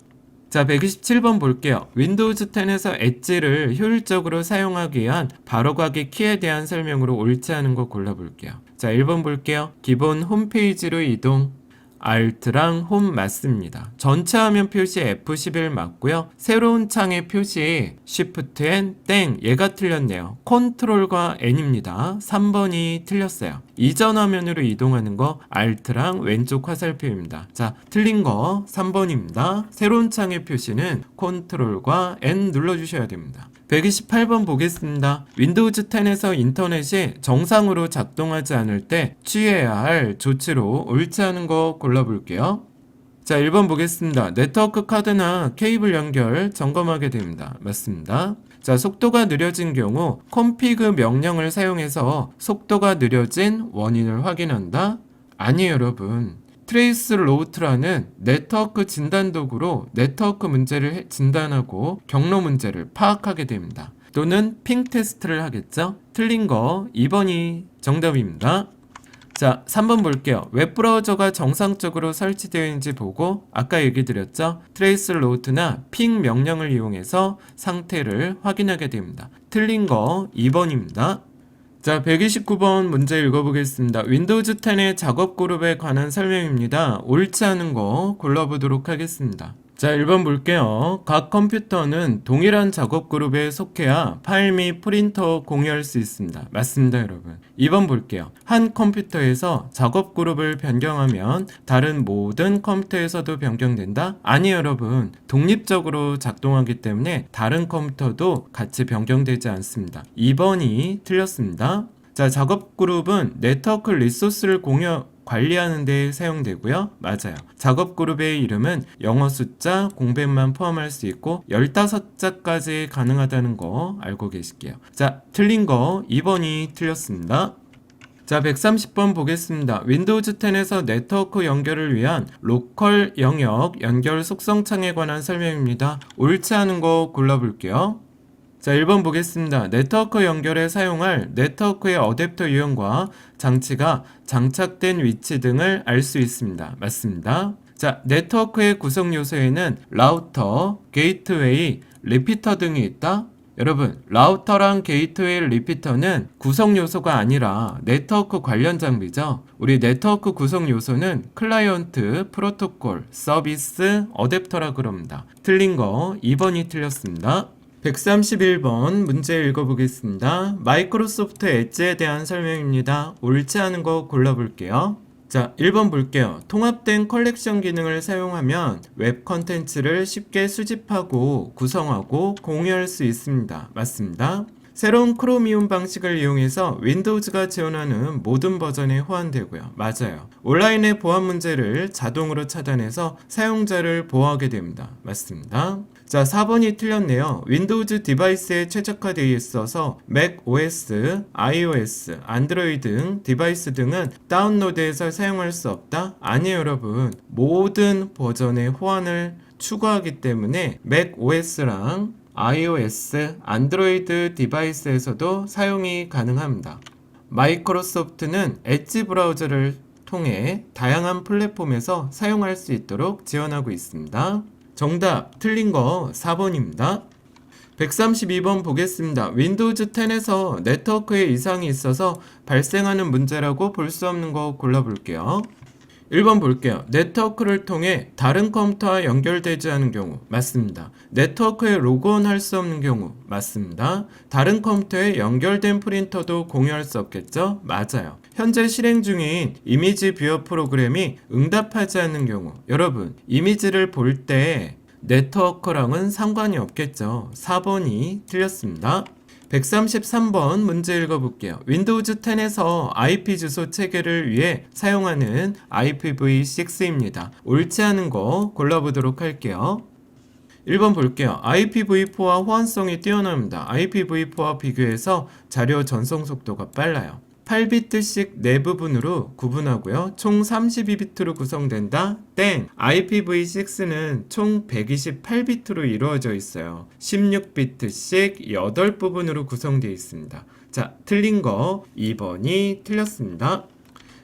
자, 127번 볼게요. 윈도우즈 10에서 엣지를 효율적으로 사용하기 위한 바로가기 키에 대한 설명으로 옳지 않은 거 골라볼게요. 자, 1번 볼게요. 기본 홈페이지로 이동. Alt랑 홈 맞습니다. 전체 화면 표시 F11 맞고요. 새로운 창의 표시 Shift N 땡 얘가 틀렸네요. 컨트롤과 N입니다. 3번이 틀렸어요. 이전 화면으로 이동하는 거 Alt랑 왼쪽 화살표입니다. 자, 틀린 거 3번입니다. 새로운 창의 표시는 컨트롤과 N 눌러주셔야 됩니다. 128번 보겠습니다. 윈도우즈 10에서 인터넷이 정상으로 작동하지 않을 때 취해야 할 조치로 옳지 않은 거 골라볼게요. 자, 1번 보겠습니다. 네트워크 카드나 케이블 연결 점검하게 됩니다. 맞습니다. 자, 속도가 느려진 경우 config 명령을 사용해서 속도가 느려진 원인을 확인한다? 아니에요, 여러분. 트레이스 로우트라는 네트워크 진단 도구로 네트워크 문제를 진단하고 경로 문제를 파악하게 됩니다. 또는 핑 테스트를 하겠죠? 틀린 거 2번이 정답입니다. 자, 3번 볼게요. 웹브라우저가 정상적으로 설치되어 있는지 보고 아까 얘기 드렸죠? 트레이스 로우트나 핑 명령을 이용해서 상태를 확인하게 됩니다. 틀린 거 2번입니다. 자, 129번 문제 읽어보겠습니다. 윈도우즈 10의 작업 그룹에 관한 설명입니다. 옳지 않은 거 골라보도록 하겠습니다. 자, 1번 볼게요. 각 컴퓨터는 동일한 작업 그룹에 속해야 파일 및 프린터 공유할 수 있습니다. 맞습니다, 여러분. 2번 볼게요. 한 컴퓨터에서 작업 그룹을 변경하면 다른 모든 컴퓨터에서도 변경된다? 아니에요, 여러분. 독립적으로 작동하기 때문에 다른 컴퓨터도 같이 변경되지 않습니다. 2번이 틀렸습니다. 자, 작업 그룹은 네트워크 리소스를 관리하는 데 사용되고요. 맞아요. 작업 그룹의 이름은 영어 숫자, 공백만 포함할 수 있고 15자까지 가능하다는 거 알고 계실게요. 자, 틀린 거 2번이 틀렸습니다. 자, 130번 보겠습니다. 윈도우즈 10에서 네트워크 연결을 위한 로컬 영역 연결 속성창에 관한 설명입니다. 옳지 않은 거 골라볼게요. 자, 1번 보겠습니다. 네트워크 연결에 사용할 네트워크의 어댑터 유형과 장치가 장착된 위치 등을 알 수 있습니다. 맞습니다. 자, 네트워크의 구성 요소에는 라우터, 게이트웨이, 리피터 등이 있다. 여러분, 라우터랑 게이트웨이, 리피터는 구성 요소가 아니라 네트워크 관련 장비죠. 우리 네트워크 구성 요소는 클라이언트, 프로토콜, 서비스, 어댑터라 그럽니다. 틀린 거 2번이 틀렸습니다. 131번 문제 읽어보겠습니다. 마이크로소프트 엣지에 대한 설명입니다. 옳지 않은 거 골라볼게요. 자, 1번 볼게요. 통합된 컬렉션 기능을 사용하면 웹 컨텐츠를 쉽게 수집하고 구성하고 공유할 수 있습니다. 맞습니다. 새로운 크로미움 방식을 이용해서 윈도우즈가 지원하는 모든 버전에 호환되고요. 맞아요. 온라인의 보안 문제를 자동으로 차단해서 사용자를 보호하게 됩니다. 맞습니다. 자, 4번이 틀렸네요. 윈도우즈 디바이스에 최적화되어 있어서 맥 OS, iOS, 안드로이드 등 디바이스 등은 다운로드해서 사용할 수 없다? 아니에요, 여러분. 모든 버전의 호환을 추구하기 때문에 맥 OS랑 iOS, 안드로이드 디바이스에서도 사용이 가능합니다. 마이크로소프트는 엣지 브라우저를 통해 다양한 플랫폼에서 사용할 수 있도록 지원하고 있습니다. 정답 틀린 거 4번입니다. 132번 보겠습니다. 윈도우즈 10에서 네트워크에 이상이 있어서 발생하는 문제라고 볼 수 없는 거 골라볼게요. 1번 볼게요. 네트워크를 통해 다른 컴퓨터와 연결되지 않은 경우 맞습니다. 네트워크에 로그온 할 수 없는 경우 맞습니다. 다른 컴퓨터에 연결된 프린터도 공유할 수 없겠죠? 맞아요. 현재 실행 중인 이미지 뷰어 프로그램이 응답하지 않는 경우 여러분 이미지를 볼 때 네트워크랑은 상관이 없겠죠. 4번이 틀렸습니다. 133번 문제 읽어볼게요. 윈도우즈 10에서 IP 주소 체계를 위해 사용하는 IPv6입니다. 옳지 않은 거 골라보도록 할게요. 1번 볼게요. IPv4와 호환성이 뛰어납니다. IPv4와 비교해서 자료 전송 속도가 빨라요. 8비트씩 네 부분으로 구분하고요. 총 32비트로 구성된다. 땡! IPv6는 총 128비트로 이루어져 있어요. 16비트씩 8부분으로 구성되어 있습니다. 자, 틀린 거 2번이 틀렸습니다.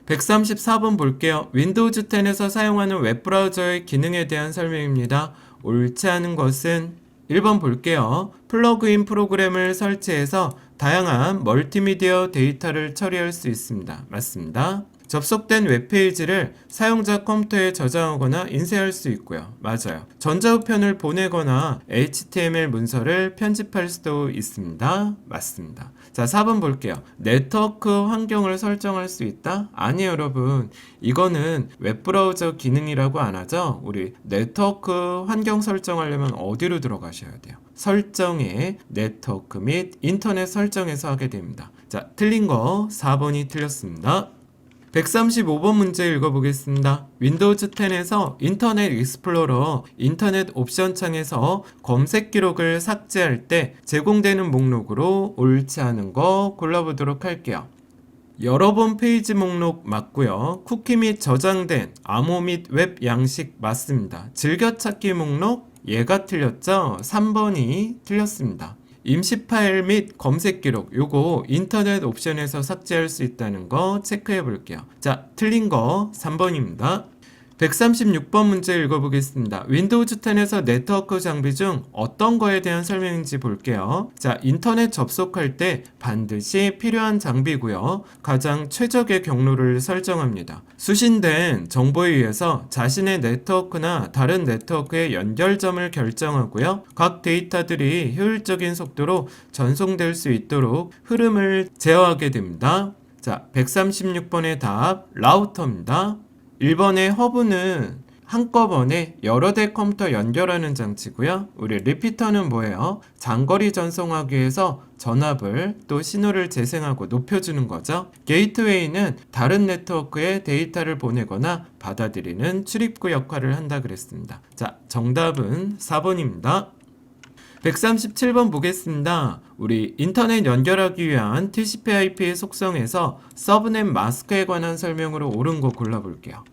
134번 볼게요. 윈도우즈 10에서 사용하는 웹브라우저의 기능에 대한 설명입니다. 옳지 않은 것은 1번 볼게요. 플러그인 프로그램을 설치해서 다양한 멀티미디어 데이터를 처리할 수 있습니다. 맞습니다. 접속된 웹페이지를 사용자 컴퓨터에 저장하거나 인쇄할 수 있고요. 맞아요. 전자우편을 보내거나 HTML 문서를 편집할 수도 있습니다. 맞습니다. 자, 4번 볼게요. 네트워크 환경을 설정할 수 있다? 아니에요, 여러분. 이거는 웹브라우저 기능이라고 안 하죠? 우리 네트워크 환경 설정하려면 어디로 들어가셔야 돼요? 설정에 네트워크 및 인터넷 설정에서 하게 됩니다. 자, 틀린 거 4번이 틀렸습니다. 135번 문제 읽어보겠습니다. 윈도우즈 10에서 인터넷 익스플로러 인터넷 옵션 창에서 검색 기록을 삭제할 때 제공되는 목록으로 옳지 않은 거 골라보도록 할게요. 여러 번 페이지 목록 맞고요. 쿠키 및 저장된 암호 및 웹 양식 맞습니다. 즐겨찾기 목록 얘가 틀렸죠? 3번이 틀렸습니다. 임시 파일 및 검색 기록 요거 인터넷 옵션에서 삭제할 수 있다는 거 체크해 볼게요. 자, 틀린 거 3번입니다. 136번 문제 읽어보겠습니다. 윈도우즈 10에서 네트워크 장비 중 어떤 거에 대한 설명인지 볼게요. 자, 인터넷 접속할 때 반드시 필요한 장비고요. 가장 최적의 경로를 설정합니다. 수신된 정보에 의해서 자신의 네트워크나 다른 네트워크의 연결점을 결정하고요. 각 데이터들이 효율적인 속도로 전송될 수 있도록 흐름을 제어하게 됩니다. 자, 136번의 답 라우터입니다. 1번의 허브는 한꺼번에 여러 대 컴퓨터 연결하는 장치고요. 우리 리피터는 뭐예요? 장거리 전송하기 위해서 전압을 또 신호를 재생하고 높여주는 거죠. 게이트웨이는 다른 네트워크에 데이터를 보내거나 받아들이는 출입구 역할을 한다 그랬습니다. 자, 정답은 4번입니다. 137번 보겠습니다. 우리 인터넷 연결하기 위한 TCP/IP의 속성에서 서브넷 마스크에 관한 설명으로 옳은 거 골라볼게요.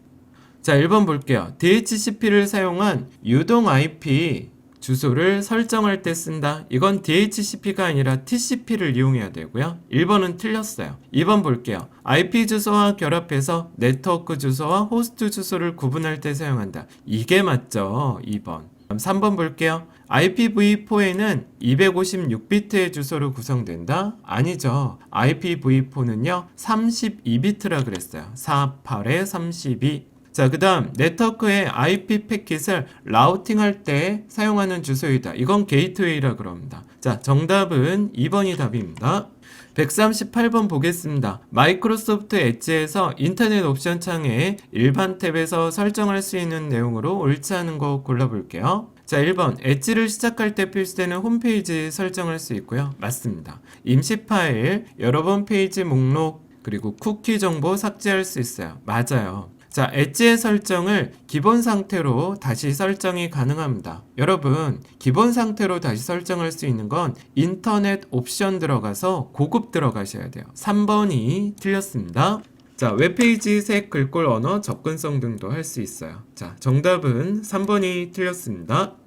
자, 1번 볼게요. DHCP를 사용한 유동 IP 주소를 설정할 때 쓴다. 이건 DHCP가 아니라 TCP를 이용해야 되고요. 1번은 틀렸어요. 2번 볼게요. IP 주소와 결합해서 네트워크 주소와 호스트 주소를 구분할 때 사용한다. 이게 맞죠? 2번. 3번 볼게요. IPv4에는 256비트의 주소로 구성된다? 아니죠. IPv4는요 32비트라 그랬어요. 48에 32. 자, 그 다음 네트워크의 IP 패킷을 라우팅할 때 사용하는 주소이다. 이건 게이트웨이라 그럽니다. 자, 정답은 2번이 답입니다. 138번 보겠습니다. 마이크로소프트 엣지에서 인터넷 옵션 창에 일반 탭에서 설정할 수 있는 내용으로 옳지 않은 거 골라볼게요. 자, 1번 엣지를 시작할 때 필수되는 홈페이지 설정할 수 있고요. 맞습니다. 임시 파일, 여러 번 페이지 목록, 그리고 쿠키 정보 삭제할 수 있어요. 맞아요. 자, 엣지의 설정을 기본 상태로 다시 설정이 가능합니다. 여러분, 기본 상태로 다시 설정할 수 있는 건 인터넷 옵션 들어가서 고급 들어가셔야 돼요. 3번이 틀렸습니다. 자, 웹페이지 색, 글꼴, 언어, 접근성 등도 할 수 있어요. 자, 정답은 3번이 틀렸습니다.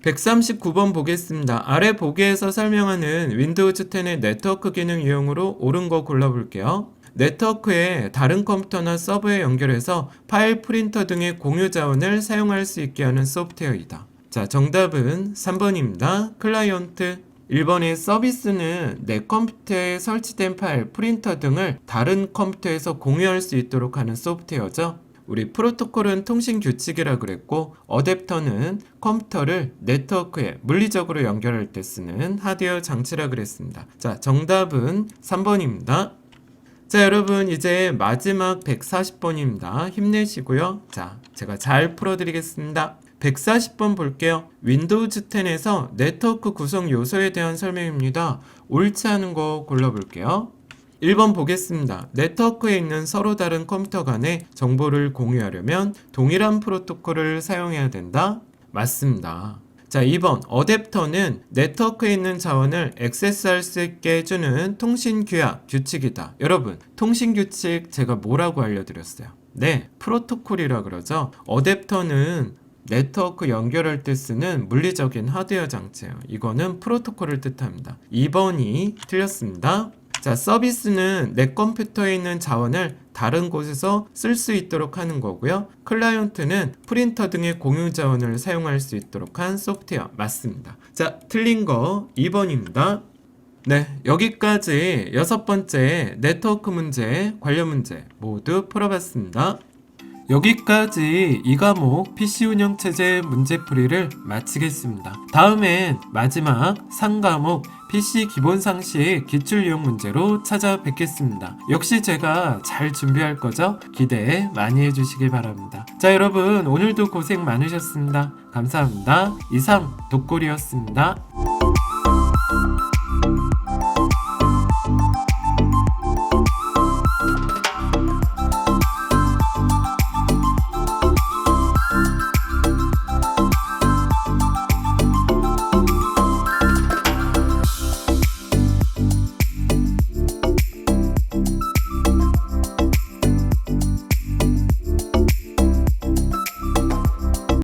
139번 보겠습니다. 아래 보기에서 설명하는 윈도우즈 10의 네트워크 기능 이용으로 옳은 거 골라볼게요. 네트워크에 다른 컴퓨터나 서버에 연결해서 파일 프린터 등의 공유 자원을 사용할 수 있게 하는 소프트웨어이다. 자, 정답은 3번입니다. 클라이언트. 1번의 서비스는 내 컴퓨터에 설치된 파일, 프린터 등을 다른 컴퓨터에서 공유할 수 있도록 하는 소프트웨어죠. 우리 프로토콜은 통신 규칙이라 그랬고, 어댑터는 컴퓨터를 네트워크에 물리적으로 연결할 때 쓰는 하드웨어 장치라 그랬습니다. 자, 정답은 3번입니다. 자, 여러분 이제 마지막 140번입니다. 힘내시고요. 자, 제가 잘 풀어드리겠습니다. 140번 볼게요. 윈도우즈 10에서 네트워크 구성 요소에 대한 설명입니다. 옳지 않은 거 골라볼게요. 1번 보겠습니다. 네트워크에 있는 서로 다른 컴퓨터 간에 정보를 공유하려면 동일한 프로토콜을 사용해야 된다? 맞습니다. 자, 2번 어댑터는 네트워크에 있는 자원을 액세스할 수 있게 해주는 통신규약 규칙이다. 여러분, 통신규칙 제가 뭐라고 알려드렸어요? 네, 프로토콜이라 그러죠. 어댑터는 네트워크 연결할 때 쓰는 물리적인 하드웨어 장치예요. 이거는 프로토콜을 뜻합니다. 2번이 틀렸습니다. 자, 서비스는 내 컴퓨터에 있는 자원을 다른 곳에서 쓸 수 있도록 하는 거고요. 클라이언트는 프린터 등의 공유 자원을 사용할 수 있도록 한 소프트웨어. 맞습니다. 자, 틀린 거 2번입니다. 네, 여기까지 6번째 네트워크 문제, 관련 문제 모두 풀어봤습니다. 여기까지 이 과목 PC 운영체제 문제풀이를 마치겠습니다. 다음엔 마지막 3과목 PC 기본상식 기출유형 문제로 찾아뵙겠습니다. 역시 제가 잘 준비할 거죠? 기대 많이 해주시길 바랍니다. 자, 여러분 오늘도 고생 많으셨습니다. 감사합니다. 이상 독골이었습니다.